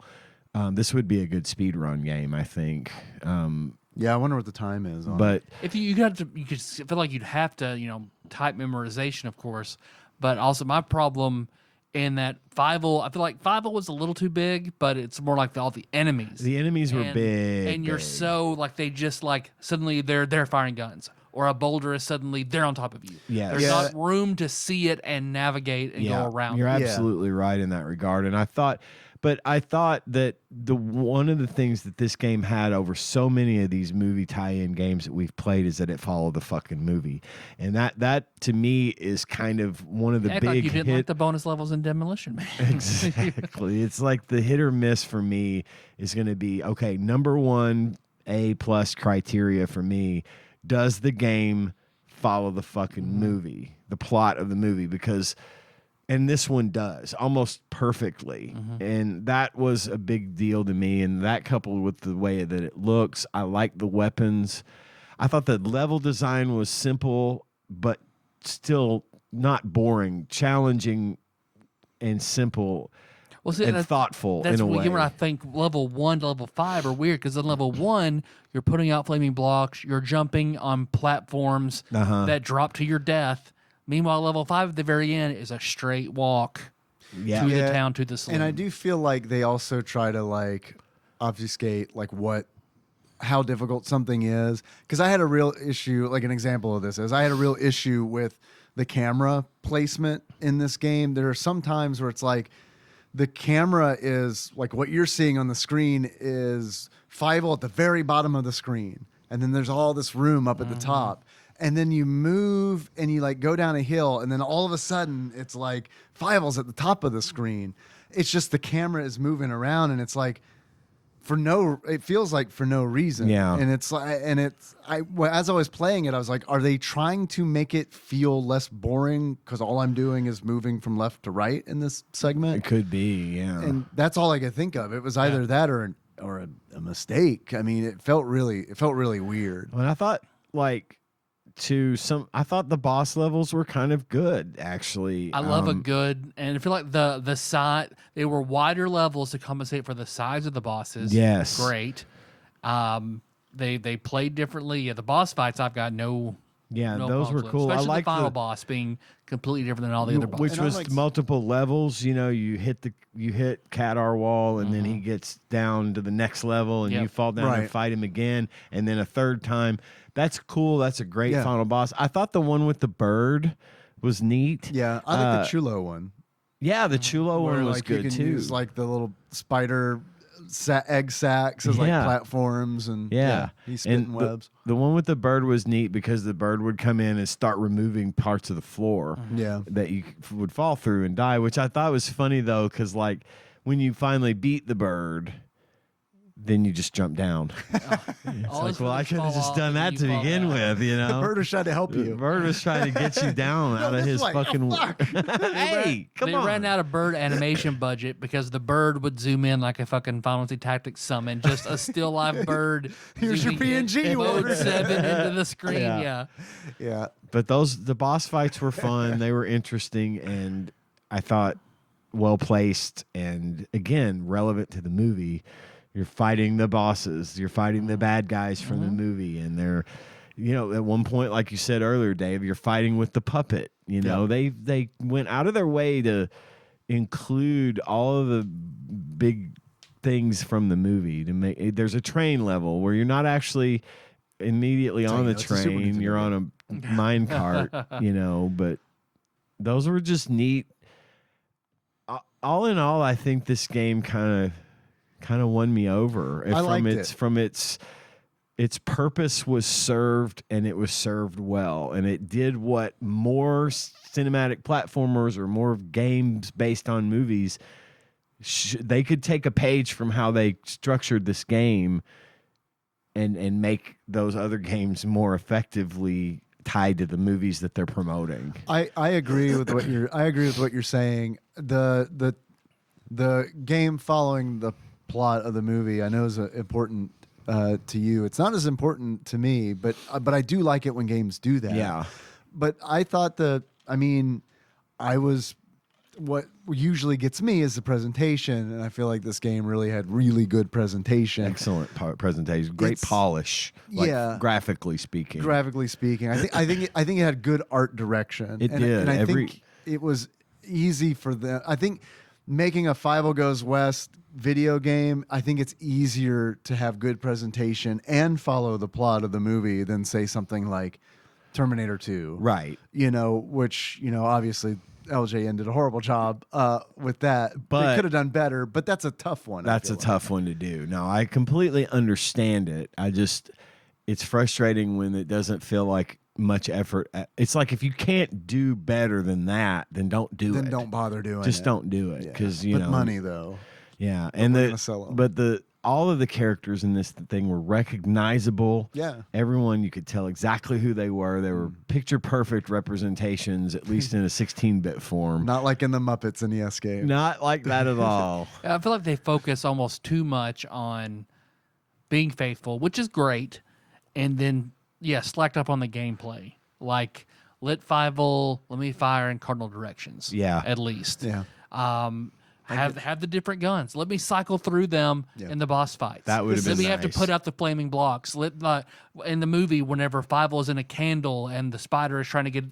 This would be a good speed run game, I think. Yeah, I wonder what the time is. On But if you could feel like you'd have to, type memorization, of course. But also my problem in that Fievel, I feel like Fievel was a little too big, but it's more like all the enemies. the enemies were big, and you're big. so like they just like suddenly they're firing guns, or a boulder is suddenly they're on top of you. Yes. There's Yeah. not room to see it and navigate and go around. You're it. absolutely right in that regard. And I thought that one of the things that this game had over so many of these movie tie-in games that we've played is that it followed the fucking movie, and that to me is kind of one of the Act big like you didn't hit. like the bonus levels in Demolition Man. Exactly. It's like the hit or miss for me is going to be, okay, number 1 A+ criteria for me, does the game follow the fucking movie, the plot of the movie? And this one does almost perfectly. And that was a big deal to me. And that coupled with the way that it looks, I like the weapons. I thought the level design was simple, but still not boring, challenging and simple. Well, see, and thoughtful That's in a way. when I think level 1 to level 5 are weird because in level 1 you're putting out flaming blocks, you're jumping on platforms that drop to your death. Meanwhile, level 5 at the very end is a straight walk to the town, to the saloon. And I do feel like they also try to like obfuscate like how difficult something is. Because I had a real issue, like an example of this is I had a real issue with the camera placement in this game. There are some times where it's like the camera is like what you're seeing on the screen is Fievel at the very bottom of the screen. And then there's all this room up at the top. And then you move and you like go down a hill, and then all of a sudden it's like Fievel's at the top of the screen. It's just the camera is moving around, and it's like it feels like for no reason. Yeah. And it's like, as I was playing it, I was like, are they trying to make it feel less boring? Because all I'm doing is moving from left to right in this segment. It could be, yeah. And that's all I could think of. It was either that or a mistake. I mean, it felt really weird. Well, I thought I thought the boss levels were kind of good, actually. I love a good, and I feel like the side, they were wider levels to compensate for the size of the bosses. Yes. Great. They played differently. Yeah, the boss fights I've got no those were problems with. cool. Especially I like the final boss being completely different than all the other bosses. which was multiple levels. You know, you hit Kadar wall, and then he gets down to the next level, and you fall down and fight him again, and then a third time. That's cool. That's a great final boss. I thought the one with the bird was neat. Yeah, I like the Chulo one. Yeah, the Chulo one was good you can too. Use like the little spider egg sacs as like platforms, and he's spitting webs. The one with the bird was neat because the bird would come in and start removing parts of the floor that you would fall through and die, which I thought was funny though, because like when you finally beat the bird, then you just jump down. It's like, well, I could have just done that to begin with, you know? The bird was trying to help you. The bird was trying to get you down out of his fucking... Hey, come on. They ran out of bird animation budget because the bird would zoom in like a fucking Final Fantasy Tactics summon, just a still live bird. Here's your PNG mode 7 into the screen. Yeah. But the boss fights were fun. They were interesting, and I thought well placed, and again relevant to the movie. You're fighting the bosses. You're fighting the bad guys from the movie, and they're, you know, at one point, like you said earlier, Dave, you're fighting with the puppet. You know, they went out of their way to include all of the big things from the movie. To make there's a train level where you're not actually immediately on the train. You're on a mine cart. You know, but those were just neat. All in all, I think this game kind of won me over. I liked it. From its purpose was served, and it was served well, and it did what more cinematic platformers or more games based on movies they could take a page from how they structured this game and make those other games more effectively tied to the movies that they're promoting. I agree with what you're saying. The game following the plot of the movie I know is important to you. It's not as important to me, but I do like it when games do that. Yeah. But I thought what usually gets me is the presentation, and I feel like this game really had really good presentation. Excellent presentation, great polish. Graphically speaking. I think it had good art direction. It did. And I think it was easy for them. I think making a Fievel Goes West video game, I think it's easier to have good presentation and follow the plot of the movie than say something like Terminator 2. Right. You know, which, you know, obviously LJN did a horrible job with that. But they could have done better, but that's a tough one. That's a tough one to do. No, I completely understand it. It's frustrating when it doesn't feel like much effort. It's like if you can't do better than that, then don't do it. Then don't bother doing it. Just don't do it because you know money though. Yeah, and all of the characters in this thing were recognizable. Yeah, everyone, you could tell exactly who they were. They were picture perfect representations, at least in a 16-bit form. Not like in the Muppets in the Escape. Not like that at all. I feel like they focus almost too much on being faithful, which is great, and then slacked up on the gameplay. Like let Fievel, let me fire in cardinal directions. Yeah, at least. Yeah. Have the different guns. Let me cycle through them in the boss fights. That would have been Let me have to nice. put out the flaming blocks. In the movie, whenever Fievel is in a candle and the spider is trying to get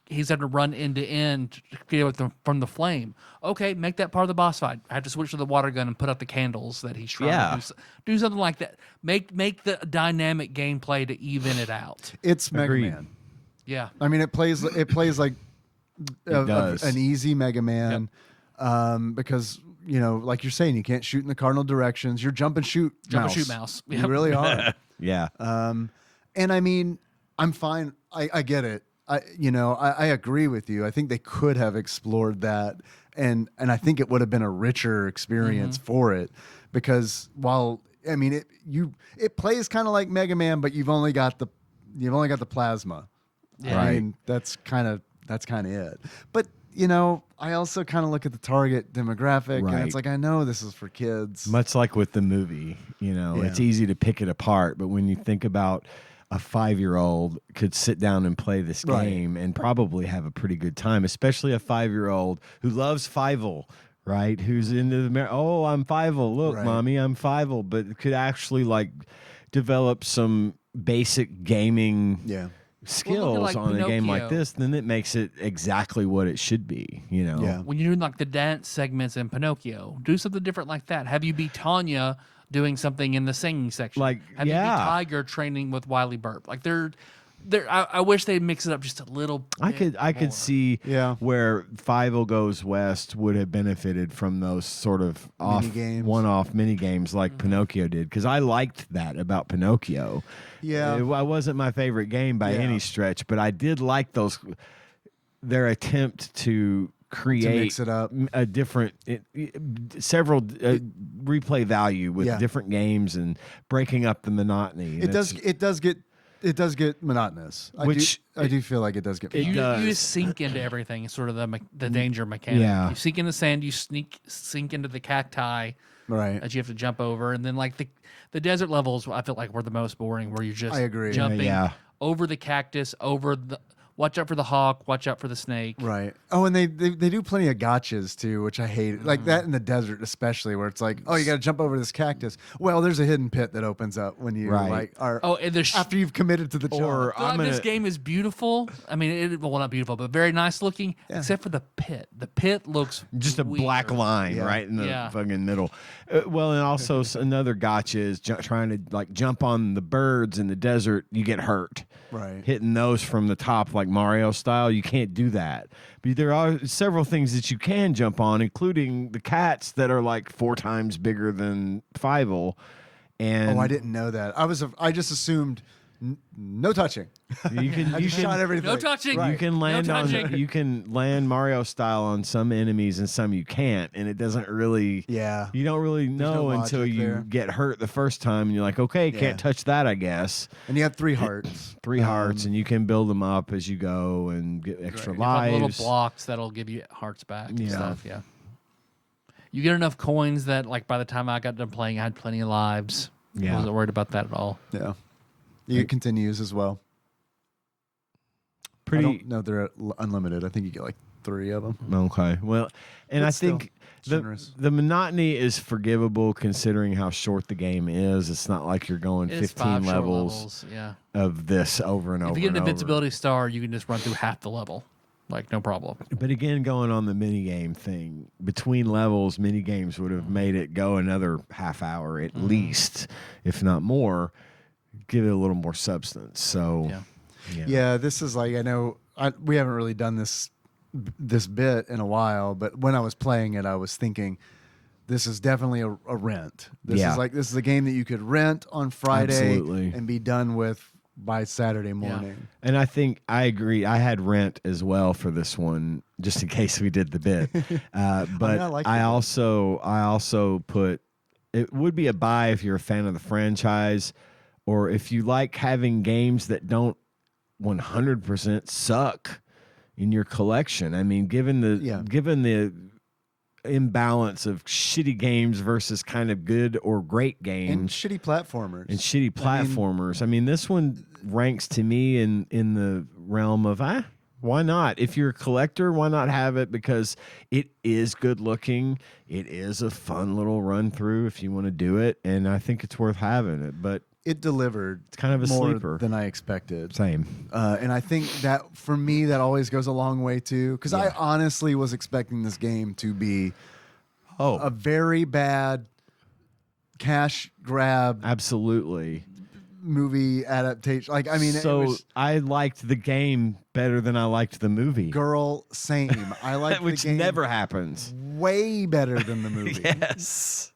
he's having to run end to end to get away from the flame. Okay, make that part of the boss fight. I have to switch to the water gun and put out the candles that he's trying to do something like that. Make the dynamic gameplay to even it out. It's Mega Agreed. Man. Yeah. I mean, it plays like does. an easy Mega Man, because like you're saying, you can't shoot in the cardinal directions. You're jump and shoot, mouse. You Yep. really are. Yeah. And I mean, I'm fine. I get it. I agree with you. I think they could have explored that, and I think it would have been a richer experience for it, because while I mean it plays kind of like Mega Man, but you've only got the plasma. Yeah. I mean, that's kind of it. But I also kind of look at the target demographic, and Right. it's like, I know this is for kids. Much like with the movie, it's easy to pick it apart, but when you think about a 5-year-old could sit down and play this Right. game and probably have a pretty good time, especially a 5-year-old who loves Fievel, right? Who's into I'm Fievel. Look, Right. mommy, I'm Fievel, but could actually like develop some basic gaming Yeah. skills like on a game like Pinocchio. this, then it makes it exactly what it should be, Yeah. When you're doing like the dance segments in Pinocchio, do something different like that. Have you be Tanya doing something in the singing section. Like, have you yeah. be Tiger training with Wiley Burp. Like I wish they'd mix it up just a little bit I could more. see Yeah. where Fievel Goes West would have benefited from those sort of Mini-games. one-off mini games like Pinocchio did, because I liked that about Pinocchio. Yeah. It wasn't my favorite game by Yeah. any stretch, but I did like their attempt to create mix it up. a different several replay value with Yeah. different games and breaking up the monotony. It does get monotonous. Which I do feel like it does get it monotonous. You does. just sink into everything. It's sort of the danger mechanic. Yeah. You sink in the sand. You sink into the cacti Right. that you have to jump over, and then like the desert levels, I felt like were the most boring, where you're just I agree. jumping Yeah. over the cactus, over the. Watch out for the hawk. Watch out for the snake. Right. Oh, and they do plenty of gotchas too, which I hate. Like that in the desert, especially, where it's like, oh, you got to jump over this cactus. Well, there's a hidden pit that opens up when you Right. are. Oh, and there's after you've committed to the job. Or this game is beautiful. I mean, well, not beautiful, but very nice looking, except for the pit. The pit looks just a weird. black line Yeah. right in the Yeah. fucking middle. Well, and also another gotcha is trying to like jump on the birds in the desert. You get hurt. Right. Hitting those from the top like Mario style, you can't do that. But there are several things that you can jump on, including the cats that are like 4 times bigger than Fievel. And Oh, I didn't know that. I just assumed no touching. you can I you just can shot everything. No touching. You can land No on touching. you can land Mario style on some enemies and some you can't, and it doesn't really Yeah. you don't really know no until logic you there. get hurt the first time, and you're like, okay, Yeah. can't touch that, I guess. And you have 3 hearts. 3 hearts, and you can build them up as you go and get extra You have lives. little blocks that'll give you hearts back and Yeah. stuff. Yeah. You get enough coins that, like, by the time I got done playing, I had plenty of lives. Yeah. I wasn't worried about that at all. Yeah. You get continues as well. I Pretty don't know they're unlimited. I think you get like 3 of them. okay. Well, and But I still, think generous. the monotony is forgivable considering how short the game is. It's not like you're going It's 15 5 short levels Yeah. of this over and over. If you get an and over. invincibility star, you can just run through half the level. Like, no problem. But again, going on the mini game thing, between levels, mini games would have made it go another half hour at least, if not more. Give it a little more substance. So, Yeah. Yeah, this is like, I know we haven't really done this bit in a while, but when I was playing it, I was thinking this is definitely a rent. This is a game that you could rent on Friday Absolutely. and be done with by Saturday morning. And I think I agree. I had rent as well for this one, just in case we did the bit. But I like I the bit. also put it would be a buy if you're a fan of the franchise, or if you like having games that don't 100% suck in your collection. I mean, given the imbalance of shitty games versus kind of good or great games And shitty platformers. and shitty platformers. I mean, this one ranks to me in the realm of why not? If you're a collector, why not have it? Because it is good looking. It is a fun little run through if you want to do it, and I think it's worth having it. But It delivered. it's kind of a more sleeper. than I expected. Same. And I think that for me, that always goes a long way too. Because I honestly was expecting this game to be a very bad cash grab Absolutely. movie adaptation. Like, I mean, So it was I liked the game better than I liked the movie. girl, same. I like Which the game never happens. way better than the movie. Yes.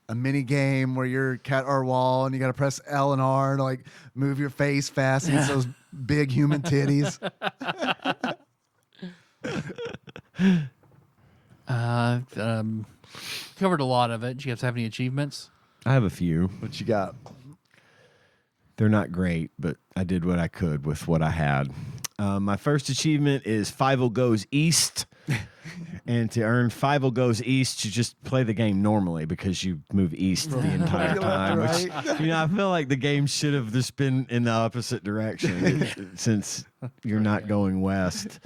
A mini game where you're cat or wall and you got to press L and R to like move your face fast against those big human titties. Covered a lot of it. Do you guys have any achievements? I have a few. What you got? They're not great, but I did what I could with what I had. My first achievement is Fievel Goes East. And to earn Fievel Goes East, you just play the game normally because you move east the entire time. Which, I feel like the game should have just been in the opposite direction since you're not going west.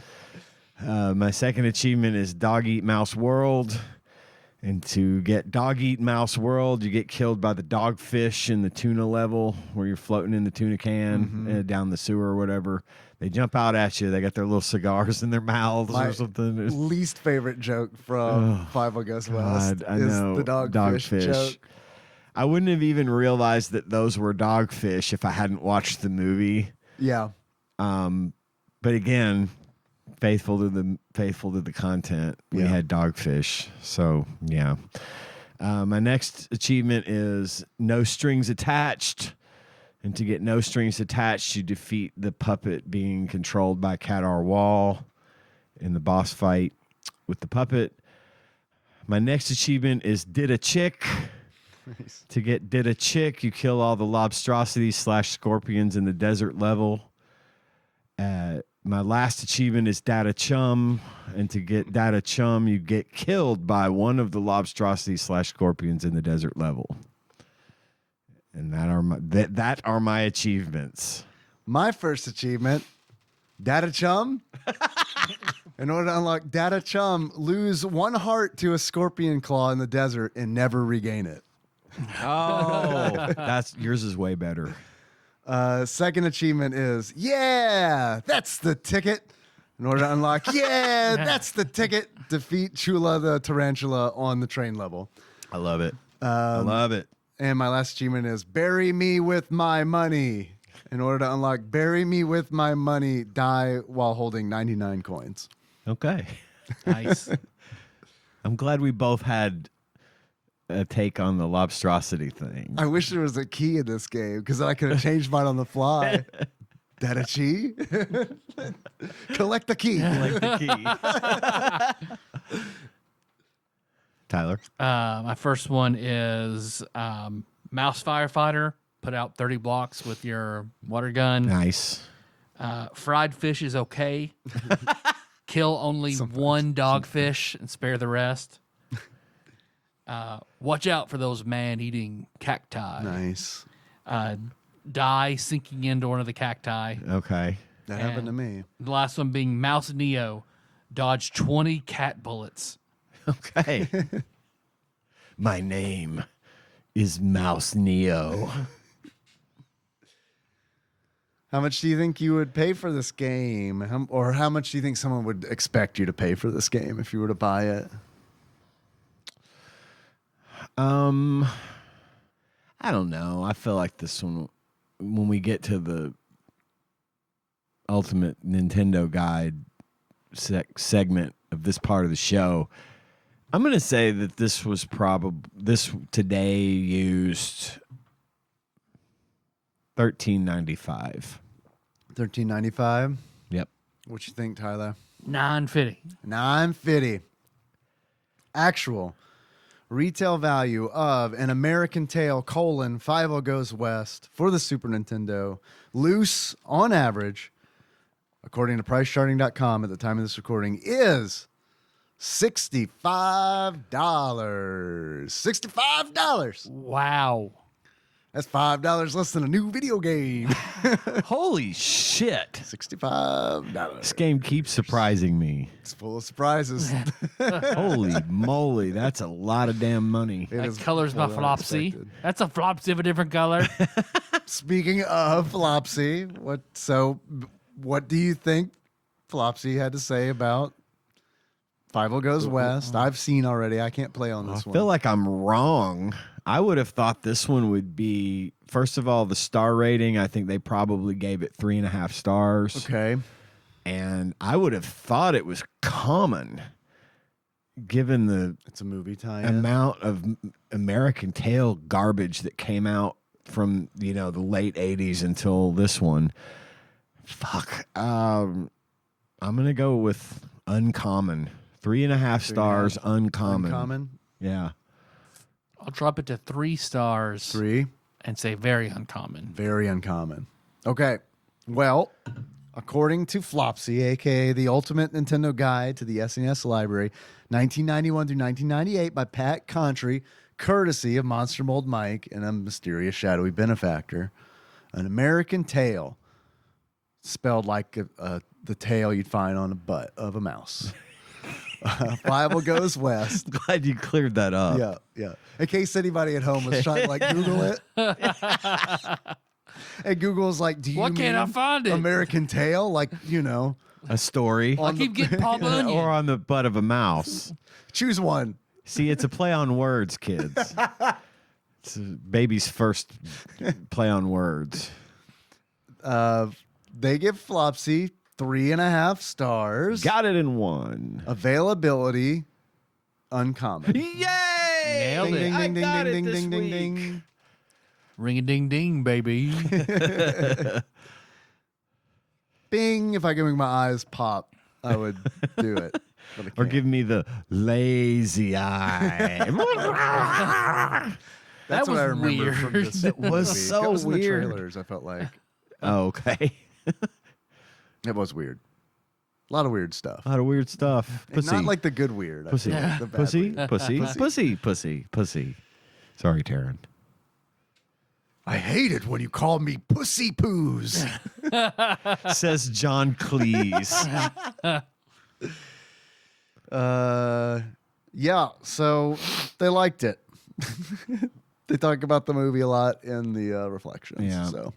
My second achievement is Dog Eat Mouse World. And to get Dog Eat Mouse World, you get killed by the dogfish in the tuna level where you're floating in the tuna can down the sewer or whatever. They jump out at you. They got their little cigars in their mouths or something. Least favorite joke from Fievel Goes West is the dogfish joke. I wouldn't have even realized that those were dogfish if I hadn't watched the movie. Yeah. But again, faithful to the content. We had dogfish. So yeah. My next achievement is No Strings Attached. And to get No Strings Attached, you defeat the puppet being controlled by Kadar Wall in the boss fight with the puppet. My next achievement is Did a Chick. Nice. To get Did a Chick, you kill all the lobstrosities / scorpions in the desert level. My last achievement is Data Chum, and to get Data Chum, you get killed by one of the lobstrosities / scorpions in the desert level. And that are my achievements. My first achievement, Data Chum. In order to unlock Data Chum, lose 1 heart to a scorpion claw in the desert and never regain it. Oh, yours is way better. Second achievement is, that's the ticket. In order to unlock, that's the ticket. Defeat Chula the tarantula on the train level. I love it. I love it. And my last achievement is bury me with my money. In order to unlock bury me with my money, die while holding 99 coins. Okay. Nice. I'm glad we both had a take on the lobstrosity thing. I wish there was a key in this game because I could have changed mine on the fly. That a key? Collect the key. Like the key. Tyler? My first one is Mouse Firefighter. Put out 30 blocks with your water gun. Nice. Fried fish is okay. Kill only one dogfish and spare the rest. Watch out for those man-eating cacti. Nice. Die sinking into one of the cacti. Okay. That happened to me. The last one being Mouse Neo. Dodge 20 cat bullets. Okay. My name is Mouse Neo. How much do you think you would pay for this game? Or how much do you think someone would expect you to pay for this game if you were to buy it? I don't know. I feel like this one, when we get to the ultimate Nintendo guide segment of this part of the show, I'm going to say that this was this today used $13.95. $13.95. Yep. What you think, Tyler? $9.50. $9.50. Actual retail value of An American Tail: Fievel Goes West for the Super Nintendo, loose on average, according to PriceCharting.com at the time of this recording, is $65. $65. Wow. That's $5 less than a new video game. Holy shit. $65. This game keeps surprising me. It's full of surprises. Holy moly, that's a lot of damn money. It That is color's my fully flopsy. unexpected. That's a flopsy of a different color. Speaking of Flopsy, what do you think Flopsy had to say about Fievel Goes West? I've seen already. I can't play on I this one. feel like I'm wrong. I would have thought this one would be, first of all, the star rating. I think they probably gave it 3.5 stars. Okay. And I would have thought it was common, given the It's a movie tie-in. amount of American Tail garbage that came out from the late 80s until this one. Fuck. I'm gonna go with uncommon. 3.5 stars. Uncommon. Uncommon. Yeah. I'll drop it to 3 stars 3. and say very uncommon. Very uncommon. Okay. Well, according to Flopsy, aka the Ultimate Nintendo Guide to the SNES Library, 1991 through 1998 by Pat Contry, courtesy of Monster Mold Mike and a mysterious shadowy benefactor, an American Tail, spelled like the tail you'd find on the butt of a mouse. Fievel Goes West. Glad you cleared that up. Yeah, yeah. In case anybody at home was trying to like Google it. And Google's like, do you Why can't I mean find it? American Tail? Like, A story. I keep getting Paul Bunyan. Or on the butt of a mouse. choose one. See, it's a play on words, kids. It's a baby's first play on words. They give Flopsy 3.5 stars. Got it in one. Availability, uncommon. Yay! Nailed Ding, it. ding, I ding, ding, got ding, it ding, this ding, ding, week. ding. Ring a ding ding, baby. Bing. If I could make my eyes pop, I would do it. But I Or can't. give me the lazy eye. That's That what I was remember weird. from this It was movie. so That was in weird. the trailers, I felt like. Oh, okay. It was weird. A lot of weird stuff. A lot of weird stuff. And not like the good weird. I pussy. feel like the bad Pussy, weird. pussy, pussy, pussy, pussy. Sorry, Taryn. I hate it when you call me pussy poos. Says John Cleese. Yeah, so they liked it. They talk about the movie a lot in the reflections. Yeah. So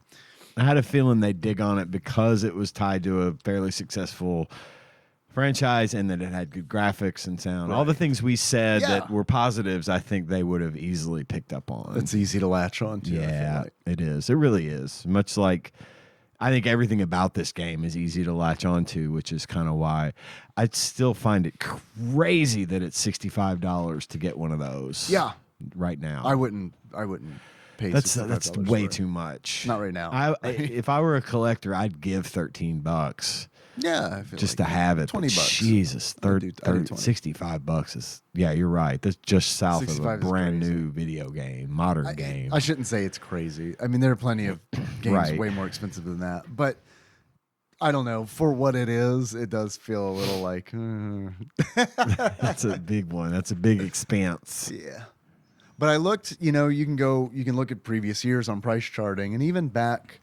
I had a feeling they'd dig on it because it was tied to a fairly successful franchise and that it had good graphics and sound. All the things we said Yeah. that were positives, I think they would have easily picked up on. it's easy to latch on to. I feel Yeah, like. it is. It really is. Much like I think everything about this game is easy to latch onto, which is kind of why I still find it crazy that it's $65 to get one of those. Yeah. Right now. I wouldn't pay That's $65 way for it. too much. Not right now. If I were a collector, I'd give $13 Yeah, I feel just like to have it. $20. Jesus, I do 20. $65 is. Yeah, you're right. That's just south of a 65 is brand crazy. new video game, modern game. I shouldn't say it's crazy. I mean, there are plenty of games Right. way more expensive than that. But I don't know. For what it is, it does feel a little like, That's a big one. That's a big expanse. yeah. But I looked, you can look at previous years on price charting, and even back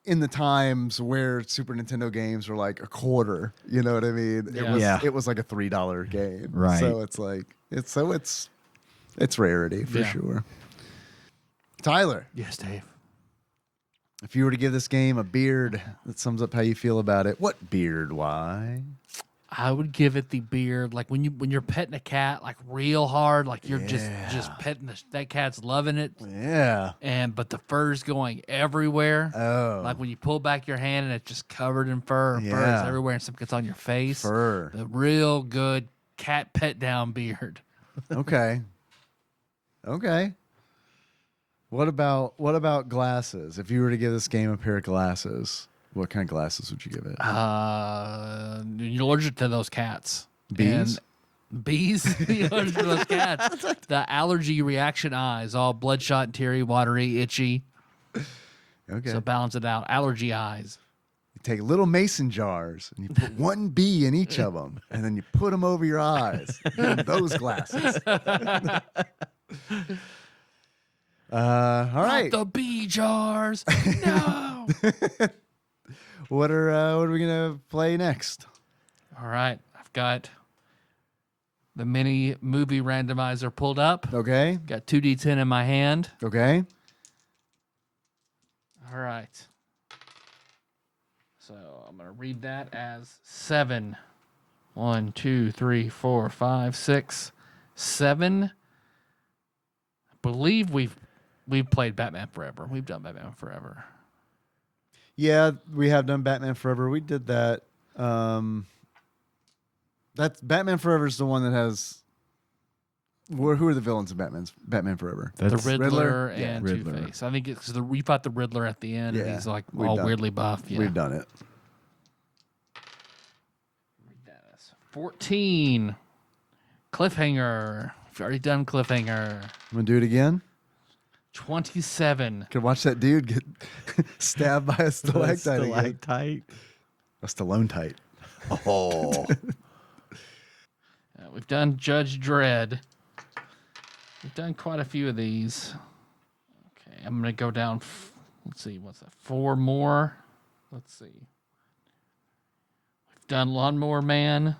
in the times where Super Nintendo games were like a quarter, you know what I mean? Yeah. It was like a $3 game. Right. So it's like it's rarity for Yeah. sure. Tyler, Yes, Dave. if you were to give this game a beard that sums up how you feel about it, what beard? Why? I would give it the beard, like when you're petting a cat, like real hard, like you're just petting that cat's loving it, Yeah. but the fur's going everywhere. Oh. Like when you pull back your hand and it's just covered in fur, fur is Yeah. everywhere, and some gets on your face. Fur. The real good cat pet down beard. Okay. Okay. What about glasses? If you were to give this game a pair of glasses, what kind of glasses would you give it? You're allergic to those cats. Bees? And bees? You're allergic to those cats. The allergy reaction eyes, all bloodshot, teary, watery, itchy. Okay. So balance it out. Allergy eyes. You take little mason jars and you put one bee in each of them, and then you put them over your eyes. You give 'em those glasses. All right. Not the bee jars. No. What are we gonna play next? All right. I've got the mini movie randomizer pulled up. Okay. Got 2d10 in my hand. Okay. All right. So I'm going to read that as 7. 1, 2, 3, 4, 5, 6, 7. I believe we've played Batman Forever. We've done Batman Forever. Yeah, we have done Batman Forever. We did that. That's Batman Forever is the one that has. Who are the villains of Batman Forever? The Riddler, Riddler? and Riddler. Two-Face. I think it's because we fought the Riddler at the end, and Yeah, he's like we've all done- weirdly buff. Yeah. We've done it. 14. Cliffhanger. We've already done Cliffhanger. I'm gonna do it again. 27. Could watch that dude get stabbed by a stalactite. again. Stalactite. A stalactite. Oh. We've done Judge Dredd. We've done quite a few of these. Okay, I'm going to go down. Let's see, what's that? 4 more. Let's see. We've done Lawnmower Man.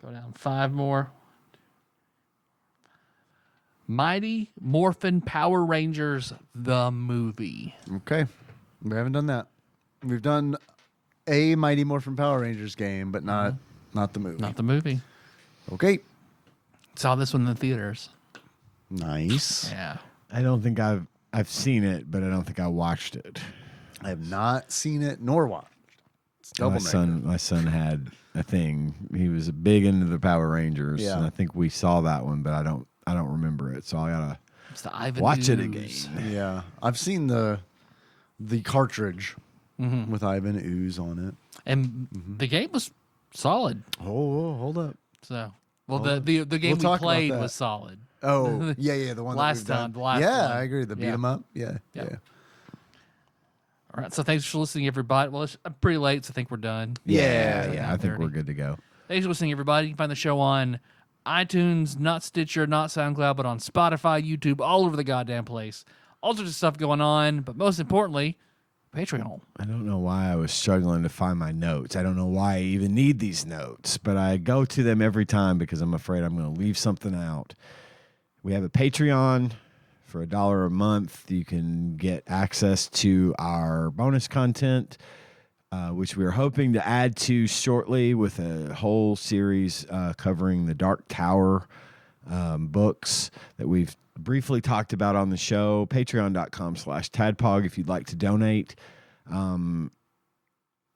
Go down 5 more. Mighty Morphin Power Rangers, the movie. Okay. We haven't done that. We've done a Mighty Morphin Power Rangers game, but not the movie. Not the movie. Okay. Saw this one in the theaters. Nice. Yeah. I don't think I've seen it, but I don't think I watched it. I have not seen it nor watched. It's double My son had a thing. He was big into the Power Rangers, Yeah. and I think we saw that one, but I don't remember it. So I gotta It's the Ivan watch it Ooze. again. Yeah. I've seen the cartridge Mm-hmm. with Ivan Ooze on it. And the game was solid. Oh, hold up. So, well, the game We'll we talk about played that. was solid. Oh, yeah, the one Last that we've time, done. the last yeah, one. I agree. The beat Yeah. 'em up. Yeah, Yep. yeah. All right. So thanks for listening, everybody. Well, it's pretty late, so I think we're done. Yeah, I think 9:30. we're good to go. Thanks for listening, everybody. You can find the show on iTunes, not Stitcher, not SoundCloud, but on Spotify, YouTube, all over the goddamn place. All sorts of stuff going on, but most importantly, Patreon. I don't know why I was struggling to find my notes. I don't know why I even need these notes, but I go to them every time because I'm afraid I'm going to leave something out. We have a Patreon for $1 a month. You can get access to our bonus content, which we're hoping to add to shortly with a whole series covering the Dark Tower books that we've briefly talked about on the show. Patreon.com/TADPOG if you'd like to donate.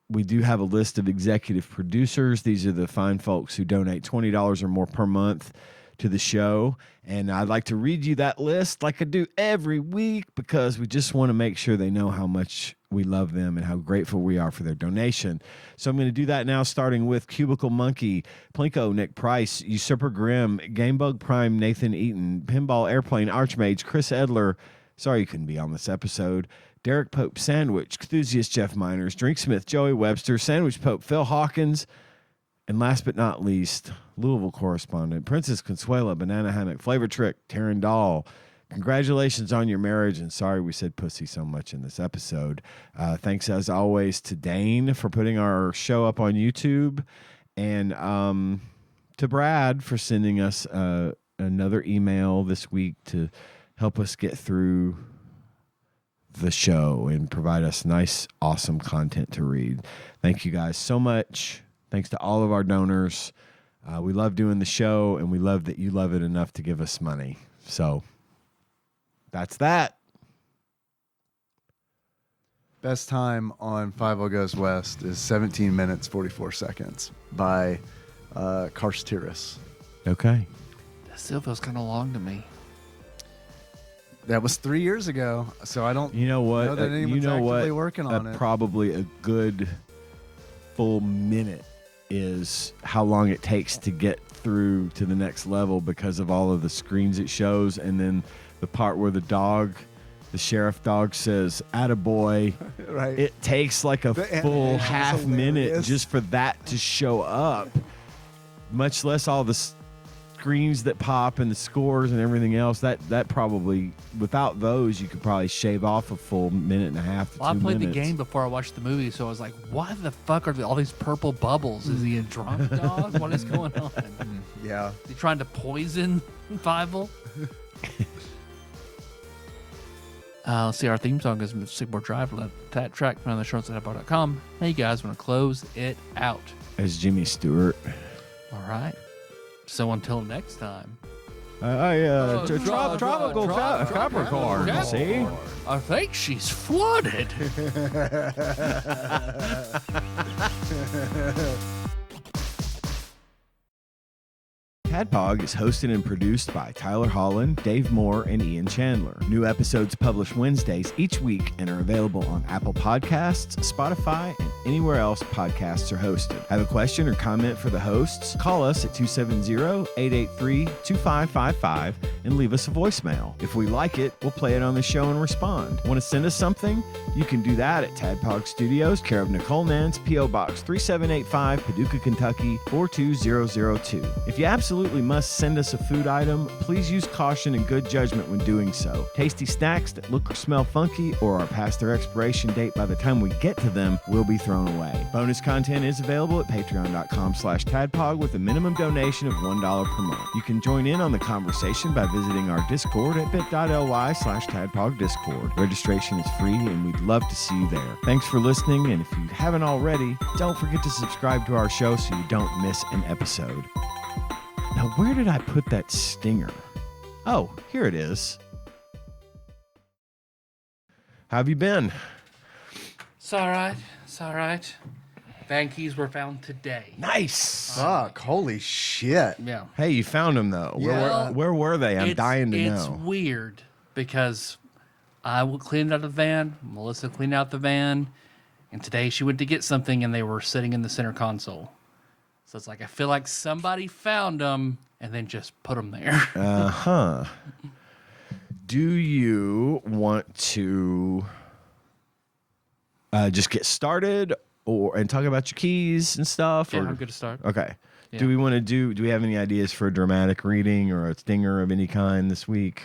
We do have a list of executive producers. These are the fine folks who donate $20 or more per month to the show. And I'd like to read you that list like I do every week because we just want to make sure they know how much we love them and how grateful we are for their donation. So I'm going to do that now, starting with Cubicle Monkey, Plinko, Nick Price, Usurper Grimm, Gamebug Prime, Nathan Eaton, Pinball Airplane, Archmage, Chris Edler. Sorry you couldn't be on this episode. Derek Pope Sandwich, Enthusiast Jeff Miners, Drinksmith Joey Webster, Sandwich Pope Phil Hawkins, and last but not least, Louisville correspondent, Princess Consuela, Banana Hammock, Flavor Trick, Taryn Dahl. Congratulations on your marriage, and sorry we said pussy so much in this episode. Thanks, as always, to Dane for putting our show up on YouTube, and to Brad for sending us another email this week to help us get through the show and provide us nice, awesome content to read. Thank you guys so much. Thanks to all of our donors. We love doing the show, and we love that you love it enough to give us money. So that's that. Best time on Fievel Goes West is 17 minutes, 44 seconds by Karstiris. Okay. That still feels kind of long to me. That was 3 years ago, so I don't You know what? know that anyone's actively working on it. Probably a good full minute is how long it takes to get through to the next level because of all of the screens it shows, and then the part where the sheriff dog says "attaboy." Right. It takes like a The full animation is half minute hilarious. just for that to show up, much less all the screens that pop and the scores and everything else, that probably, without those, you could probably shave off a full minute and a half to 2 minutes. I played the game before I watched the movie, so I was like, why the fuck are all these purple bubbles? Is he a drunk dog? What is going on? Yeah. Is he trying to poison Fievel? Let's see, our theme song is Sigmore Drive. Let that track from the shows at TADPOG.com. Hey, you guys, want to close it out? As Jimmy Stewart. All right. So until next time. Tropical Capricorn, see? I think she's flooded. TADPOG is hosted and produced by Tyler Holland, Dave Moore, and Ian Chandler. New episodes published Wednesdays each week and are available on Apple Podcasts, Spotify, and anywhere else podcasts are hosted. Have a question or comment for the hosts? Call us at 270-883-2555 and leave us a voicemail. If we like it, we'll play it on the show and respond. Want to send us something? You can do that at TADPOG Studios, care of Nicole Nance, P.O. Box 3785, Paducah, Kentucky 42002. If you absolutely must send us a food item, please use caution and good judgment when doing so. Tasty snacks that look or smell funky or are past their expiration date by the time we get to them will be thrown away. Bonus content is available at patreon.com/tadpog with a minimum donation of $1 per month. You can join in on the conversation by visiting our Discord at bit.ly/tadpog Discord. Registration is free and we'd love to see you there. Thanks for listening, and if you haven't already, don't forget to subscribe to our show so you don't miss an episode. Now, where did I put that stinger? Oh, here it is. How have you been? It's all right. It's all right. Thankees were found today. Nice. Fuck. Holy shit. Yeah. Hey, you found them, though. Yeah. Where were they? I'm dying to It's know. weird because I cleaned out the van, Melissa cleaned out the van, and today she went to get something and they were sitting in the center console. So it's like, I feel like somebody found them and then just put them there. Uh-huh. Do you want to just get started and talk about your keys and stuff? Yeah, or? I'm good to start. Okay. Yeah. Do we have any ideas for a dramatic reading or a stinger of any kind this week?